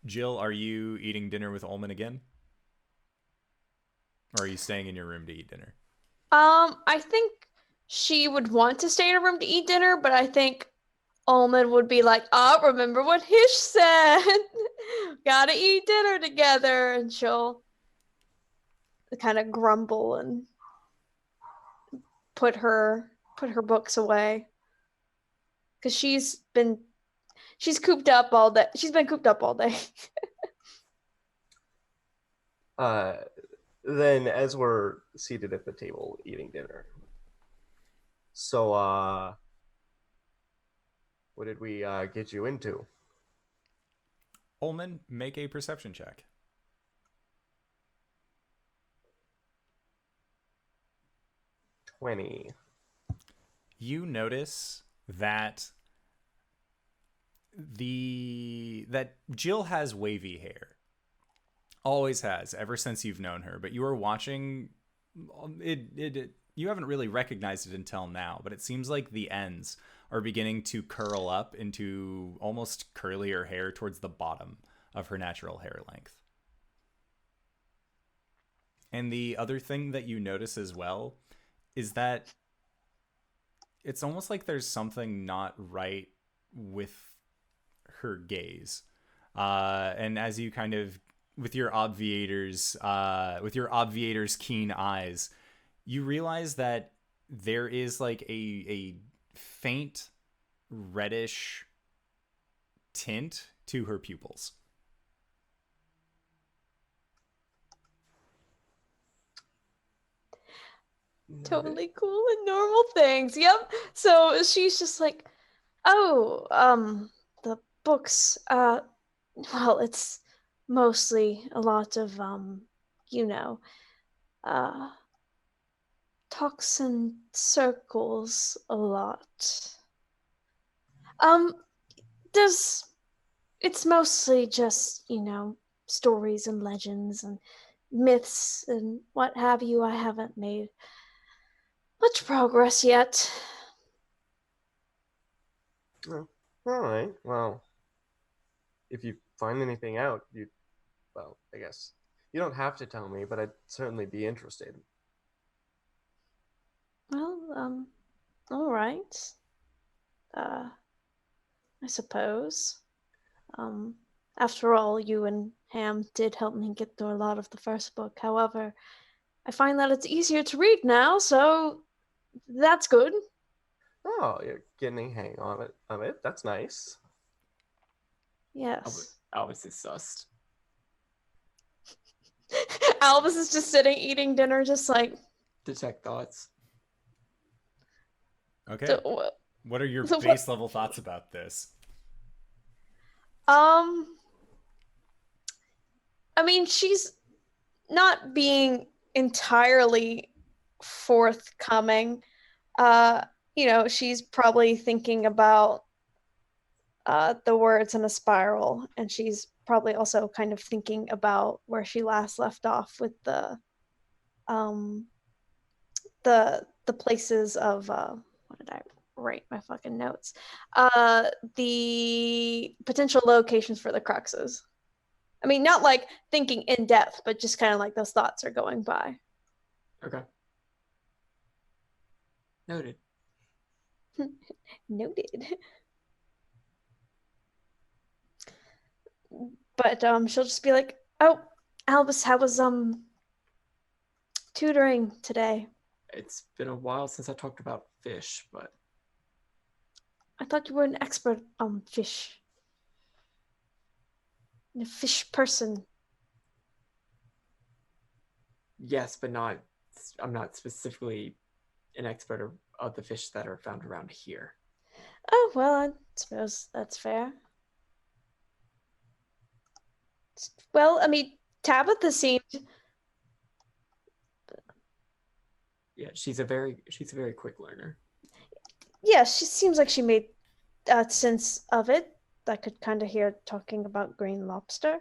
Jill, are you eating dinner with Ulman again? Or are you staying in your room to eat dinner? I think she would want to stay in her room to eat dinner, but I think Ulman would be like, "Oh, remember what Hish said? Gotta eat dinner together," and she'll kind of grumble and put her books away. Because she's cooped up all day. She's been cooped up all day. Then as we're seated at the table eating dinner, so what did we get you into? Ulman, make a perception check. 20. You notice that Jill has wavy hair. Always has, ever since you've known her. But you are watching it. You haven't really recognized it until now, but it seems like the ends are beginning to curl up into almost curlier hair towards the bottom of her natural hair length. And the other thing that you notice as well is that it's almost like there's something not right with her gaze. And as you kind of, with your obviator's keen eyes, you realize that there is like a faint reddish tint to her pupils. Totally cool and normal things. Yep. So she's just like, "Oh, the books, well, it's mostly a lot of, talks in circles a lot. It's mostly just, stories and legends and myths and what have you. I haven't made much progress yet." Oh, all right. Well, if you find anything out, I guess you don't have to tell me, but I'd certainly be interested. Well, all right. I suppose. After all, you and Ham did help me get through a lot of the first book. However, I find that it's easier to read now, so that's good. Oh, you're getting a hang of it. That's nice. Yes. Albus is sussed. Albus is just sitting eating dinner, just like, Detect thoughts. Okay. So, what are your so base level thoughts about this? I mean, she's not being entirely forthcoming. She's probably thinking about the words in a spiral, and she's probably also kind of thinking about where she last left off with the places of what did I write my fucking notes? The potential locations for the cruxes. I mean, not like thinking in depth, but just kind of like those thoughts are going by. Okay. Noted. Noted. But she'll just be like, "Oh, Albus, how was tutoring today? It's been a while since I talked about fish, but I thought you were an expert on fish. A fish person." yes, but I'm not specifically an expert of the fish that are found around here. Oh, well, I suppose that's fair. Well, I mean, Tabitha seemed... Yeah, she's a very quick learner. Yeah, she seems like she made sense of it. I could kind of hear talking about green lobster.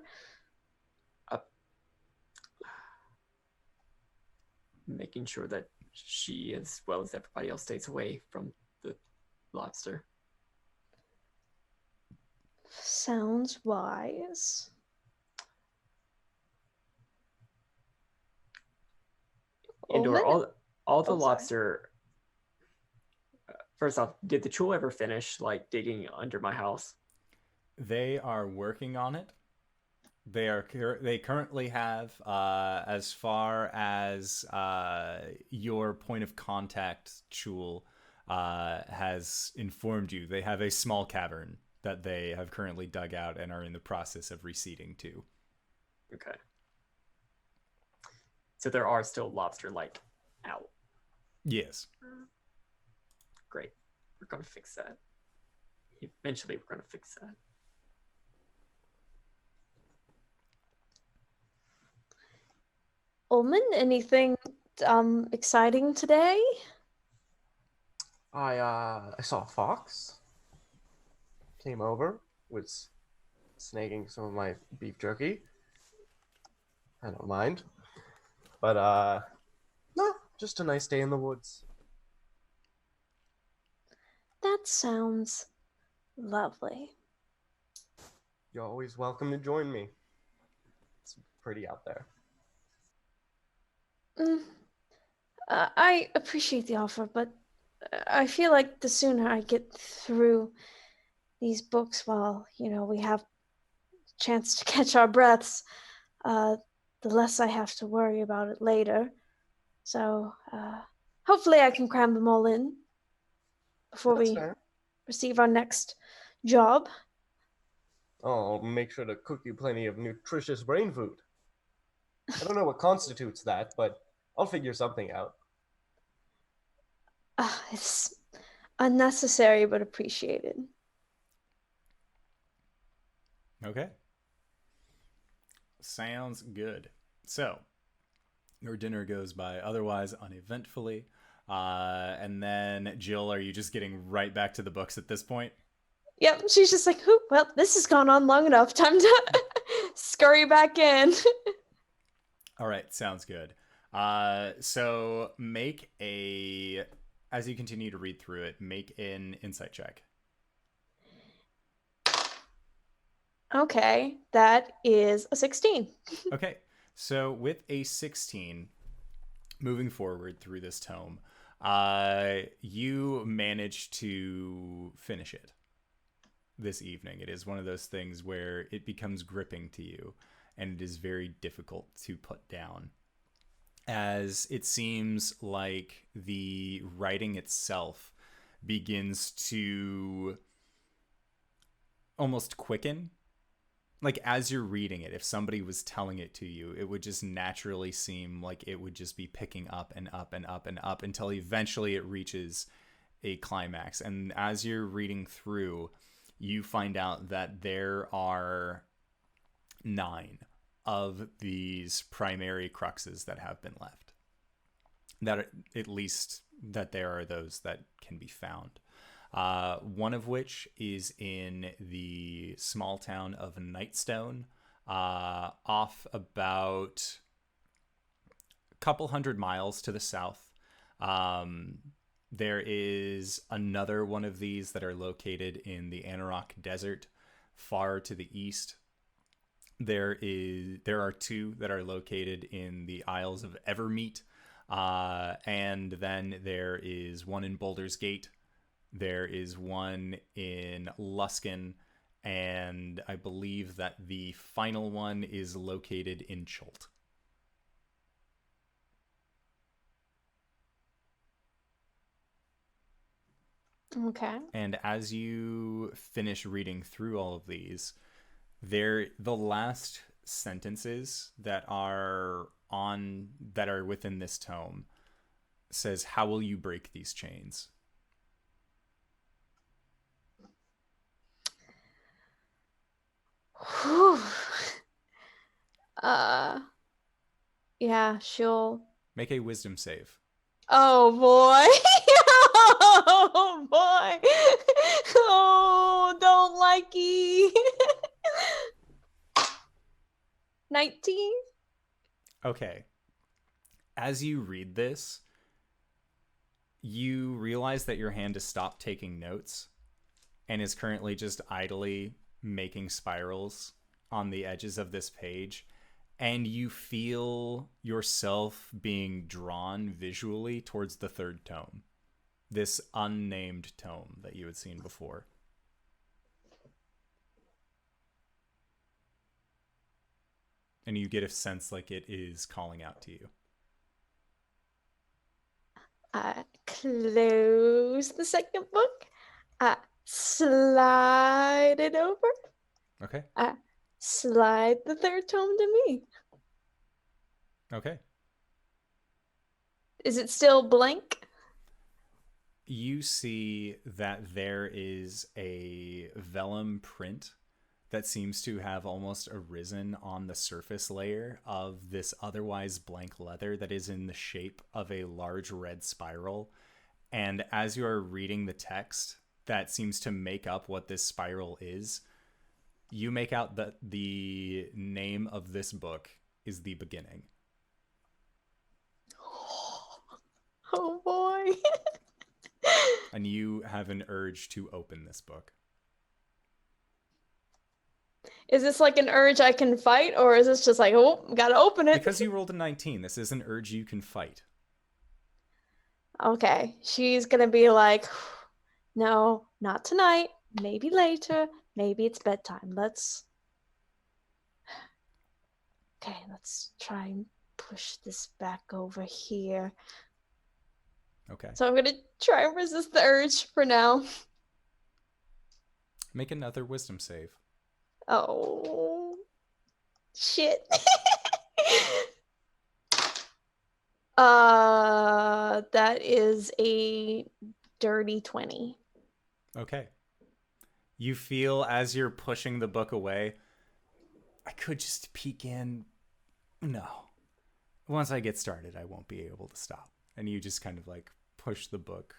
Making sure that she, as well as everybody else, stays away from the lobster. Sounds wise. Indoor, Ulman? all the Oh, sorry. lobster. First off, did the Chul ever finish like digging under my house? They are working on it. They currently have, as far as your point of contact, Chul, has informed you, they have a small cavern that they have currently dug out and are in the process of reseeding to. Okay. So there are still lobster like out. Yes. Great. We're gonna fix that. Eventually, we're gonna fix that. Ulman, anything exciting today? I saw a fox. Came over, was snagging some of my beef jerky. I don't mind. But no, just a nice day in the woods. That sounds lovely. You're always welcome to join me. It's pretty out there. I appreciate the offer, but I feel like the sooner I get through these books while, we have a chance to catch our breaths, the less I have to worry about it later. So hopefully I can cram them all in before That's we fair. receive our next job. I'll make sure to cook you plenty of nutritious brain food. I don't know what constitutes that, but I'll figure something out. It's unnecessary but appreciated. Okay. Sounds good. So, your dinner goes by otherwise uneventfully. And then, Jill, are you just getting right back to the books at this point? Yep, she's just like, well, this has gone on long enough. Time to scurry back in. All right, sounds good. So as you continue to read through it, make an insight check. Okay, that is a 16. Okay, so with a 16, moving forward through this tome, you manage to finish it this evening. It is one of those things where it becomes gripping to you, and it is very difficult to put down, as it seems like the writing itself begins to almost quicken. Like, as you're reading it, if somebody was telling it to you, it would just naturally seem like it would just be picking up and up and up and up until eventually it reaches a climax. And as you're reading through, you find out that there are 9 of these primary cruxes that have been left. at least that there are those that can be found. One of which is in the small town of Nightstone, off about a couple 100 miles to the south. There is another one of these that are located in the Anarok Desert, far to the east. There are two that are located in the Isles of Evermeet, and then there is one in Boulder's Gate. There is one in Luskin, and I believe that the final one is located in Cholt. Okay. And as you finish reading through all of these, the last sentences that are within this tome says, "How will you break these chains?" Whew. Yeah, she'll. Make a wisdom save. Oh boy. Oh boy. Oh, don't likey. 19? Okay. As you read this, you realize that your hand has stopped taking notes and is currently just idly making spirals on the edges of this page. And you feel yourself being drawn visually towards the third tome. This unnamed tome that you had seen before. And you get a sense like it is calling out to you. I close the second book. I slide it over. Okay. I slide the third tome to me. Okay. Is it still blank? You see that there is a vellum print that seems to have almost arisen on the surface layer of this otherwise blank leather that is in the shape of a large red spiral. And as you are reading the text that seems to make up what this spiral is, you make out that the name of this book is The Beginning. Oh boy. And you have an urge to open this book. Is this like an urge I can fight, or is this just like, oh, gotta open it? Because you rolled a 19, this is an urge you can fight. Okay, she's gonna be like, no, not tonight. Maybe later. Maybe it's bedtime. Let's try and push this back over here. Okay. So I'm gonna try and resist the urge for now. Make another wisdom save. Oh, shit. That is a dirty 20. Okay. You feel as you're pushing the book away, I could just peek in. No. Once I get started, I won't be able to stop. And you just kind of like push the book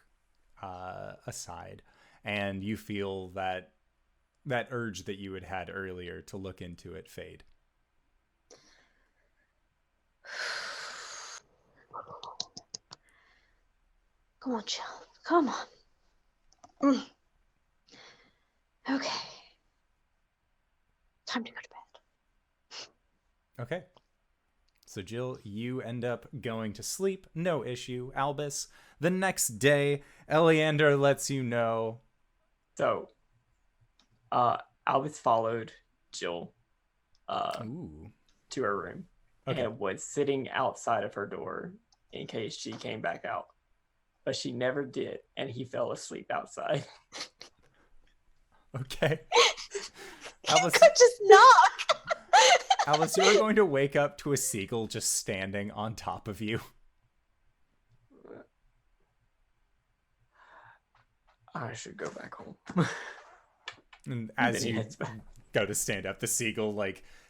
aside. And you feel that urge that you had earlier to look into it fade. Come on, Jill. Come on. Okay. Time to go to bed. Okay. So Jill, you end up going to sleep. No issue. Albus, the next day, Eleander lets you know. So, Albus followed Jill to her room and was sitting outside of her door in case she came back out. But she never did, and he fell asleep outside. Okay. Albus, you could just knock. Albus, you are going to wake up to a seagull just standing on top of you. I should go back home. And as you go to stand up, the seagull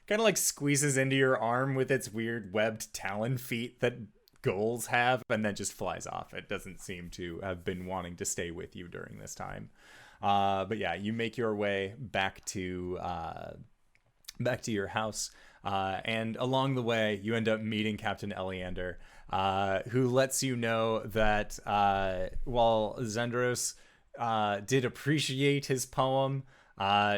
kind of squeezes into your arm with its weird webbed talon feet that gulls have, and then just flies off. It doesn't seem to have been wanting to stay with you during this time. But yeah, you make your way back to your house, and along the way, you end up meeting Captain Eleander, who lets you know that while Zendros did appreciate his poem,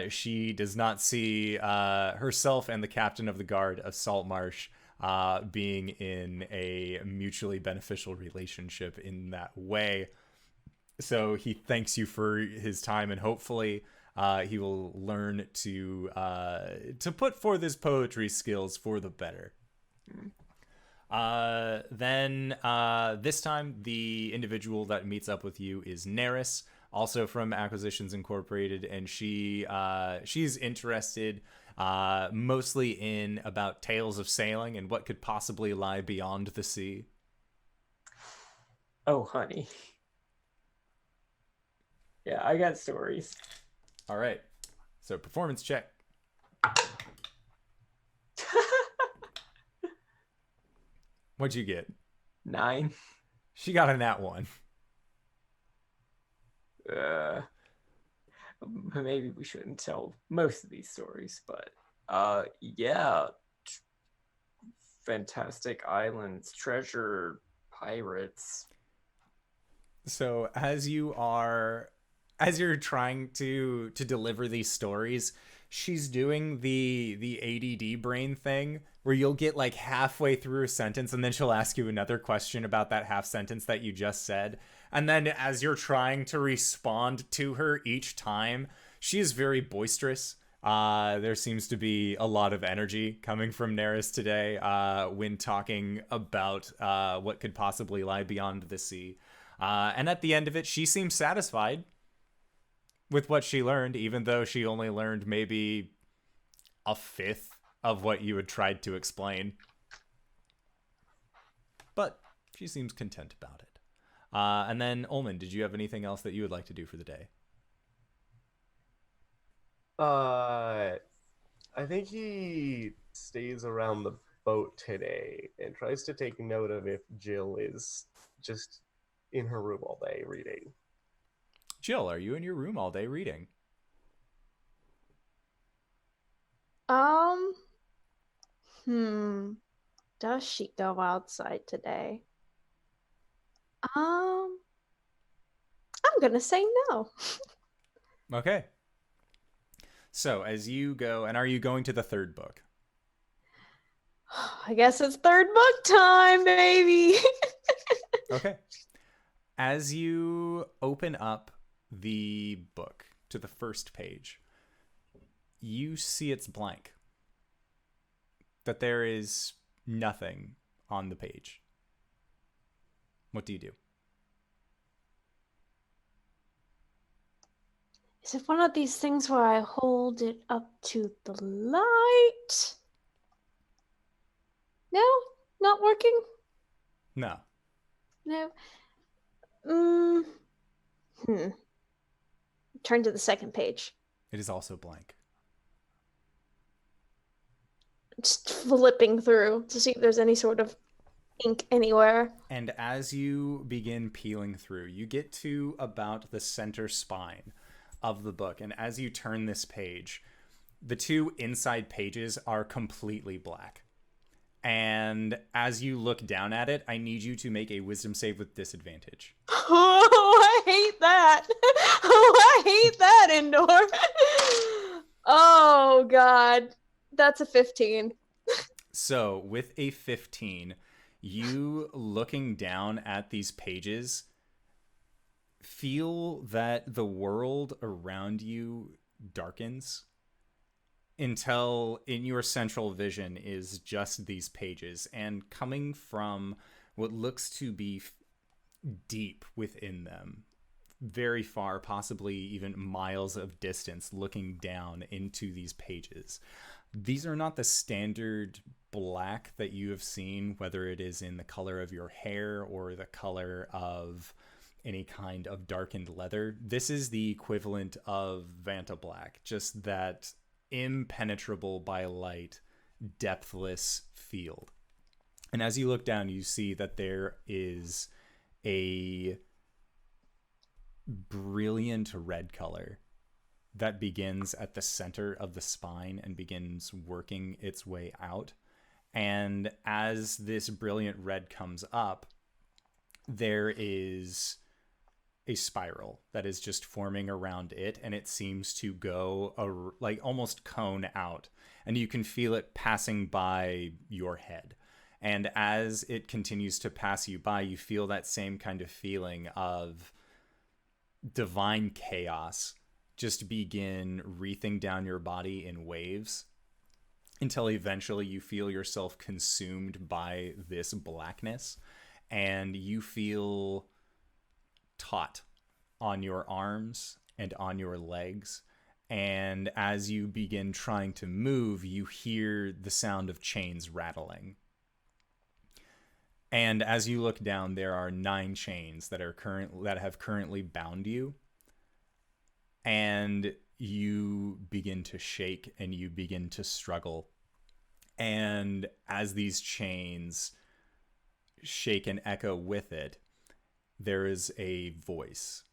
she does not see herself and the captain of the guard of Saltmarsh being in a mutually beneficial relationship in that way. So he thanks you for his time, and hopefully he will learn to put forth his poetry skills for the better. Then this time, the individual that meets up with you is Neris, also from Acquisitions Incorporated, and she's interested mostly in about tales of sailing and what could possibly lie beyond the sea. Oh, honey. Yeah, I got stories. All right. So performance check. What'd you get? 9. She got a nat 1. Maybe we shouldn't tell most of these stories, but yeah. Fantastic islands, treasure, pirates. So as you're trying to deliver these stories, she's doing the ADD brain thing where you'll get like halfway through a sentence and then she'll ask you another question about that half sentence that you just said. And then as you're trying to respond to her each time, she is very boisterous. There seems to be a lot of energy coming from Neris today when talking about what could possibly lie beyond the sea. And at the end of it, she seems satisfied with what she learned, even though she only learned maybe a fifth of what you had tried to explain. But she seems content about it. And then, Ulman, did you have anything else that you would like to do for the day? I think he stays around the boat today and tries to take note of if Jill is just in her room all day reading. Jill, are you in your room all day reading? Does she go outside today? I'm gonna say no. Okay. So as you go, and are you going to the third book? I guess it's third book time, baby. Okay. As you open up the book to the first page, you see it's blank. That there is nothing on the page. What do you do? Is it one of these things where I hold it up to the light? No? Not working? No. No. Turn to the second page. It is also blank. Just flipping through to see if there's any sort of ink anywhere. And as you begin peeling through, you get to about the center spine of the book. And as you turn this page, the two inside pages are completely black. And as you look down at it, I need you to make a wisdom save with disadvantage. Oh, I hate that. Oh, I hate that, Indoor. Oh, God. That's a 15. So with a 15, you looking down at these pages feel that the world around you darkens until in your central vision is just these pages, and coming from what looks to be deep within them, very far, possibly even miles of distance, looking down into these pages. These are not the standard black that you have seen, whether it is in the color of your hair or the color of any kind of darkened leather. This is the equivalent of Vanta Black, just that impenetrable by light, depthless field. And as you look down, you see that there is a brilliant red color that begins at the center of the spine and begins working its way out. And as this brilliant red comes up, there is a spiral that is just forming around it, and it seems to go like almost cone out, and you can feel it passing by your head. And as it continues to pass you by, you feel that same kind of feeling of divine chaos just begin wreathing down your body in waves, until eventually you feel yourself consumed by this blackness, and you feel taut on your arms and on your legs. And as you begin trying to move, you hear the sound of chains rattling. And as you look down, there are 9 chains that have currently bound you. And you begin to shake and you begin to struggle. And as these chains shake and echo with it, there is a voice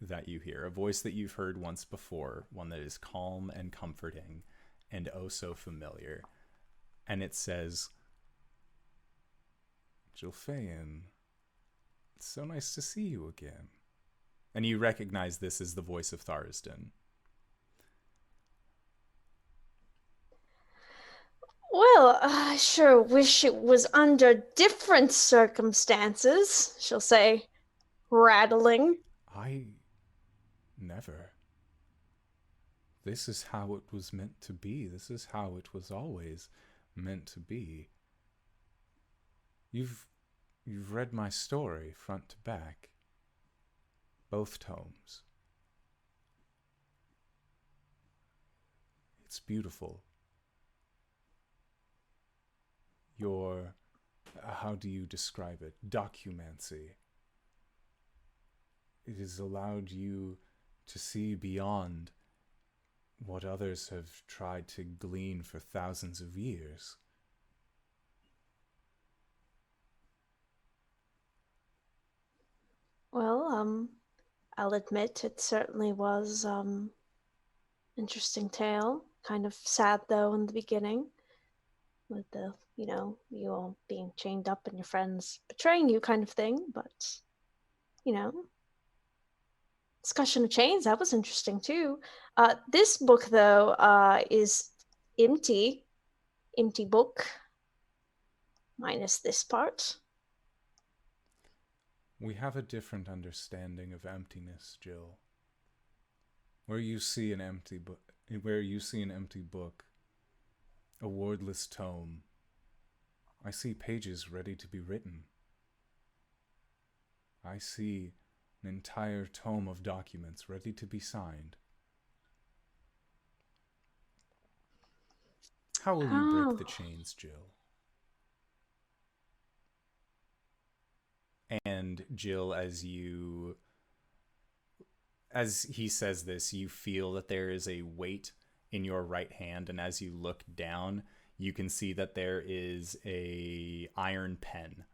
that you hear, a voice that you've heard once before, one that is calm and comforting and oh so familiar. And it says, "Jilfa'en, it's so nice to see you again." And you recognize this as the voice of Tharsden. Well, I sure wish it was under different circumstances, she'll say, rattling. I never. This is how it was meant to be. This is how it was always meant to be. You've read my story front to back. Both tomes. It's beautiful. Your, how do you describe it? Documancy. It has allowed you to see beyond what others have tried to glean for thousands of years. Well, I'll admit it certainly was interesting tale. Kind of sad though in the beginning, with the you all being chained up and your friends betraying you kind of thing. But discussion of chains, that was interesting too. This book though is empty book minus this part. We have a different understanding of emptiness, Jill. Where you see an empty book, a wordless tome, I see pages ready to be written. I see an entire tome of documents ready to be signed. How will you break the chains, Jill? And Jill, as he says this, you feel that there is a weight in your right hand, and as you look down, you can see that there is a iron pen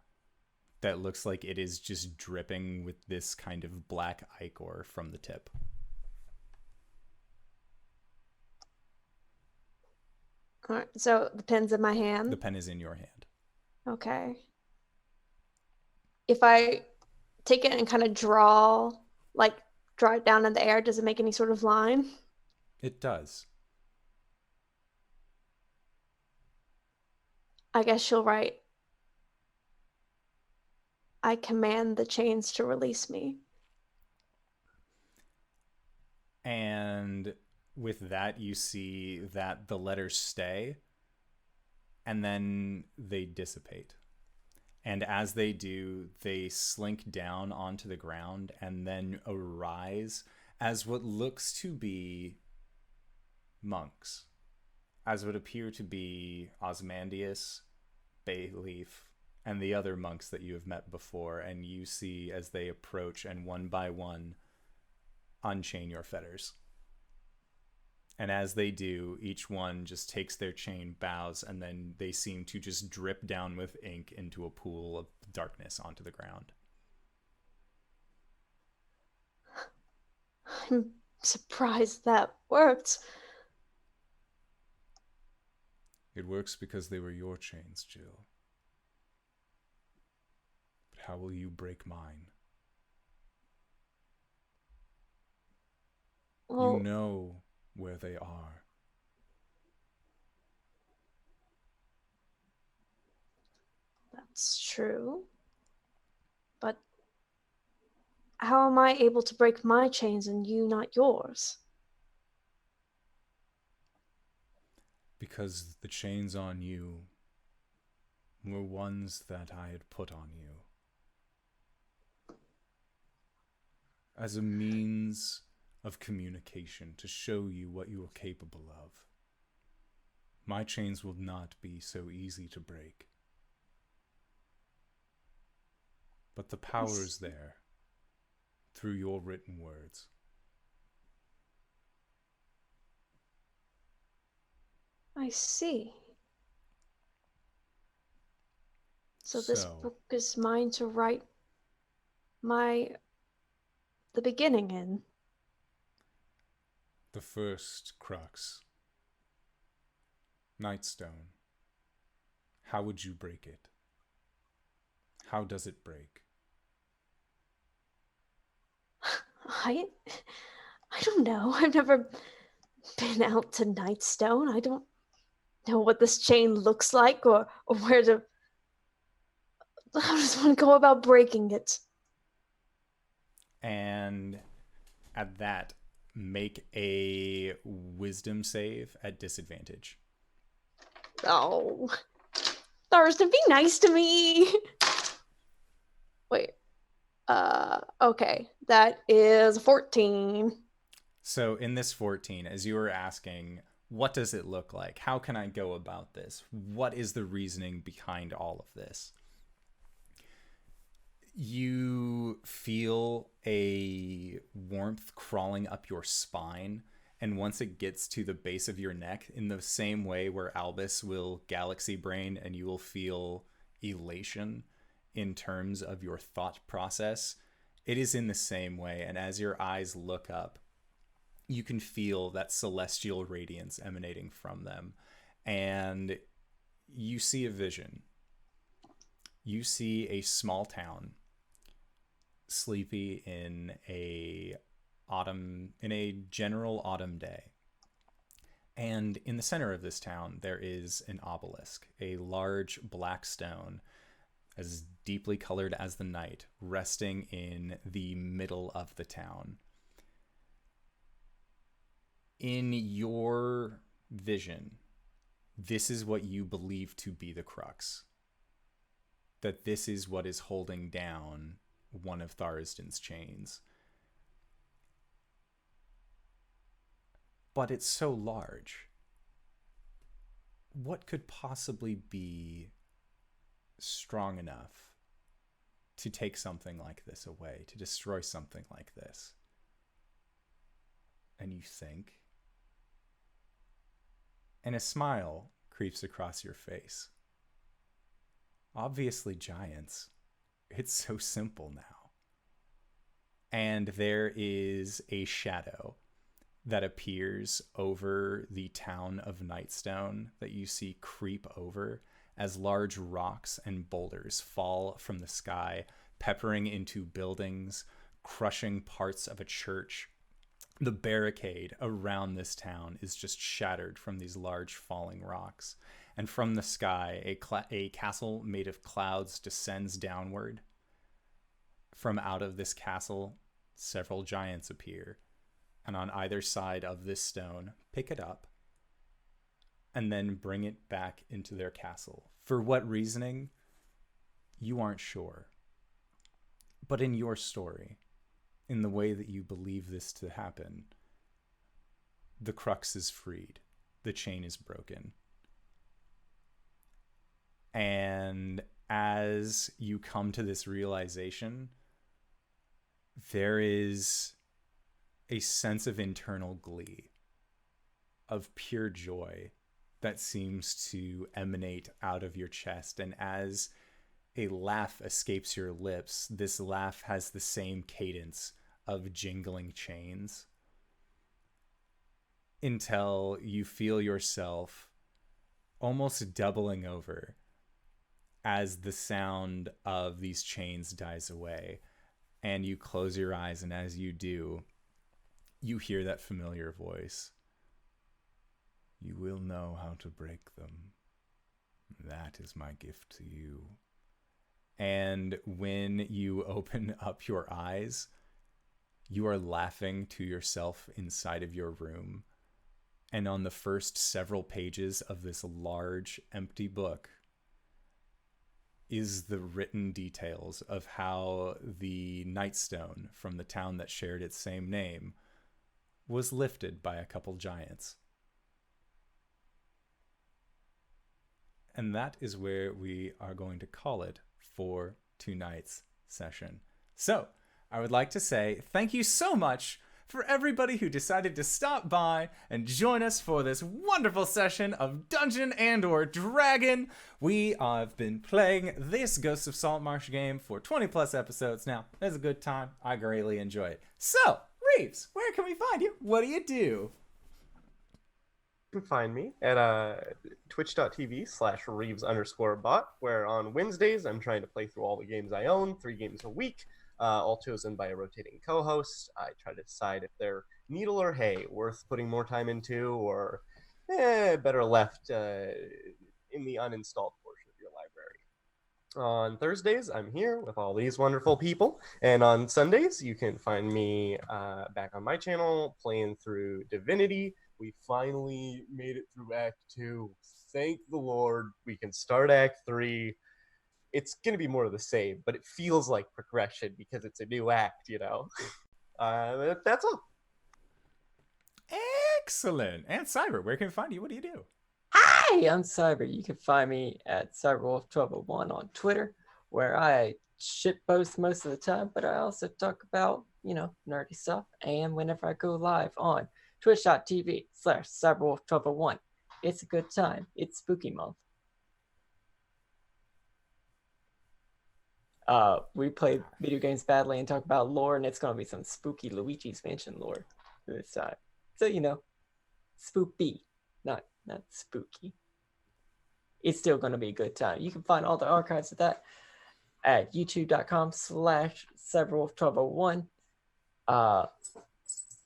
that looks like it is just dripping with this kind of black ichor from the tip. All right, so the pen's in my hand. The pen is in your hand. Okay. If I take it and kind of draw it down in the air, does it make any sort of line? It does. I guess she'll write, "I command the chains to release me." And with that, you see that the letters stay, and then they dissipate. And as they do, they slink down onto the ground and then arise as what looks to be monks, as would appear to be Osmandius, Bayleaf, and the other monks that you have met before. And you see as they approach and one by one unchain your fetters. And as they do, each one just takes their chain, bows, and then they seem to just drip down with ink into a pool of darkness onto the ground. I'm surprised that worked. It works because they were your chains, Jill. But how will you break mine? Well, You know where they are. that's true. But how am I able to break my chains and you not yours? Because the chains on you were ones that I had put on you. As a means of communication to show you what you are capable of. My chains will not be so easy to break. But the power is there, through your written words. I see. So this book is mine to write the beginning in. The first crux. Nightstone. How would you break it? How does it break? I don't know. I've never been out to Nightstone. I don't know what this chain looks like or where to. How does one go about breaking it? And at that, make a wisdom save at disadvantage. Oh, Thurston, be nice to me. Wait. Okay. That is 14. So in this 14, as you were asking, what does it look like? How can I go about this? What is the reasoning behind all of this? You feel a warmth crawling up your spine, and once it gets to the base of your neck, in the same way where Albus will galaxy brain and you will feel elation in terms of your thought process, it is in the same way. And as your eyes look up, you can feel that celestial radiance emanating from them. And you see a vision. You see a small town, sleepy in a general autumn day. And in the center of this town, there is an obelisk, a large black stone, as deeply colored as the night, resting in the middle of the town. In your vision, this is what you believe to be the crux. That this is what is holding down one of Thariston's chains. But it's so large. What could possibly be strong enough to take something like this away, to destroy something like this? And you think, and a smile creeps across your face. Obviously giants. It's so simple now. And there is a shadow that appears over the town of Nightstone that you see creep over as large rocks and boulders fall from the sky, peppering into buildings, crushing parts of a church. The barricade around this town is just shattered from these large falling rocks. And from the sky, a castle made of clouds descends downward. From out of this castle, several giants appear. And on either side of this stone, pick it up and then bring it back into their castle. For what reasoning? You aren't sure. But in your story, in the way that you believe this to happen, the crux is freed. The chain is broken. And as you come to this realization, there is a sense of internal glee. of pure joy that seems to emanate out of your chest. And as a laugh escapes your lips, this laugh has the same cadence of jingling chains until you feel yourself almost doubling over as the sound of these chains dies away. And you close your eyes, and as you do, you hear that familiar voice. You will know how to break them. That is my gift to you. And when you open up your eyes, you are laughing to yourself inside of your room. And on the first several pages of this large, empty book is the written details of how the Nightstone from the town that shared its same name was lifted by a couple giants. And that is where we are going to call it for tonight's session. So, I would like to say thank you so much for everybody who decided to stop by and join us for this wonderful session of Dungeon and/or Dragon. We have been playing this Ghosts of Saltmarsh game for 20 plus episodes now. It's a good time. I greatly enjoy it. So, Reeves, where can we find you? What do you do? You can find me at twitch.tv/Reeves_bot, where on Wednesdays I'm trying to play through all the games I own, 3 games a week. All chosen by a rotating co-host. I try to decide if they're needle or hay, worth putting more time into, or better left in the uninstalled portion of your library. On Thursdays, I'm here with all these wonderful people, and on Sundays, you can find me back on my channel playing through Divinity. We finally made it through Act 2. Thank the Lord. We can start Act 3. It's going to be more of the same, but it feels like progression because it's a new act, you know? That's all. Excellent. And Cyber, where can we find you? What do you do? Hi, I'm Cyber. You can find me at CyberWolf1201 on Twitter, where I shitpost most of the time, but I also talk about, nerdy stuff. And whenever I go live on twitch.tv/CyberWolf1201, it's a good time. It's spooky month. We play video games badly and talk about lore, and it's going to be some spooky Luigi's Mansion lore this time. So, spoopy, not spooky. It's still going to be a good time. You can find all the archives of that at youtube.com/CyberWolf1201,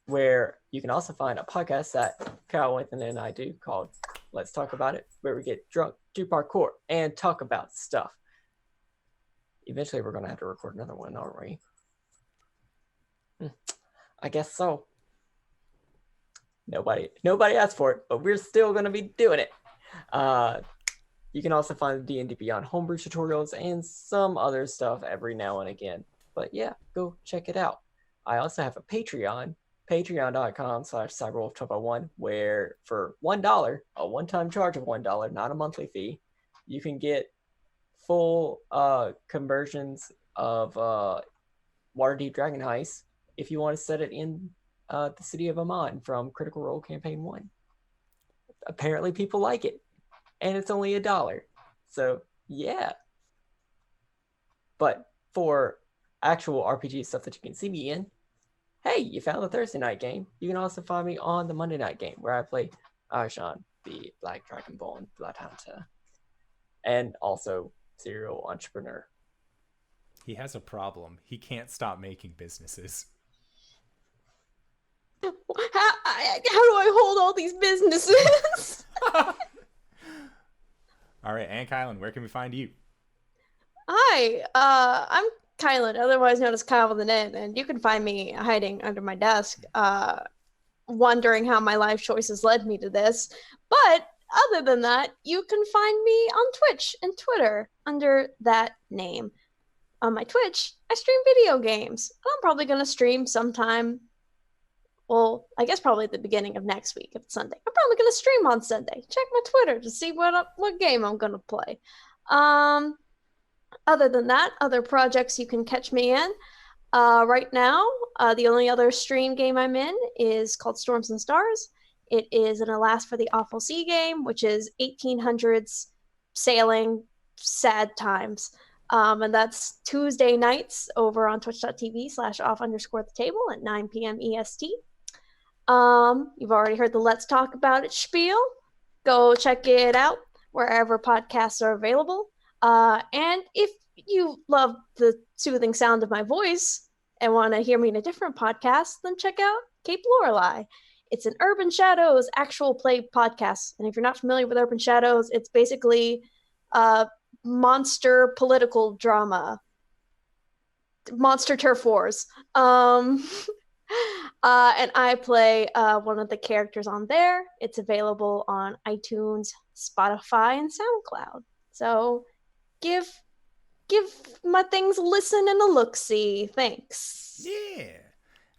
where you can also find a podcast that KyleWithAnN and I do called Let's Talk About It, where we get drunk, do parkour, and talk about stuff. Eventually, we're going to have to record another one, aren't we? I guess so. Nobody asked for it, but we're still going to be doing it. You can also find D&D Beyond homebrew tutorials and some other stuff every now and again. But yeah, go check it out. I also have a Patreon, patreon.com/CyberWolf1201, where for $1, a one-time charge of $1, not a monthly fee, you can get full conversions of Waterdeep Dragon Heist if you want to set it in the city of Amman from Critical Role Campaign 1. Apparently people like it, and it's only $1. So yeah. But for actual RPG stuff that you can see me in, hey, you found the Thursday night game. You can also find me on the Monday night game, where I play Arjan, the Black Dragonborn Blood Hunter, and also serial entrepreneur. He has a problem. He can't stop making businesses. How do I hold all these businesses? All right, and Kylan, where can we find you? Hi, I'm Kylan, otherwise known as KyleWithAnN, and you can find me hiding under my desk, wondering how my life choices led me to this. But other than that, you can find me on Twitch and Twitter under that name. On my Twitch, I stream video games. I'm probably going to stream sometime, well, I guess probably at the beginning of next week, if it's Sunday. I'm probably going to stream on Sunday. Check my Twitter to see what game I'm going to play. Other than that, other projects you can catch me in. Right now, the only other stream game I'm in is called Storms and Stars. It is an Alas for the Awful Sea game, which is 1800s sailing, sad times. And that's Tuesday nights over on twitch.tv/off_the-table at 9 p.m. EST. You've already heard the Let's Talk About It spiel. Go check it out wherever podcasts are available. And if you love the soothing sound of my voice and want to hear me in a different podcast, then check out Cape Lorelei. It's an Urban Shadows actual play podcast. And if you're not familiar with Urban Shadows, it's basically monster political drama. Monster Turf Wars. And I play one of the characters on there. It's available on iTunes, Spotify, and SoundCloud. So give my things a listen and a look-see. Thanks. Yeah.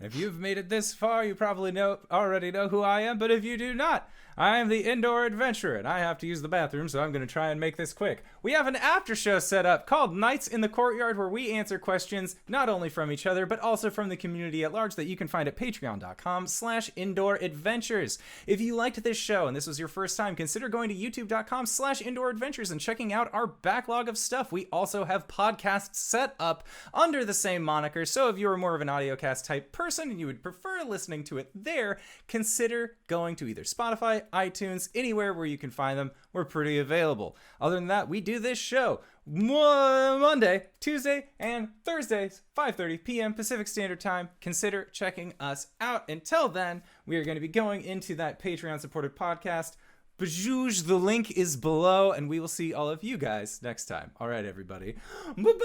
If you've made it this far, you probably already know who I am, but if you do not, I am the Indoor Adventurer, and I have to use the bathroom, so I'm going to try and make this quick. We have an after show set up called Nights in the Courtyard, where we answer questions not only from each other, but also from the community at large that you can find at patreon.com/indooradventures. If you liked this show and this was your first time, consider going to youtube.com/indooradventures and checking out our backlog of stuff. We also have podcasts set up under the same moniker, so if you're more of an audiocast type person and you would prefer listening to it there, consider going to either Spotify, iTunes, anywhere where you can find them. We're pretty available. Other than that, we do this show Monday, Tuesday, and Thursdays, 5:30 p.m. Pacific Standard Time. Consider checking us out. Until then, we are going to be going into that Patreon-supported podcast. Bajouge, the link is below, and we will see all of you guys next time. All right, everybody. Bye-bye!